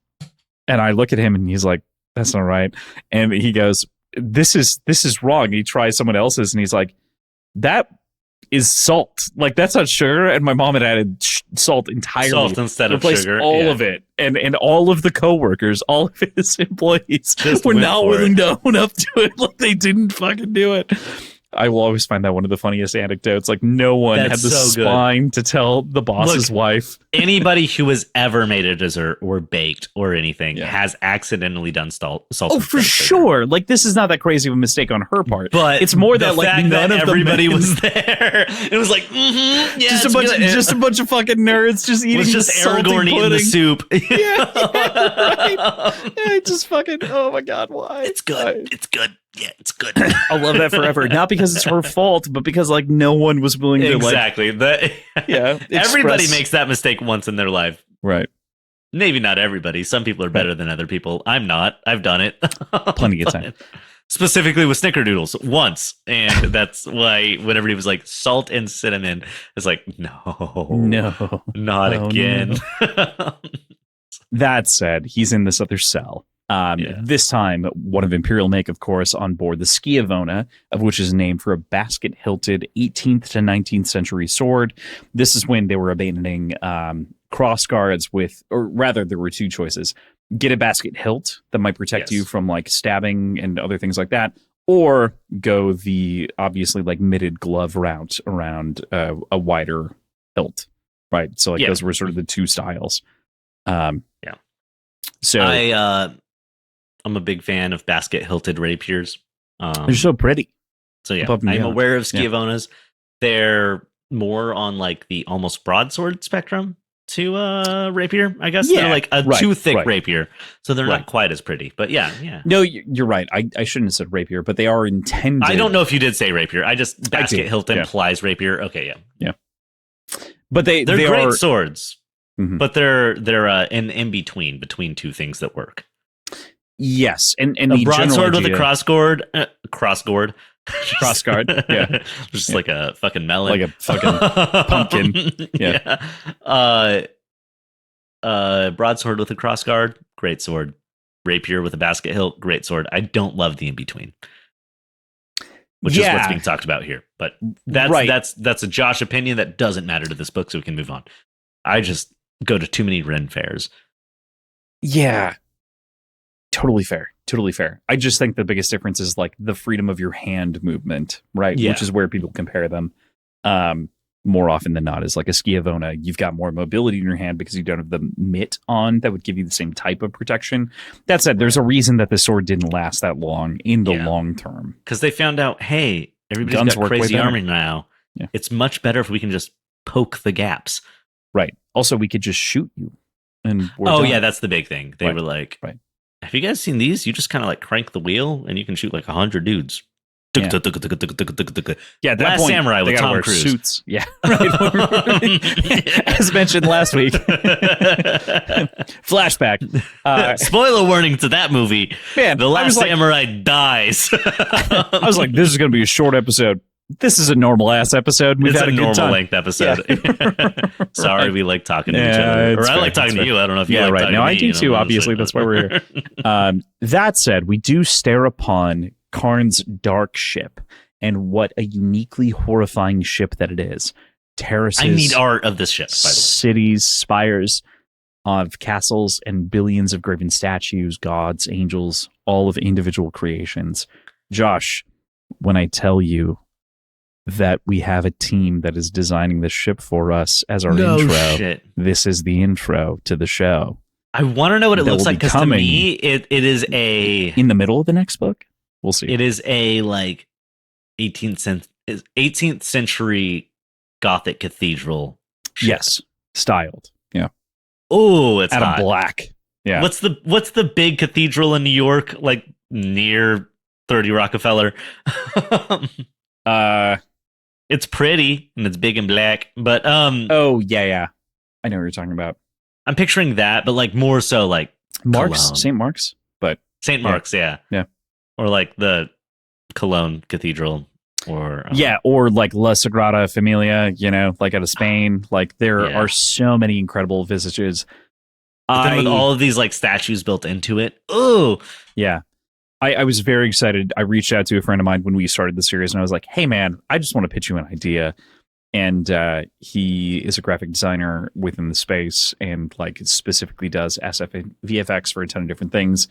S2: and I look at him, and he's like, that's not right. And he goes, this is wrong. And he tries someone else's, and he's like, that is salt. Like that's not sugar. And my mom had added salt entirely.
S1: Salt instead of
S2: replaced
S1: sugar.
S2: all
S1: Yeah.
S2: of it. And all of the coworkers, all of his employees
S1: Just
S2: were
S1: went
S2: not
S1: for
S2: willing
S1: it.
S2: to own up to it. Like they didn't fucking do it. I will always find that one of the funniest anecdotes. Like no one
S1: That's
S2: had the
S1: so good.
S2: spine to tell the boss's
S1: Look,
S2: wife.
S1: Anybody who has ever made a dessert or baked or anything
S2: Yeah.
S1: has accidentally done salt.
S2: Oh,
S1: instead
S2: for
S1: of sugar.
S2: sure. Like this is not that crazy of a mistake on her part.
S1: But
S2: it's more
S1: the
S2: that like
S1: fact
S2: none
S1: that
S2: of
S1: everybody
S2: the men,
S1: was there. It was like, yeah,
S2: just a
S1: it's
S2: bunch,
S1: good.
S2: just a bunch of fucking nerds just
S1: It
S2: eating
S1: was just
S2: this salty
S1: Aragorn eating the
S2: pudding.
S1: soup.
S2: Yeah, right. Yeah, just fucking. Oh my god, why?
S1: It's good. It's good. Yeah, it's good.
S2: I'll love that forever. Not because it's her fault, but because like no one was willing to
S1: Exactly.
S2: yeah.
S1: Everybody
S2: express-
S1: makes that mistake once in their life.
S2: right.
S1: Maybe not everybody. Some people are better than other people. I'm not. I've done it.
S2: Plenty of time.
S1: Specifically with snickerdoodles once. And that's why whenever he was like salt and cinnamon, it's like, no,
S2: No.
S1: not
S2: Oh,
S1: again.
S2: That said, he's in this other cell.
S1: Yeah.
S2: This time, one of Imperial make, of course, on board the Schiavona, of which is named for a basket-hilted 18th to 19th century sword. This is when they were abandoning cross guards with, or rather, there were two choices. Get a basket hilt that might protect
S1: Yes.
S2: you from like stabbing and other things like that, or go the obviously like mitted glove route around a wider hilt, right? So like
S1: Yeah.
S2: those were sort of the two styles.
S1: Yeah.
S2: So
S1: I'm a big fan of basket hilted rapiers.
S2: they're so pretty.
S1: So yeah,
S2: above and
S1: I'm
S2: beyond.
S1: aware of Schiavonas. They're more on like the almost broadsword spectrum to rapier, I guess.
S2: Yeah,
S1: They're like a
S2: right,
S1: too thick
S2: right.
S1: rapier. So they're
S2: Right.
S1: not quite as pretty. But yeah.
S2: No, you're right. I shouldn't have said rapier, but they are intended.
S1: I don't know if you did say rapier. I just basket
S2: did,
S1: hilt
S2: yeah.
S1: implies rapier. Okay, yeah.
S2: But
S1: They're
S2: they
S1: great
S2: are.
S1: swords.
S2: Mhm.
S1: But they're an in between two things that work.
S2: Yes, and
S1: A
S2: the
S1: broadsword with a
S2: idea-
S1: crossguard.
S2: Crossguard, yeah.
S1: Just
S2: Yeah.
S1: like a fucking melon.
S2: like a fucking pumpkin. Yeah.
S1: Broadsword with a crossguard, great sword. Rapier with a basket hilt, great sword. I don't love the in between, which is what's being talked about here. But that's
S2: Right.
S1: that's a Josh opinion that doesn't matter to this book, so we can move on. I just go to too many Ren fairs.
S2: Yeah. Totally fair. Totally fair. I just think the biggest difference is like the freedom of your hand movement, right?
S1: Yeah.
S2: Which is where people compare them. More often than not is like a Schiavona. You've got more mobility in your hand because you don't have the mitt on that would give you the same type of protection. That said, there's a reason that the sword didn't last that long in the
S1: Yeah.
S2: long term.
S1: Because they found out, hey, everybody's
S2: Guns
S1: got
S2: work way
S1: crazy
S2: better.
S1: armor now.
S2: Yeah.
S1: It's much better if we can just poke the gaps.
S2: Right. Also, we could just shoot you. And we're
S1: Oh
S2: done.
S1: yeah, that's the big thing. They
S2: Right.
S1: were like,
S2: Right.
S1: have you guys seen these? You just kind of like crank the wheel and you can shoot like 100 dudes.
S2: Yeah, at that
S1: Last
S2: point,
S1: Samurai
S2: they
S1: with
S2: gotta
S1: Tom
S2: wear
S1: Cruise.
S2: suits. Yeah, right. As mentioned last week. Flashback.
S1: Spoiler warning to that movie.
S2: Man,
S1: The Last Samurai dies.
S2: I was like, this is going to be a short episode. This is a normal ass episode. We've
S1: It's
S2: had
S1: a
S2: a good
S1: normal
S2: time.
S1: length episode.
S2: Yeah.
S1: Sorry,
S2: Right.
S1: we like talking to each
S2: Yeah,
S1: other. Or
S2: it's
S1: I
S2: fair,
S1: like talking
S2: it's
S1: to you. I don't know if you
S2: Yeah,
S1: like
S2: right.
S1: talking
S2: No,
S1: to
S2: I
S1: me.
S2: do too. Obviously, that's why we're here. That said, we do stare upon Karn's dark ship and what a uniquely horrifying ship that it is. Terraces,
S1: I need art of this ship, by the way.
S2: cities, spires of castles, and billions of graven statues, gods, angels, all of individual creations. Josh, when I tell you that we have a team that is designing this ship for us as our intro,
S1: Shit.
S2: this is the intro to the show.
S1: I want to know what it
S2: That
S1: looks
S2: will
S1: like
S2: be
S1: because to me, it is a
S2: In the middle of the next book, we'll see.
S1: it is a like 18th century Gothic cathedral. Ship.
S2: Yes, styled. Yeah,
S1: Oh, it's
S2: out
S1: hot.
S2: of black. Yeah.
S1: What's the big cathedral in New York, like near 30 Rockefeller? It's pretty and it's big and black, but
S2: Oh yeah. I know what you're talking about.
S1: I'm picturing that, but like more so like
S2: Mark's,
S1: Cologne.
S2: St. Mark's, but
S1: St. Mark's, yeah. Or like the Cologne Cathedral, or
S2: yeah, or like La Sagrada Familia, like out of Spain. Like there
S1: Yeah.
S2: are so many incredible visages.
S1: But then with all of these like statues built into it. Oh,
S2: Yeah. I was very excited. I reached out to a friend of mine when we started the series and I was like, hey man, I just want to pitch you an idea. And he is a graphic designer within the space and like specifically does SF and VFX for a ton of different things.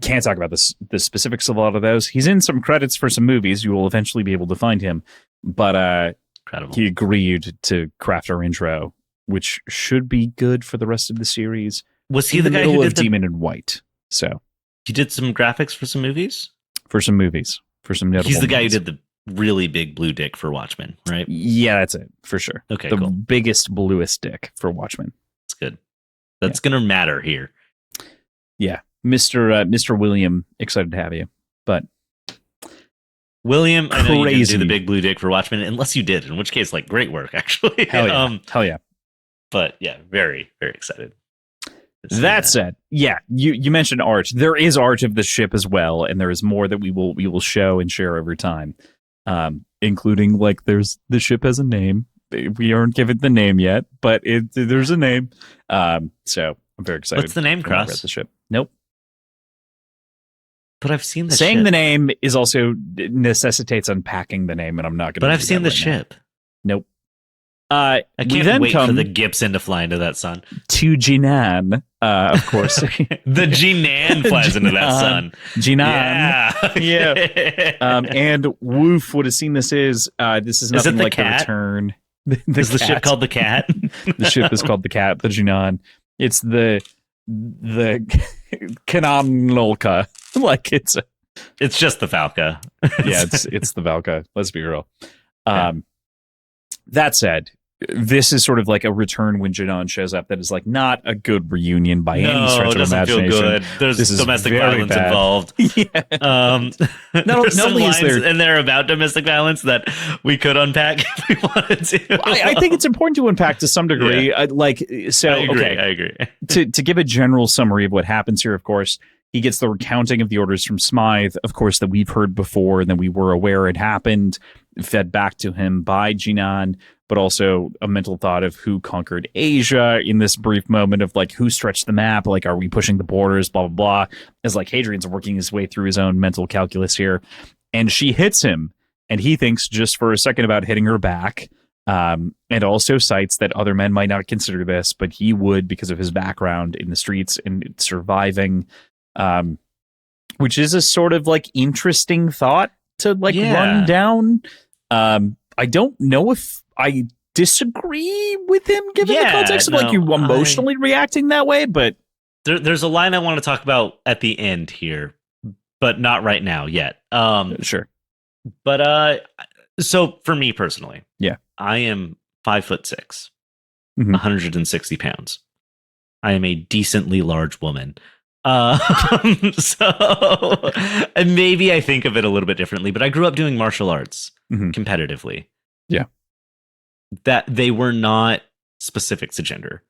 S2: Can't talk about the specifics of a lot of those. He's in some credits for some movies. You will eventually be able to find him. But
S1: incredible.
S2: he agreed to craft our intro, which should be good for the rest of the series.
S1: Was he
S2: In
S1: the guy
S2: middle
S1: who
S2: of
S1: did the
S2: Demon in White? So
S1: he did some graphics for some movies?
S2: for some movies, for some notable
S1: He's the guy who
S2: movies.
S1: did the really big blue dick for Watchmen, right?
S2: Yeah, that's it for sure.
S1: Okay,
S2: the
S1: cool.
S2: biggest, bluest dick for Watchmen.
S1: That's good. That's gonna matter here.
S2: Yeah, Mr. William, excited to have you. But
S1: William, I know you didn't
S2: Crazy.
S1: do the big blue dick for Watchmen, unless you did, in which case, like, great work, actually.
S2: hell yeah, hell yeah.
S1: But yeah, very, very excited. to see
S2: That said, yeah, you mentioned art. There is art of the ship as well, and there is more that we will show and share over time, including like there's the ship has a name. We aren't given the name yet, but there's a name. So I'm very excited.
S1: What's the name,
S2: to learn
S1: Kross?
S2: about the ship? Nope.
S1: But I've seen the
S2: Saying
S1: ship.
S2: the name is also necessitates unpacking the name, and I'm not going to.
S1: But I've seen the ship.
S2: Nope.
S1: I
S2: we
S1: can't
S2: then
S1: wait
S2: come
S1: for the Gibson to fly into that sun.
S2: to Jinan, of course.
S1: The Jinan flies into that
S2: Jinan.
S1: sun.
S2: Jinan.
S1: Yeah.
S2: And woof, what a scene this is. This is nothing
S1: the
S2: like
S1: cat?
S2: the return.
S1: Is the ship
S2: cat.
S1: called the Cat?
S2: The ship is called the Cat, the Jinan. It's the Kananolka. Like it's
S1: It's just the Falca.
S2: yeah, it's the Valka. Let's be real.
S1: Yeah.
S2: That said, this is sort of like a return when Jinan shows up. That is like not a good reunion by any
S1: No,
S2: stretch
S1: it
S2: of
S1: doesn't feel
S2: imagination.
S1: good. There's
S2: This is
S1: domestic
S2: very
S1: violence
S2: bad.
S1: involved.
S2: Yeah.
S1: There's
S2: not
S1: some
S2: only is
S1: lines
S2: there-
S1: in there about domestic violence that we could unpack if we wanted to.
S2: I think it's important to unpack to some degree.
S1: I
S2: agree.
S1: I agree.
S2: to give a general summary of what happens here, of course, he gets the recounting of the orders from Smythe, of course, that we've heard before and that we were aware had happened, fed back to him by Jinan, but also a mental thought of who conquered Asia in this brief moment of like who stretched the map, like are we pushing the borders, blah, blah, blah, as like Hadrian's working his way through his own mental calculus here. And she hits him, and he thinks just for a second about hitting her back. And also cites that other men might not consider this, but he would because of his background in the streets and surviving, which is a sort of like interesting thought to like run down. I don't know if I disagree with him given the context of like you emotionally reacting that way, but
S1: there's a line I want to talk about at the end here, but not right now yet.
S2: Sure.
S1: But so for me personally,
S2: yeah,
S1: I am 5'6",
S2: Mhm.
S1: 160 pounds. I am a decently large woman. So and maybe I think of it a little bit differently, but I grew up doing martial arts competitively.
S2: Yeah.
S1: That they were not specific to gender.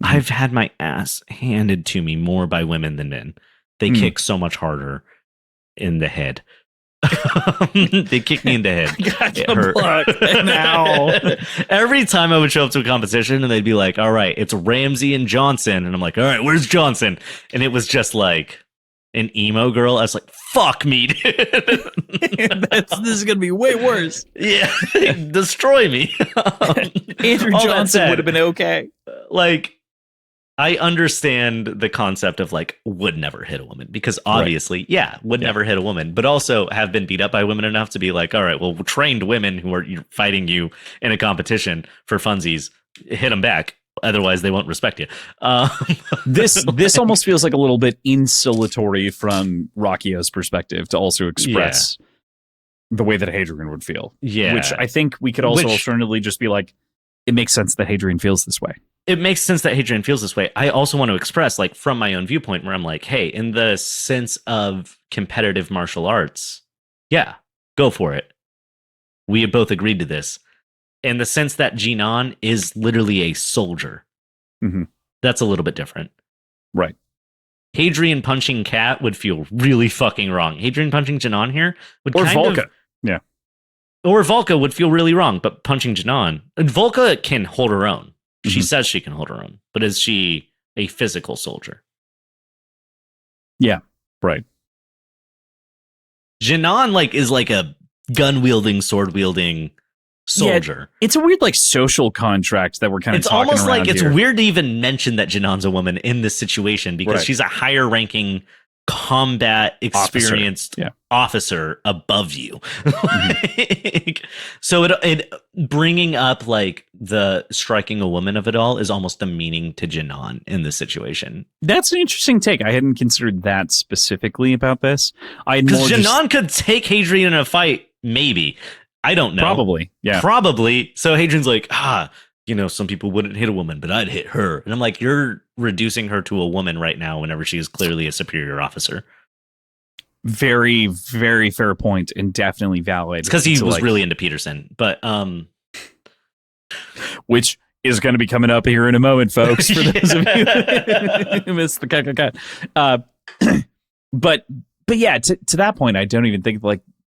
S1: I've had my ass handed to me more by women than men. They kick so much harder in the head. They kick me in the head. It hurt.
S2: Now.
S1: Every time I would show up to a competition and they'd be like, all right, it's Ramsey and Johnson. And I'm like, all right, where's Johnson? And it was just like an emo girl. I was like, fuck me, dude.
S2: This is going to be way worse.
S1: Yeah, destroy me.
S2: Andrew Johnson would have been okay.
S1: Like, I understand the concept of like would never hit a woman because obviously, would never hit a woman, but also have been beat up by women enough to be like, all right, well, trained women who are fighting you in a competition for funsies, hit them back. Otherwise, they won't respect you.
S2: This almost feels like a little bit insulatory from Rocchio's perspective to also express the way that Hadrian would feel.
S1: Yeah.
S2: Which I think we could also alternatively just be like, it makes sense that Hadrian feels this way.
S1: It makes sense that Hadrian feels this way. I also want to express, like, from my own viewpoint, where I'm like, hey, in the sense of competitive martial arts, yeah, go for it. We have both agreed to this. In the sense that Jinan is literally a soldier. That's a little bit different.
S2: Right.
S1: Hadrian punching Kat would feel really fucking wrong. Hadrian punching Jinan here would
S2: or
S1: kind
S2: Volca.
S1: of...
S2: Yeah.
S1: Or Volca would feel really wrong, but punching Jinan... And Volca can hold her own. She says she can hold her own, but is she a physical soldier?
S2: Yeah, right.
S1: Jinan is like a gun-wielding, sword-wielding soldier.
S2: Yeah, it's a weird social contract that we're kind of talking around. It's almost like
S1: it's weird to even mention that Jinan's a woman in this situation because she's a higher-ranking combat experienced officer above you. So it bringing up the striking a woman of it all is almost demeaning to Jinan in this situation.
S2: That's an interesting take. I hadn't considered that specifically about this.
S1: Because Jinan could take Hadrian in a fight, maybe. I don't know.
S2: Probably, yeah.
S1: Probably. So Hadrian's like, some people wouldn't hit a woman, but I'd hit her. And I'm like, you're reducing her to a woman right now whenever she is clearly a superior officer.
S2: Very, very fair point and definitely valid.
S1: It's because he was really into Peterson, but
S2: which is going to be coming up here in a moment, folks, for those of you who missed the cut. But yeah, to that point, I don't even think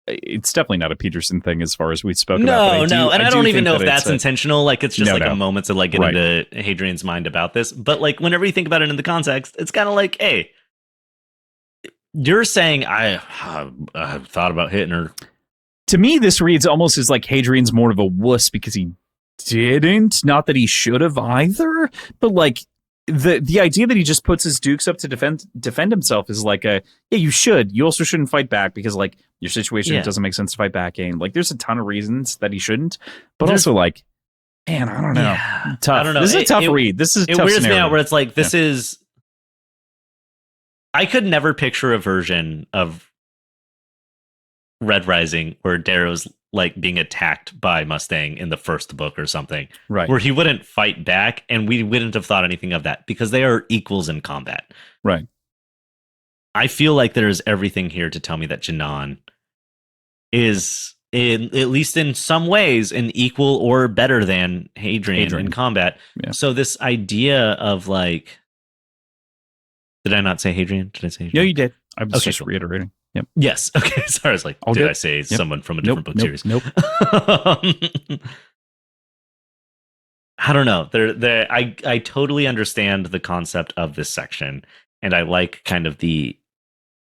S2: it's definitely not a Peterson thing as far as we spoke about.
S1: No, and I don't even know if that's intentional. It's just a moment to get
S2: right.
S1: into Hadrian's mind about this. But whenever you think about it in the context, it's kind of like, hey, you're saying I thought about hitting her.
S2: To me, this reads almost as like Hadrian's more of a wuss because he didn't. Not that he should have either, but the idea that he just puts his dukes up to defend himself is you should. You also shouldn't fight back because your situation doesn't make sense to fight back in. There's a ton of reasons that he shouldn't, but also man, I don't know.
S1: Yeah,
S2: tough.
S1: I don't know.
S2: This is a tough read. This is a tough
S1: weirds
S2: scenario.
S1: Me out where it's this is. I could never picture a version of Red Rising where Darrow's being attacked by Mustang in the first book or something,
S2: right?
S1: Where he wouldn't fight back, and we wouldn't have thought anything of that because they are equals in combat,
S2: right?
S1: I feel like there's everything here to tell me that Jinan is, at least in some ways, an equal or better than Hadrian in combat.
S2: Yeah.
S1: So this idea of did I not say Hadrian? Did I say Hadrian?
S2: No, you did. I was
S1: Okay,
S2: just
S1: cool.
S2: reiterating. Yep.
S1: Yes. Okay. Sorry. I was like, did I say someone from a different book series?
S2: Nope.
S1: I don't know. I totally understand the concept of this section, and I like kind of the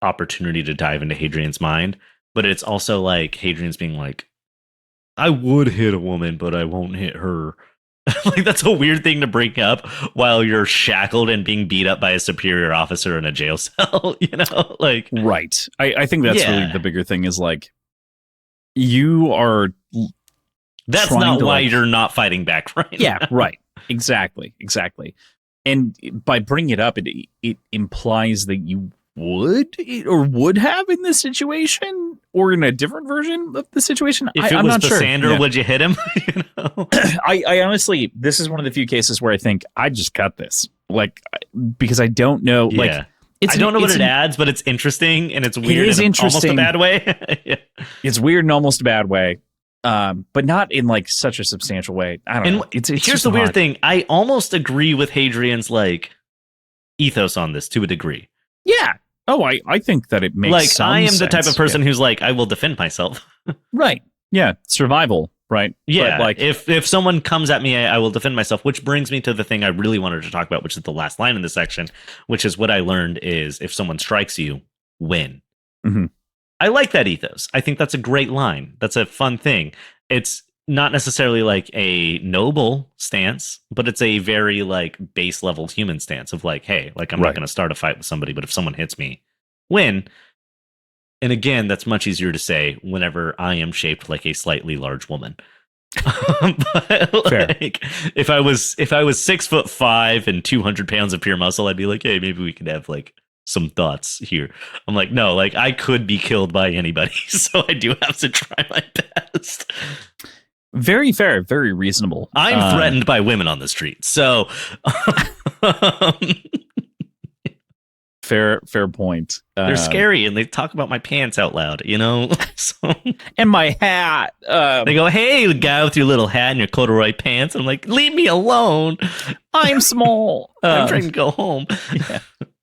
S1: opportunity to dive into Hadrian's mind, but it's also Hadrian's being I would hit a woman, but I won't hit her. That's a weird thing to bring up while you're shackled and being beat up by a superior officer in a jail cell,
S2: Right. I think that's really the bigger thing is you are.
S1: That's not why you're not fighting back right now.
S2: Yeah, right. Exactly. And by bringing it up, it implies that you would have in this situation or in a different version of the situation.
S1: If I'm not Pisander, would you hit him?
S2: I honestly, this is one of the few cases where I think I just cut this, because I don't know.
S1: I don't know what it adds, but it's interesting and it's weird.
S2: It is
S1: in
S2: interesting.
S1: Almost a bad way. Yeah.
S2: It's weird in almost a bad way, but not in like such a substantial way. I don't know. It's
S1: here's the weird thing. I almost agree with Hadrian's like ethos on this to a degree.
S2: Yeah. Oh, I think that it makes
S1: like
S2: some
S1: I am
S2: sense.
S1: the type of person who's like, I will defend myself.
S2: Right. Yeah. Survival. Right.
S1: Yeah.
S2: But like
S1: if someone comes at me, I will defend myself, which brings me to the thing I really wanted to talk about, which is the last line in this section, which is what I learned is if someone strikes you, win.
S2: Mm-hmm.
S1: I like that ethos. I think that's a great line. That's a fun thing. It's not necessarily like a noble stance, but it's a very like base level human stance of like, hey, like I'm not going to start a fight with somebody, but if someone hits me, win. And again, that's much easier to say whenever I am shaped like a slightly large woman. But like, if I was 6'5" and 200 pounds of pure muscle, I'd be like, hey, maybe we could have like some thoughts here. I'm like, no, like I could be killed by anybody, so I do have to try my best.
S2: Very fair, very reasonable.
S1: I'm threatened by women on the street, so
S2: fair point.
S1: They're scary and they talk about my pants out loud, you know. So,
S2: and my hat.
S1: They go, "Hey, the guy with your little hat and your corduroy pants." I'm like, "Leave me alone.
S2: I'm small.
S1: I'm trying to go home."
S2: Yeah.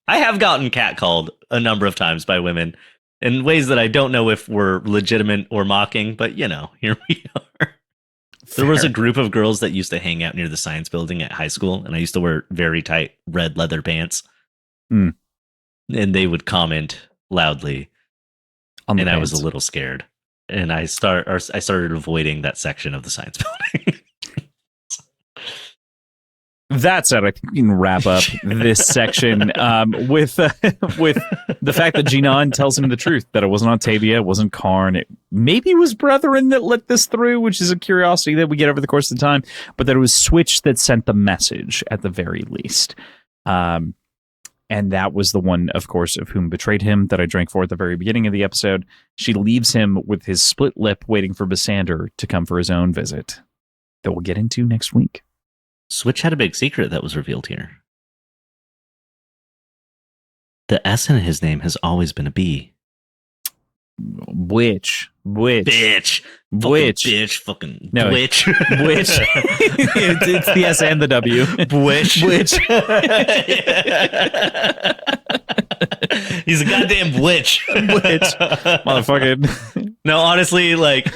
S1: I have gotten catcalled a number of times by women in ways that I don't know if were legitimate or mocking, but you know, here we are. There was a group of girls that used to hang out near the science building at high school, and I used to wear very tight red leather pants.
S2: Mm.
S1: And they would comment loudly, and I was a little scared. And I started avoiding that section of the science building.
S2: That said, I think we can wrap up this section with the fact that Jinan tells him the truth, that it wasn't Octavia, it wasn't Karn, it maybe was Brethren that let this through, which is a curiosity that we get over the course of the time, but that it was Switch that sent the message at the very least. And that was the one, of course, of whom betrayed him that I drank for at the very beginning of the episode. She leaves him with his split lip waiting for Basander to come for his own visit that we'll get into next week.
S1: Switch had a big secret that was revealed here. The S in his name has always been a B.
S2: Which?
S1: Bitch. Fucking
S2: no,
S1: witch.
S2: Which? it's the S and the W.
S1: Witch. He's a goddamn witch.
S2: Motherfucking.
S1: No, honestly, like,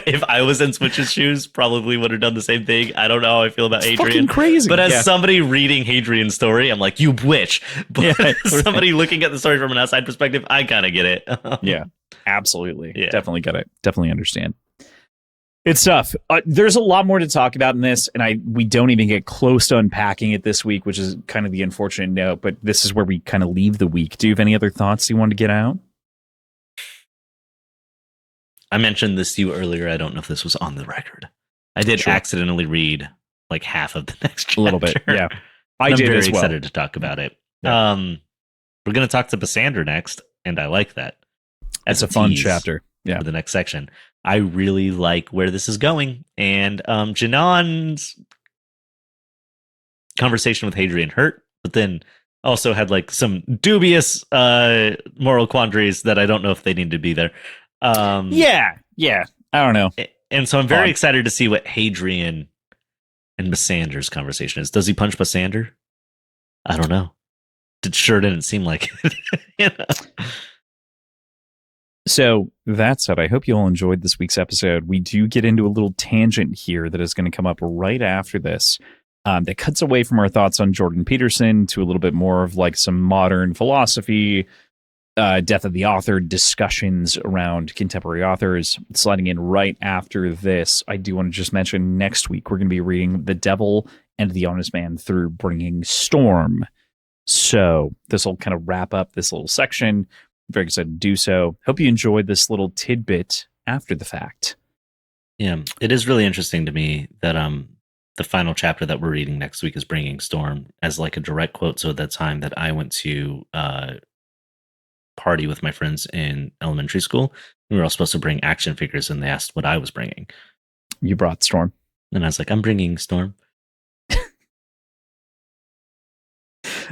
S1: if I was in Switch's shoes, probably would have done the same thing. I don't know how I feel about
S2: It's
S1: Hadrian.
S2: fucking crazy.
S1: But as somebody reading Hadrian's story, I'm like, you witch. But somebody looking at the story from an outside perspective, I kind of get it.
S2: Yeah, absolutely.
S1: Yeah.
S2: Definitely get it. Definitely understand. It's tough. There's a lot more to talk about in this, and we don't even get close to unpacking it this week, which is kind of the unfortunate note, but this is where we kind of leave the week. Do you have any other thoughts you want to get out?
S1: I mentioned this to you earlier. I don't know if this was on the record. I did accidentally read like half of the next chapter.
S2: A little bit, yeah.
S1: I'm
S2: did
S1: very
S2: as well.
S1: excited to talk about it.
S2: Yeah.
S1: We're going to talk to Basander next, and I like that.
S2: It's a fun chapter. Yeah.
S1: For the next section. I really like where this is going. And Janon's conversation with Hadrian hurt, but then also had like some dubious moral quandaries that I don't know if they need to be there.
S2: Yeah. I don't know.
S1: And so I'm very excited to see what Hadrian and Basander's conversation is. Does he punch Basander? I don't know. It sure didn't seem like it. You know?
S2: So that said, I hope you all enjoyed this week's episode. We do get into a little tangent here that is going to come up right after this that cuts away from our thoughts on Jordan Peterson to a little bit more of like some modern philosophy, death of the author discussions around contemporary authors. Sliding in right after this, I do want to just mention next week we're going to be reading The Devil and the Honest Man through Bringing Storm. So this will kind of wrap up this little section. Very excited to do so. Hope you enjoyed this little tidbit after the fact.
S1: Yeah, it is really interesting to me that the final chapter that we're reading next week is Bringing Storm as like a direct quote. So at that time that I went to party with my friends in elementary school, we were all supposed to bring action figures, and they asked what I was bringing.
S2: You brought Storm.
S1: And I was like, I'm bringing Storm.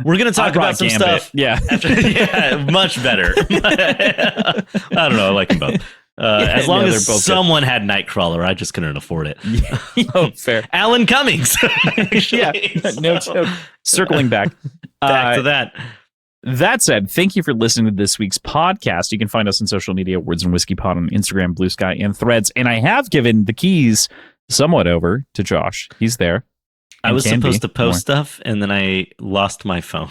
S1: We're going to talk about some
S2: Gambit.
S1: stuff.
S2: Yeah.
S1: Yeah, much better. I don't know. I like them both. As long as someone had Nightcrawler, I just couldn't afford it.
S2: Oh, fair.
S1: Alan Cummings.
S2: Yeah. No joke. Circling back.
S1: Back to that.
S2: That said, thank you for listening to this week's podcast. You can find us on social media, Words and Whiskey Pod on Instagram, Blue Sky, and Threads. And I have given the keys somewhat over to Josh. He's there.
S1: I was supposed to post stuff, and then I lost my phone.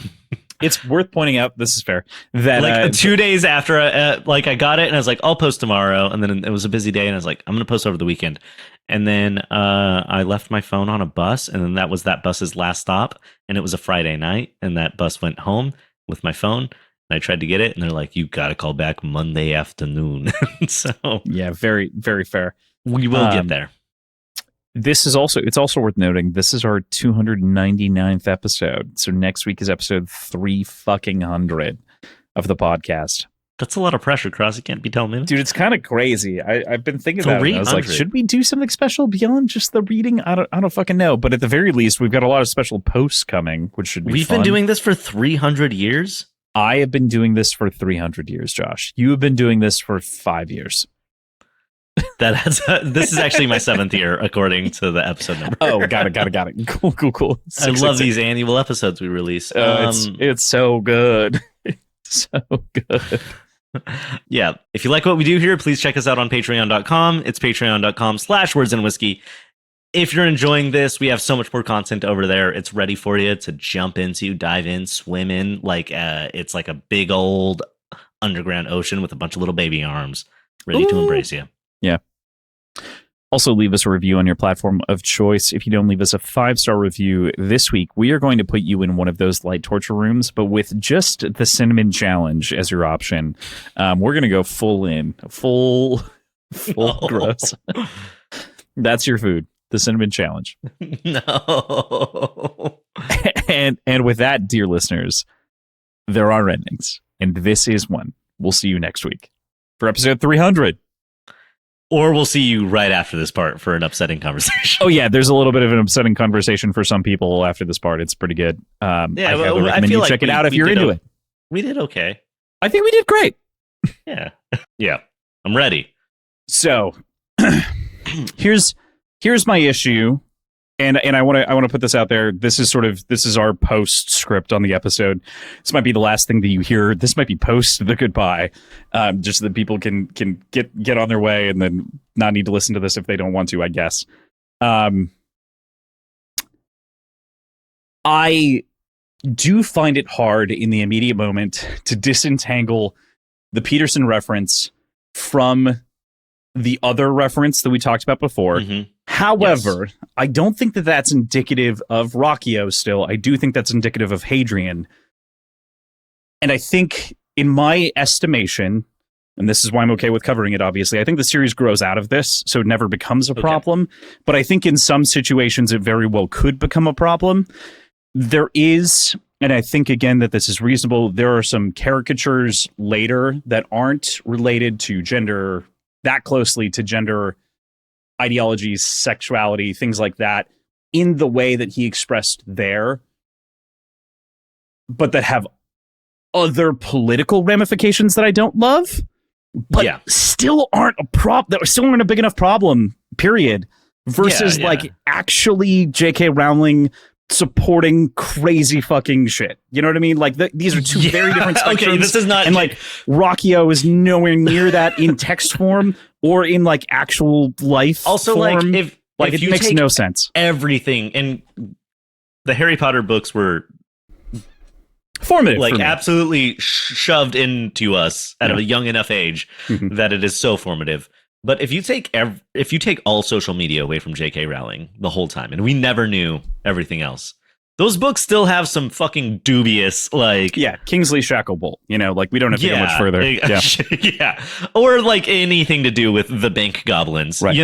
S2: It's worth pointing out, this is fair, that
S1: like 2 days after I got it, and I was like, I'll post tomorrow. And then it was a busy day, and I was like, I'm going to post over the weekend. And then I left my phone on a bus, and then that was that bus's last stop. And it was a Friday night, and that bus went home with my phone. And I tried to get it, and they're like, you got to call back Monday afternoon. So
S2: yeah, very, very fair.
S1: We will get there.
S2: It's also worth noting, this is our 299th episode. So next week is episode 300 of the podcast.
S1: That's a lot of pressure, Kross. You can't be telling me.
S2: Dude, it's kind of crazy. I've been thinking about it. I was like, should we do something special beyond just the reading? I don't fucking know. But at the very least, we've got a lot of special posts coming, which should be
S1: We've
S2: fun.
S1: been doing this for 300 years?
S2: I have been doing this for 300 years, Josh. You have been doing this for 5 years.
S1: This is actually my 7th year, according to the episode number.
S2: Oh, got it. Cool.
S1: I love these annual episodes we release.
S2: It's so good. So good.
S1: Yeah. If you like what we do here, please check us out on patreon.com. It's patreon.com/wordsandwhiskey. If you're enjoying this, we have so much more content over there. It's ready for you to jump into, dive in, swim in. Like it's like a big old underground ocean with a bunch of little baby arms ready to embrace you.
S2: Yeah. Also, leave us a review on your platform of choice. If you don't leave us a 5-star review this week, we are going to put you in one of those light torture rooms, but with just the cinnamon challenge as your option. We're going to go full gross. That's your food, the cinnamon challenge.
S1: No.
S2: And with that, dear listeners, there are endings, and this is one. We'll see you next week for episode 300.
S1: Or we'll see you right after this part for an upsetting conversation.
S2: Oh, yeah. There's a little bit of an upsetting conversation for some people after this part. It's pretty good. I recommend you check it out if you're into it.
S1: We did okay.
S2: I think we did great.
S1: Yeah. Yeah. I'm ready.
S2: So here's my issue. And I want to put this out there. This is our postscript on the episode. This might be the last thing that you hear. This might be post the goodbye, just so that people can get on their way and then not need to listen to this if they don't want to, I guess. I do find it hard in the immediate moment to disentangle the Peterson reference from the other reference that we talked about before.
S1: Mm-hmm.
S2: However, yes. I don't think that that's indicative of Rockio still. I do think that's indicative of Hadrian. And I think, in my estimation, and this is why I'm okay with covering it, obviously, I think the series grows out of this, so it never becomes a problem. But I think in some situations, it very well could become a problem. There is, and I think, again, that this is reasonable, there are some caricatures later that aren't related to gender, that closely to gender ideologies, sexuality, things like that, in the way that he expressed there, but that have other political ramifications that I don't love, but still aren't a big enough problem, period, versus like actually J.K. Rowling supporting crazy fucking shit. You know what I mean? Like these are two very different spectrums.
S1: Okay, this is not...
S2: And like Rockio is nowhere near that in text form or in like actual life
S1: also
S2: form.
S1: If
S2: it makes no sense.
S1: Everything, and the Harry Potter books were
S2: formative,
S1: like absolutely shoved into us at a young enough age that it is so formative. But if you take all social media away from J.K. Rowling the whole time, and we never knew everything else, those books still have some fucking dubious, like... Yeah,
S2: Kingsley Shacklebolt, like we don't have to go much further.
S1: Yeah. Or like anything to do with the bank goblins,
S2: right.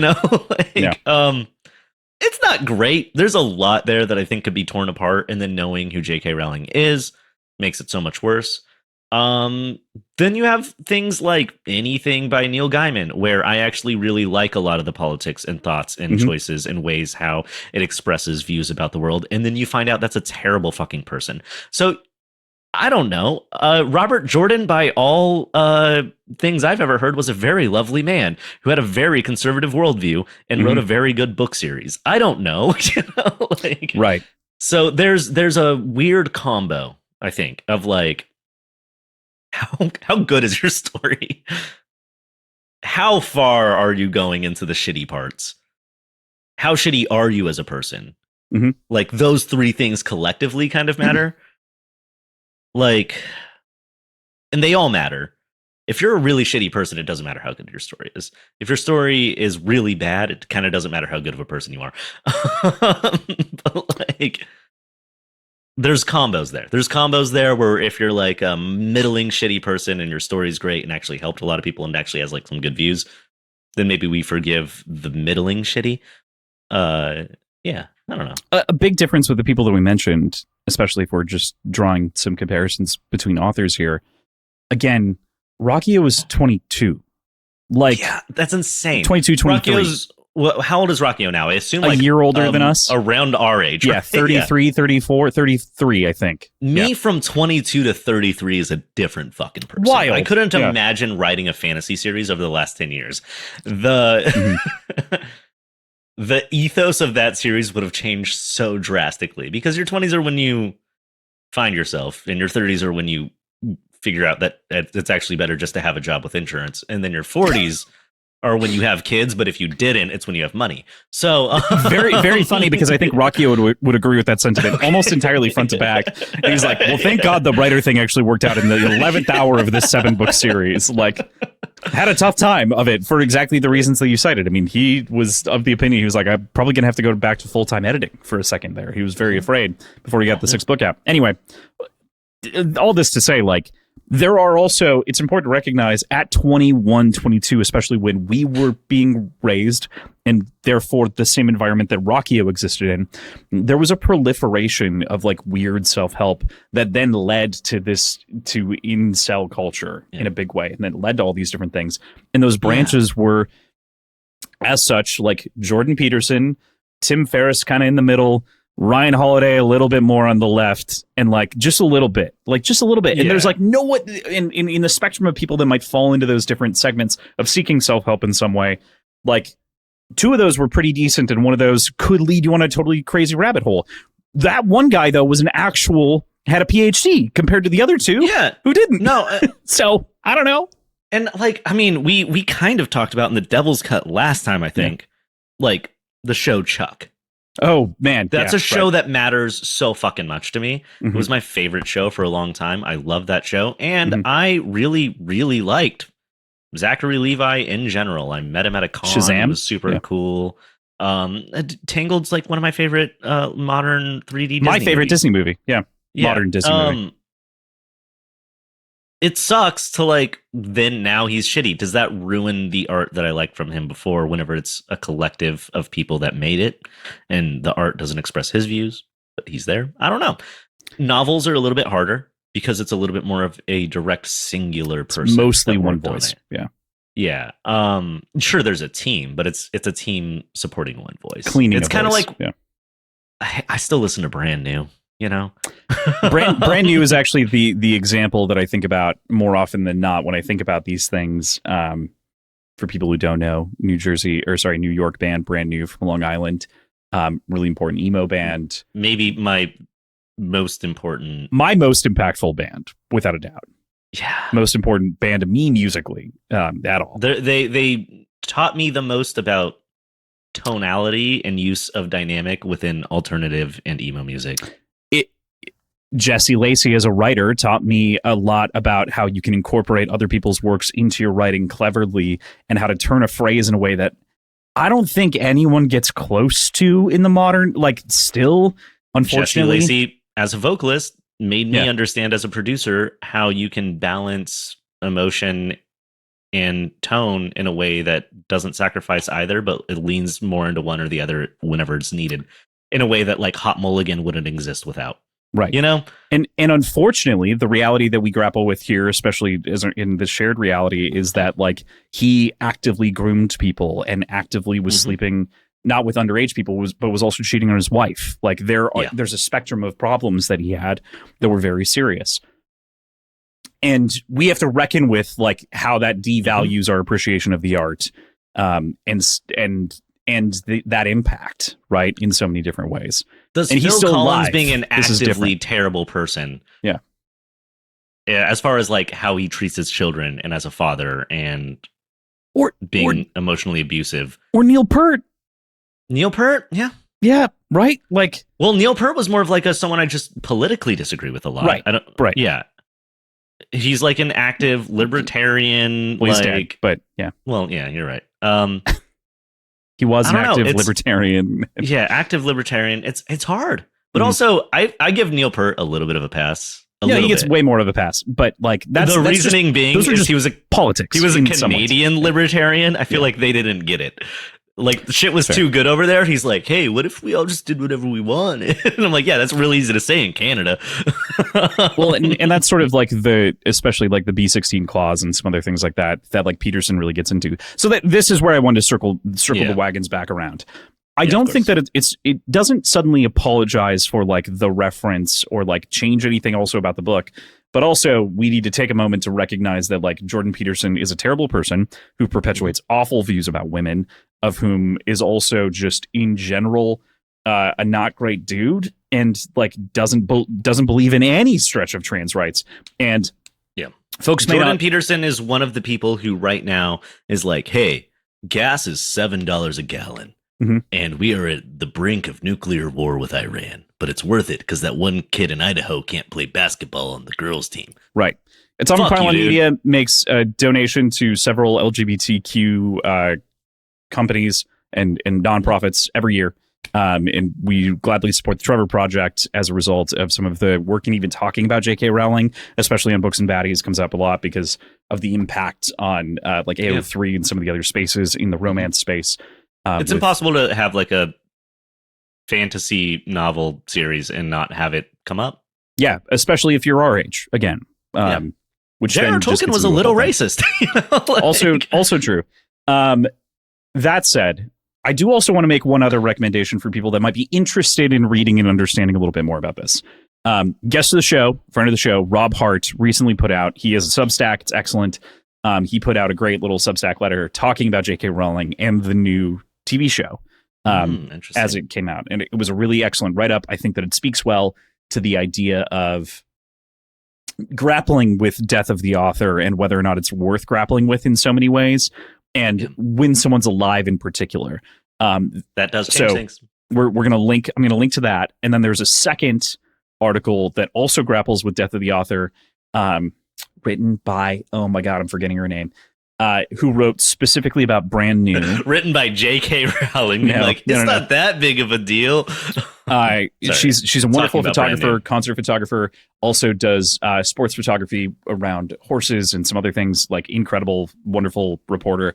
S1: It's not great. There's a lot there that I think could be torn apart, and then knowing who J.K. Rowling is makes it so much worse. Then you have things like anything by Neil Gaiman, where I actually really like a lot of the politics and thoughts and choices and ways how it expresses views about the world. And then you find out that's a terrible fucking person. So I don't know. Robert Jordan, by all things I've ever heard, was a very lovely man who had a very conservative worldview and wrote a very good book series. I don't know. Like,
S2: Right.
S1: So there's a weird combo, I think, of like how good is your story? How far are you going into the shitty parts? How shitty are you as a person?
S2: Mm-hmm.
S1: Like those three things collectively kind of matter. Like, and they all matter. If you're a really shitty person, it doesn't matter how good your story is. If your story is really bad, it kind of doesn't matter how good of a person you are. But like, there's combos there. There's combos there where if you're like a middling shitty person and your story's great and actually helped a lot of people and actually has like some good views, then maybe we forgive the middling shitty. Yeah, I don't know.
S2: A big difference with the people that we mentioned, especially if we're just drawing some comparisons between authors here. Again, Rocchio was 22. Like,
S1: yeah, that's insane.
S2: 22, 23.
S1: Rocchio's, well, how old is Rocchio now? I assume like
S2: a year older than us.
S1: Around our age.
S2: Yeah,
S1: right?
S2: 33, 34, 33, I think.
S1: Me from 22 to 33 is a different fucking person.
S2: Wild.
S1: I couldn't imagine writing a fantasy series over the last 10 years. The the ethos of that series would have changed so drastically because your 20s are when you find yourself and your 30s are when you figure out that it's actually better just to have a job with insurance. And then your 40s are when you have kids, but if you didn't, it's when you have money. So
S2: very, very funny because I think Rocchio would agree with that sentiment almost entirely front to back. And he's like, well, thank God the writer thing actually worked out in the 11th hour of this 7-book series. Like, had a tough time of it for exactly the reasons that you cited. I mean, he was of the opinion, he was like, I'm probably going to have to go back to full-time editing for a second there. He was very afraid before he got the 6th book out. Anyway, all this to say, like, there are also, it's important to recognize at 21, 22, especially when we were being raised and therefore the same environment that Rocchio existed in, there was a proliferation of like weird self-help that then led to incel culture in a big way. And then led to all these different things. And those branches were as such, like Jordan Peterson, Tim Ferriss kind of in the middle, Ryan Holiday a little bit more on the left, and like just a little bit. And there's like no what in the spectrum of people that might fall into those different segments of seeking self-help in some way. Like 2 of those were pretty decent, and one of those could lead you on a totally crazy rabbit hole. That one guy though was had a PhD compared to the other 2 who didn't.
S1: No,
S2: so I don't know.
S1: And like, I mean, we kind of talked about in the Devil's Cut last time, I think, like the show Chuck.
S2: Oh man,
S1: that's a show that matters so fucking much to me. It was my favorite show for a long time. I love that show, and I really, really liked Zachary Levi in general. I met him at a con.
S2: Shazam.
S1: It was super cool. Tangled's like one of my favorite modern 3D Disney
S2: my favorite
S1: movies.
S2: Disney movie. Yeah, modern Disney movie.
S1: It sucks to like, then now he's shitty. Does that ruin the art that I liked from him before whenever it's a collective of people that made it and the art doesn't express his views, but he's there? I don't know. Novels are a little bit harder because it's a little bit more of a direct singular person.
S2: It's mostly one voice. Yeah.
S1: Yeah. Sure, there's a team, but it's a team supporting one voice.
S2: Cleaning
S1: it's kind of like, I still listen to Brand New. You know,
S2: brand New is actually the example that I think about more often than not when I think about these things. For people who don't know, New York band Brand New from Long Island, really important emo band.
S1: Maybe my most
S2: impactful band, without a doubt.
S1: Yeah,
S2: most important band to me musically at all.
S1: They taught me the most about tonality and use of dynamic within alternative and emo music.
S2: Jesse Lacey as a writer taught me a lot about how you can incorporate other people's works into your writing cleverly and how to turn a phrase in a way that I don't think anyone gets close to in the modern, like still, unfortunately.
S1: Jesse Lacey as a vocalist made me understand as a producer how you can balance emotion and tone in a way that doesn't sacrifice either, but it leans more into one or the other whenever it's needed in a way that like Hot Mulligan wouldn't exist without.
S2: Right.
S1: You know?
S2: And unfortunately, the reality that we grapple with here, especially as in the shared reality, is that like he actively groomed people and actively was sleeping not with underage people, but was also cheating on his wife. Like there's a spectrum of problems that he had that were very serious. And we have to reckon with like how that devalues our appreciation of the art, and that impact, right, in so many different ways.
S1: Does
S2: and
S1: Phil
S2: he's still
S1: Collins
S2: alive.
S1: being an
S2: This is
S1: actively
S2: different.
S1: terrible person?
S2: Yeah.
S1: As far as like how he treats his children and as a father and
S2: Or
S1: being emotionally abusive.
S2: or Neil Peart.
S1: Neil Peart, yeah.
S2: Yeah, right? Like,
S1: well, Neil Peart was more of like someone I just politically disagree with a lot.
S2: Right,
S1: I don't,
S2: right.
S1: Yeah. He's like an active libertarian.
S2: Well, he's
S1: like,
S2: dead, but yeah.
S1: Well, yeah, you're right.
S2: He was an
S1: I don't know,
S2: active
S1: it's-
S2: libertarian.
S1: Yeah, active libertarian. It's hard. But
S2: Mhm.
S1: also, I give Neil Peart a little bit of a pass.
S2: Yeah, he gets
S1: bit.
S2: way more of a pass. But like that's
S1: the
S2: that's
S1: reasoning
S2: just,
S1: being
S2: those are
S1: is
S2: just
S1: he was a
S2: politics.
S1: he was a
S2: in some ways.
S1: Canadian libertarian. I feel like they didn't get it. Like the shit was
S2: Fair.
S1: too good over there. He's like, hey, what if we all just did whatever we want? And I'm like, yeah, that's really easy to say in Canada.
S2: Well, and that's sort of like especially like the B16 clause and some other things like that like Peterson really gets into. So that this is where I wanted to circle
S1: Yeah.
S2: the wagons back around. I
S1: Yeah,
S2: don't
S1: of
S2: think
S1: course.
S2: that it doesn't suddenly apologize for like the reference or like change anything also about the book. But also, we need to take a moment to recognize that like Jordan Peterson is a terrible person who perpetuates awful views about women, of whom is also just in general a not great dude, and like doesn't believe in any stretch of trans rights. And
S1: Yeah.
S2: folks may
S1: Jordan
S2: not.
S1: Peterson is one of the people who right now is like, hey, gas is $7 a gallon.
S2: Mhm.
S1: And we are at the brink of nuclear war with Iran, but it's worth it because that one kid in Idaho can't play basketball on the girls' team.
S2: Right. It's often
S1: Fuck you,
S2: Pylon
S1: dude.
S2: Media makes a donation to several LGBTQ companies and nonprofits every year. And we gladly support the Trevor Project as a result of some of the work and even talking about J.K. Rowling, especially on Books and Baddies, comes up a lot because of the impact on like AO3 and some of the other spaces in the romance space.
S1: It's impossible to have like a fantasy novel series and not have it come up.
S2: Yeah, especially if you're our age, again. Which then
S1: J.R.R.
S2: just
S1: Tolkien
S2: gets
S1: was a
S2: into
S1: little
S2: whole thing.
S1: racist. You know, like-
S2: Also true. That said, I do also want to make one other recommendation for people that might be interested in reading and understanding a little bit more about this. Guest of the show, friend of the show, Rob Hart, recently put out, he has a Substack, it's excellent. He put out a great little Substack letter talking about J.K. Rowling and the new TV show
S1: interesting.
S2: as it came out. And it was a really excellent write-up. I think that it speaks well to the idea of grappling with death of the author and whether or not it's worth grappling with in so many ways. And when someone's alive in particular.
S1: That does change
S2: so
S1: things.
S2: we're going to link, I'm going to link to that. And then there's a second article that also grapples with death of the author, written by, oh my God, I'm forgetting her name, who wrote specifically about Brand New.
S1: Written by J.K. Rowling.
S2: No,
S1: Like,
S2: no,
S1: it's
S2: no,
S1: not that big of a deal.
S2: She's a wonderful
S1: Talking about Brand
S2: photographer,
S1: New.
S2: concert photographer, also does sports photography around horses and some other things, like incredible, wonderful reporter.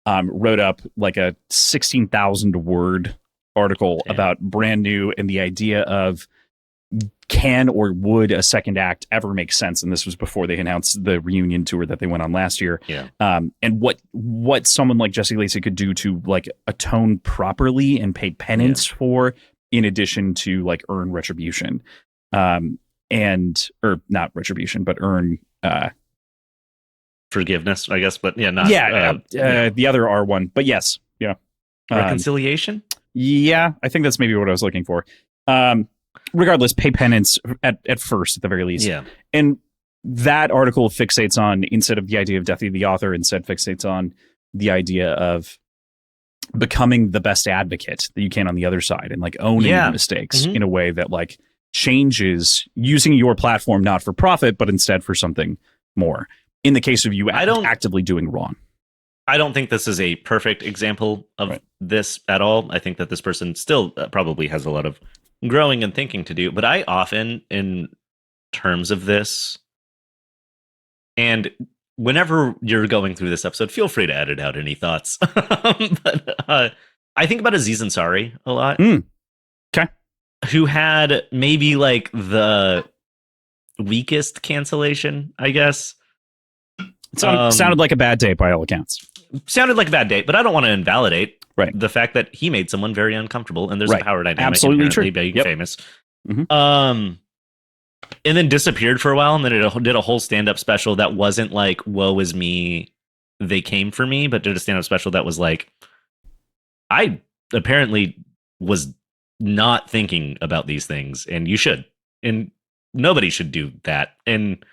S2: Wrote up like a 16,000 word article
S1: Damn.
S2: about Brand New and the idea of can or would a second act ever make sense? And this was before they announced the reunion tour that they went on last year.
S1: Yeah.
S2: And what someone like Jesse Lacey could do to like atone properly and pay penance for, in addition to like earn retribution, or not retribution, but earn
S1: Forgiveness, I guess, but yeah, not
S2: the other R one. But yes, yeah,
S1: reconciliation.
S2: Yeah, I think that's maybe what I was looking for. Regardless, pay penance at first, at the very least.
S1: Yeah.
S2: And that article fixates on, instead of the idea of death of the author, instead fixates on the idea of becoming the best advocate that you can on the other side and like owning your mistakes in a way that like changes using your platform not for profit, but instead for something more. In the case of you actively doing wrong.
S1: I don't think this is a perfect example of this at all. I think that this person still probably has a lot of growing and thinking to do. But I often, in terms of this, and whenever you're going through this episode, feel free to edit out any thoughts. But I think about Aziz Ansari a lot.
S2: Okay.
S1: Who had maybe like the weakest cancellation, I guess.
S2: It sounded like a bad day by all accounts.
S1: Sounded like a bad date, but I don't want to invalidate
S2: the
S1: fact that he made someone very uncomfortable, and there's a power dynamic
S2: Absolutely
S1: inherently
S2: true.
S1: being famous.
S2: Mm-hmm.
S1: and then disappeared for a while, and then it did a whole stand-up special that wasn't like woe is me, they came for me, but did a stand-up special that was like, I apparently was not thinking about these things, and you should, and nobody should do that. And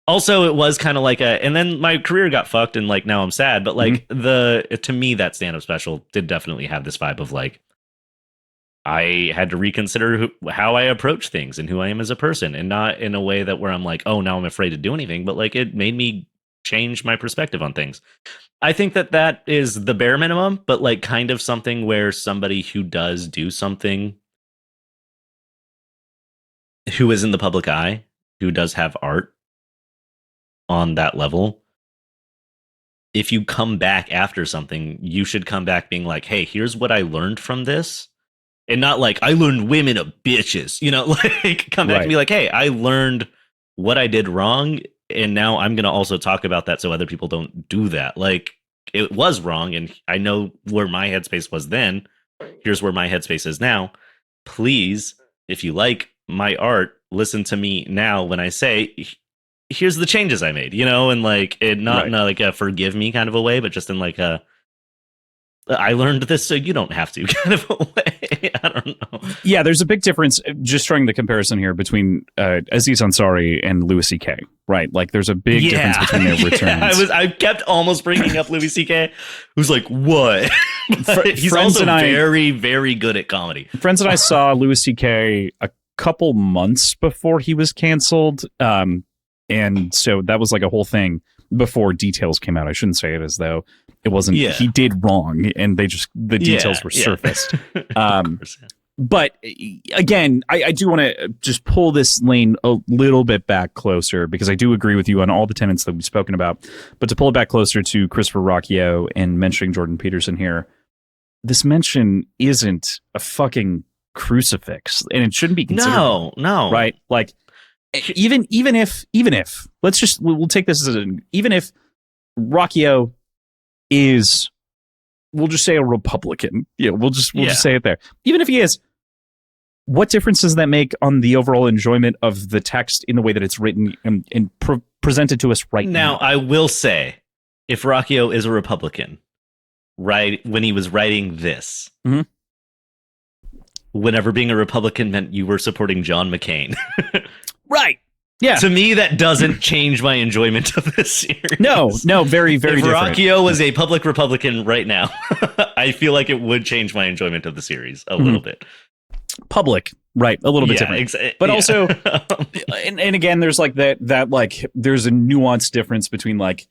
S1: also it was kind of like and then my career got fucked, and like now I'm sad, but like to me that stand-up special did definitely have this vibe of like, I had to reconsider how I approach things and who I am as a person, and not in a way that where I'm like, oh, now I'm afraid to do anything, but like it made me change my perspective on things. I think that is the bare minimum, but like kind of something where somebody who does do something, who is in the public eye, who does have art on that level, if you come back after something, you should come back being like, hey, here's what I learned from this. And not like, I learned women are bitches, like come back and be like, hey, I learned what I did wrong, and now I'm going to also talk about that so other people don't do that. Like, it was wrong, and I know where my headspace was then. Here's where my headspace is now. Please, if you like my art, listen to me now when I say, here's the changes I made, and like, it not in like a forgive me kind of a way, but just in like a, I learned this so you don't have to kind of a way. I don't know.
S2: Yeah, there's a big difference, just drawing the comparison here between Aziz Ansari and Louis C.K., right? Like, there's a big difference between their returns.
S1: I kept almost bringing up Louis C.K., who's like, what? He's also very, very good at comedy.
S2: Friends and I saw Louis C.K. a couple months before he was canceled. And so that was like a whole thing before details came out. I shouldn't say it as though it wasn't, he did wrong, and the details were surfaced. But again, I do want to just pull this lane a little bit back closer, because I do agree with you on all the tenets that we've spoken about. But to pull it back closer to Christopher Rocchio and mentioning Jordan Peterson here, this mention isn't a fucking crucifix, and it shouldn't be considered.
S1: No.
S2: Right? Like, even if we'll take this as even if Rocchio is, we'll just say, a Republican. We'll just say it there. Even if he is, what difference does that make on the overall enjoyment of the text in the way that it's written and presented to us right now?
S1: Now, I will say, if Rocchio is a Republican, right, when he was writing this, whenever being a Republican meant you were supporting John McCain.
S2: Right. Yeah.
S1: To me, that doesn't change my enjoyment of this series.
S2: No, very, very different.
S1: If Rocchio was a public Republican right now, I feel like it would change my enjoyment of the series a little bit.
S2: Public, right? A little bit different. But also, and again, there's like that like, there's a nuanced difference between like,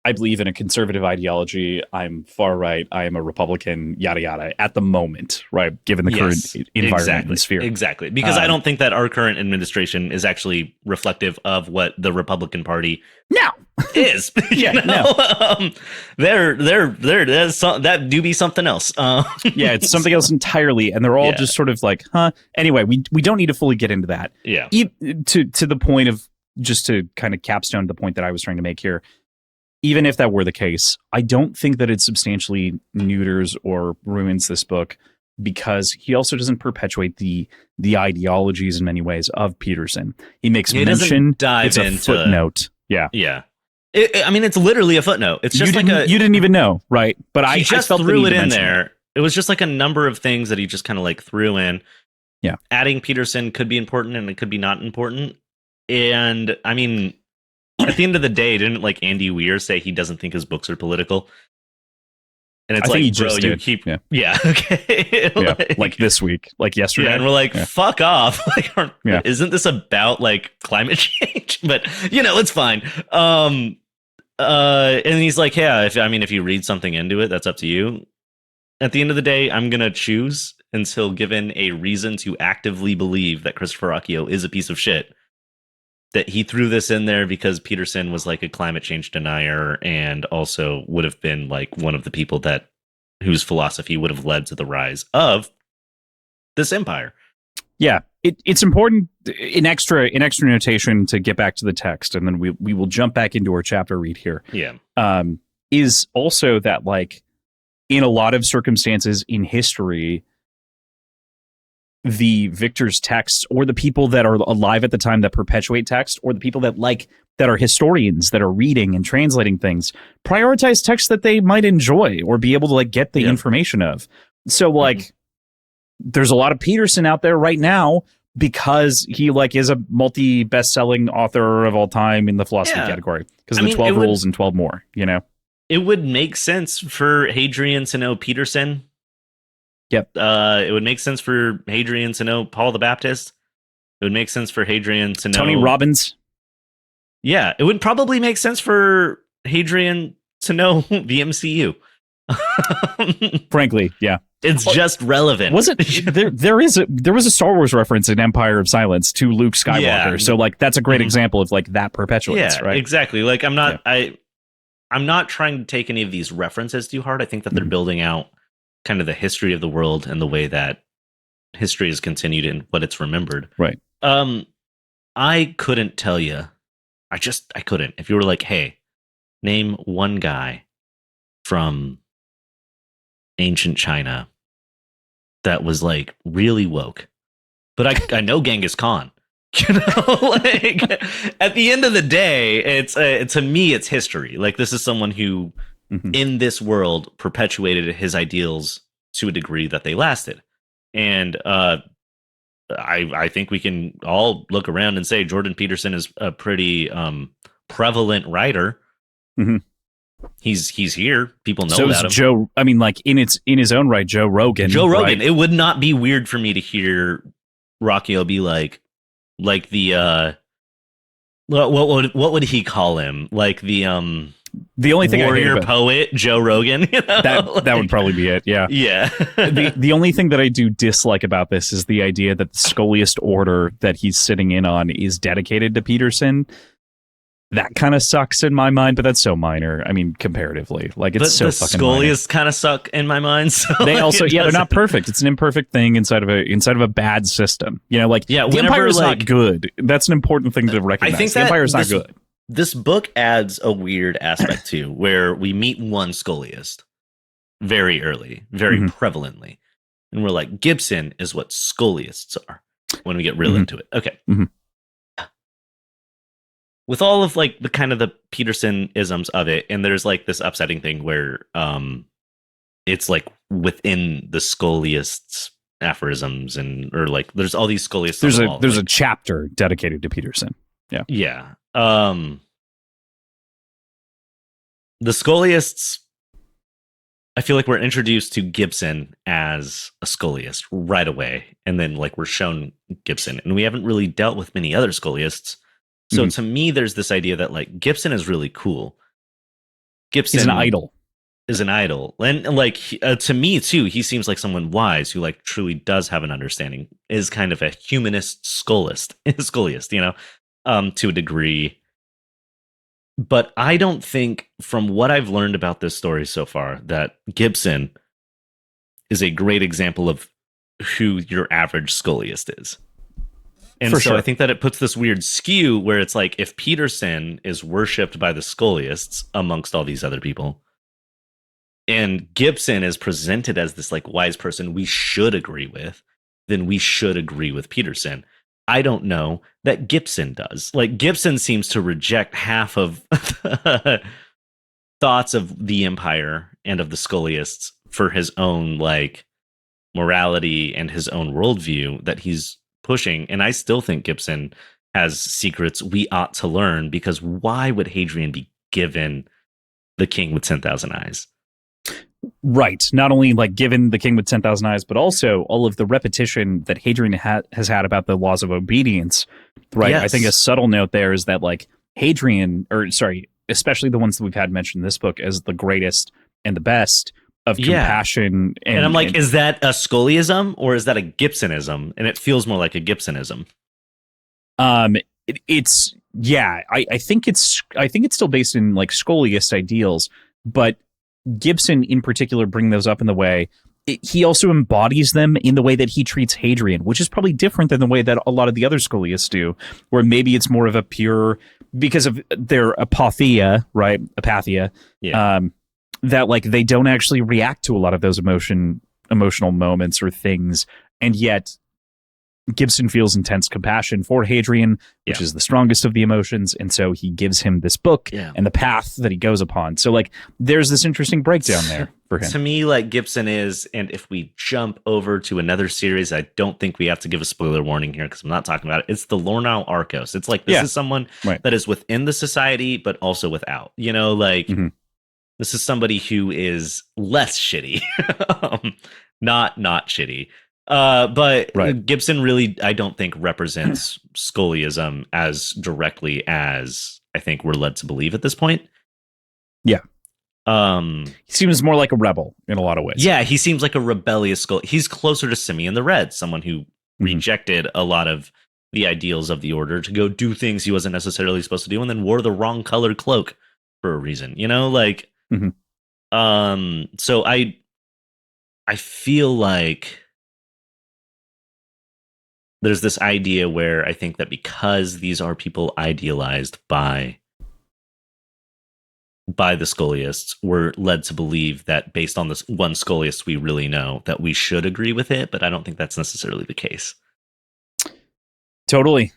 S2: I believe in a conservative ideology, I'm far right, I am a Republican, yada yada, at the moment, right? Given the current environment and sphere.
S1: Exactly. Because I don't think that our current administration is actually reflective of what the Republican Party is. That do be something else.
S2: It's something else entirely, and they're all just sort of like, Anyway, we don't need to fully get into that.
S1: Yeah.
S2: To the point of, just to kind of capstone the point that I was trying to make here, even if that were the case, I don't think that it substantially neuters or ruins this book, because he also doesn't perpetuate the ideologies in many ways of Peterson. He makes mention. It's a footnote. Yeah.
S1: I mean, it's literally a footnote. It's just you
S2: didn't even know, right? But I
S1: just
S2: felt
S1: threw it in there. It was just like a number of things that he just kind of like threw in.
S2: Yeah.
S1: Adding Peterson could be important, and it could be not important. And I mean, at the end of the day, didn't like Andy Weir say he doesn't think his books are political? And it's like, bro, you keep, okay,
S2: like this week, like yesterday,
S1: and we're like, fuck off, like, isn't this about like climate change? But it's fine. And he's like, if you read something into it, that's up to you. At the end of the day, I'm gonna choose until given a reason to actively believe that Christopher Rocchio is a piece of shit. That he threw this in there because Peterson was like a climate change denier, and also would have been like one of the people whose philosophy would have led to the rise of this empire.
S2: Yeah, it's important in extra notation to get back to the text, and then we will jump back into our chapter read here.
S1: Yeah,
S2: is also that, like, in a lot of circumstances in history, the victor's texts, or the people that are alive at the time that perpetuate text, or the people that are historians that are reading and translating things, prioritize texts that they might enjoy or be able to like get the information of. So like there's a lot of Peterson out there right now because he like is a multi best-selling author of all time in the philosophy category because of the 12 rules and 12 more, you know.
S1: It would make sense for Hadrian to know Peterson.
S2: Yep.
S1: It would make sense for Hadrian to know Paul the Baptist. It would make sense for Hadrian to know
S2: Tony Robbins.
S1: Yeah, it would probably make sense for Hadrian to know the MCU.
S2: Frankly, yeah.
S1: It's just relevant.
S2: Was it there was a Star Wars reference in Empire of Silence to Luke Skywalker. Yeah. So like that's a great example of like that perpetuates, right?
S1: Exactly. Like I'm not trying to take any of these references too hard. I think that they're building out kind of the history of the world and the way that history is continued and what it's remembered.
S2: Right.
S1: I couldn't tell you. I couldn't. If you were like, hey, name one guy from ancient China that was like really woke. But I know Genghis Khan. You know, like at the end of the day, it's to me, it's history. Like this is someone who in this world perpetuated his ideals to a degree that they lasted. And I think we can all look around and say Jordan Peterson is a pretty prevalent writer. Mm-hmm. He's here. People know about him.
S2: Joe. I mean, like in his own right, Joe Rogan.
S1: Right? It would not be weird for me to hear Rockio be like the what would he call him? Like the
S2: only thing
S1: warrior poet Joe Rogan. You know?
S2: That would probably be it. Yeah.
S1: Yeah.
S2: the only thing that I do dislike about this is the idea that the Scholiast order that he's sitting in on is dedicated to Peterson. That kind of sucks in my mind, but that's so minor. I mean, comparatively, like it's so fucking minor.
S1: The Scholiasts kind of suck in my mind. So
S2: they also, they're not perfect. It's an imperfect thing inside of a bad system. You know, like the Empire is not good. That's an important thing to recognize.
S1: I think
S2: the Empire is not good.
S1: This book adds a weird aspect too, where we meet one Scholiast very early, very prevalently, and we're like, Gibson is what Scholiasts are when we get real into it. Okay. With all of like the kind of the Peterson isms of it, and there's like this upsetting thing where it's like within the Scholiasts aphorisms or like there's all these Scholiasts.
S2: There's a chapter dedicated to Peterson. Yeah.
S1: Yeah. The Scholiasts, I feel like we're introduced to Gibson as a Scholiast right away, and then like we're shown Gibson, and we haven't really dealt with many other Scholiasts. So to me, there's this idea that like Gibson is really cool. Gibson
S2: is an idol.
S1: And like to me too, he seems like someone wise who like truly does have an understanding. Is kind of a humanist Scholiast, you know, to a degree. But I don't think, from what I've learned about this story so far, that Gibson is a great example of who your average Scholiast is. And I think that it puts this weird skew where it's like, if Peterson is worshipped by the Scholiasts amongst all these other people, and Gibson is presented as this like wise person we should agree with, then we should agree with Peterson. I don't know that Gibson does. Like Gibson seems to reject half of the thoughts of the Empire and of the Scholiasts for his own like morality and his own worldview that he's pushing. And I still think Gibson has secrets we ought to learn, because why would Hadrian be given the king with 10,000 eyes?
S2: Right. Not only like given the king with 10,000 eyes, but also all of the repetition that Hadrian has had about the laws of obedience. Right. Yes. I think a subtle note there is that like especially the ones that we've had mentioned in this book as the greatest and the best of compassion.
S1: And I'm like, is that a Scholiasm or is that a Gibsonism? And it feels more like a Gibsonism.
S2: I think it's still based in like Scholiast ideals, but Gibson in particular bring those up in the way he also embodies them in the way that he treats Hadrian, which is probably different than the way that a lot of the other Scholiasts do, where maybe it's more of a pure, because of their apatheia, right? Apatheia. Yeah. That like they don't actually react to a lot of those emotional moments or things, and yet Gibson feels intense compassion for Hadrian, which
S1: Yeah.
S2: is the strongest of the emotions, and so he gives him this book
S1: Yeah.
S2: and the path that he goes upon. So like there's this interesting breakdown there for him.
S1: To me, like Gibson is, and if we jump over to another series, I don't think we have to give a spoiler warning here because I'm not talking about it. It's the Lornau Arcos. It's like this is someone that is within the society, but also without. You know, like this is somebody who is less shitty, not shitty. But Gibson really, I don't think, represents scholiism as directly as I think we're led to believe at this point.
S2: Yeah. He seems more like a rebel in a lot of ways.
S1: Yeah, he seems like a rebellious skull. He's closer to Simeon the Red, someone who rejected a lot of the ideals of the order to go do things he wasn't necessarily supposed to do, and then wore the wrong colored cloak for a reason. You know, like, so I feel like there's this idea where I think that because these are people idealized by the scholiasts, we're led to believe that based on this one scholiast we really know that we should agree with it, but I don't think that's necessarily the case.
S2: Totally.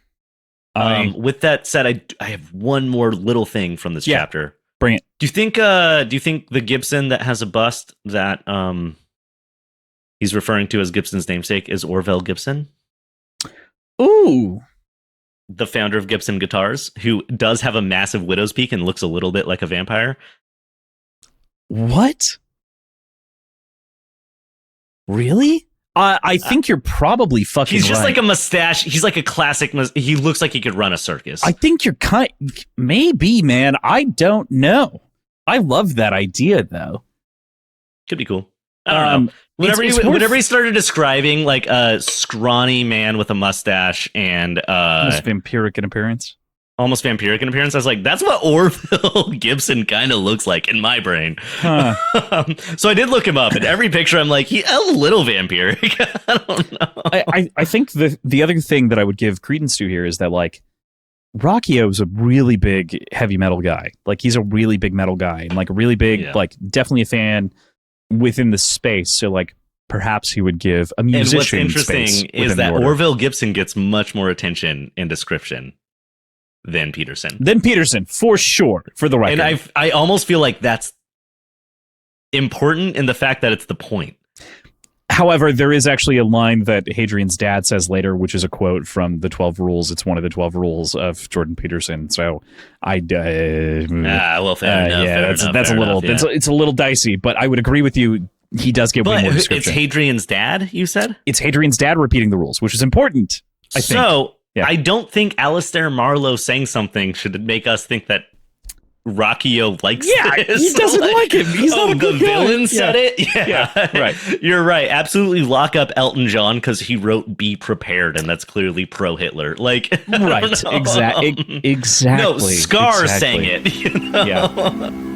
S1: With that said, I have one more little thing from this chapter.
S2: Bring it.
S1: Do you think the Gibson that has a bust that he's referring to as Gibson's namesake is Orville Gibson?
S2: Ooh.
S1: The founder of Gibson Guitars, who does have a massive widow's peak and looks a little bit like a vampire.
S2: What? Really? I think you're probably fucking
S1: He's just
S2: right.
S1: like a mustache. He's like a classic. He looks like he could run a circus.
S2: I think you're maybe, man. I don't know. I love that idea, though.
S1: Could be cool. I don't know. Whenever he started describing like a scrawny man with a mustache and
S2: almost vampiric in appearance.
S1: I was like, that's what Orville Gibson kind of looks like in my brain.
S2: Huh.
S1: So I did look him up, and every picture I'm like, he's a little vampiric. I don't know.
S2: I think the other thing that I would give credence to here is that like Rockio's a really big heavy metal guy. Like he's a really big metal guy and like a really big, like definitely a fan within the space. So like perhaps he would give a musician.
S1: And what's interesting is that Orville Gibson gets much more attention and description than Peterson. For sure, for the record. And I almost feel like that's important in the fact that it's the point.
S2: However, there is actually a line that Hadrian's dad says later, which is a quote from the 12 Rules. It's one of the 12 rules of Jordan Peterson. So fair enough. That's a little. It's a little dicey, but I would agree with you. He does give way more description.
S1: It's Hadrian's dad, you said?
S2: It's Hadrian's dad repeating the rules, which is important, I think.
S1: So I don't think Alistair Marlowe saying something should make us think that Rockio likes this.
S2: He doesn't like him. He's not a good
S1: the
S2: guy.
S1: villain said it? Yeah,
S2: right.
S1: You're right. Absolutely lock up Elton John because he wrote Be Prepared, and that's clearly pro-Hitler. Like,
S2: right. Exactly.
S1: No, Scar sang it. You know?
S2: Yeah.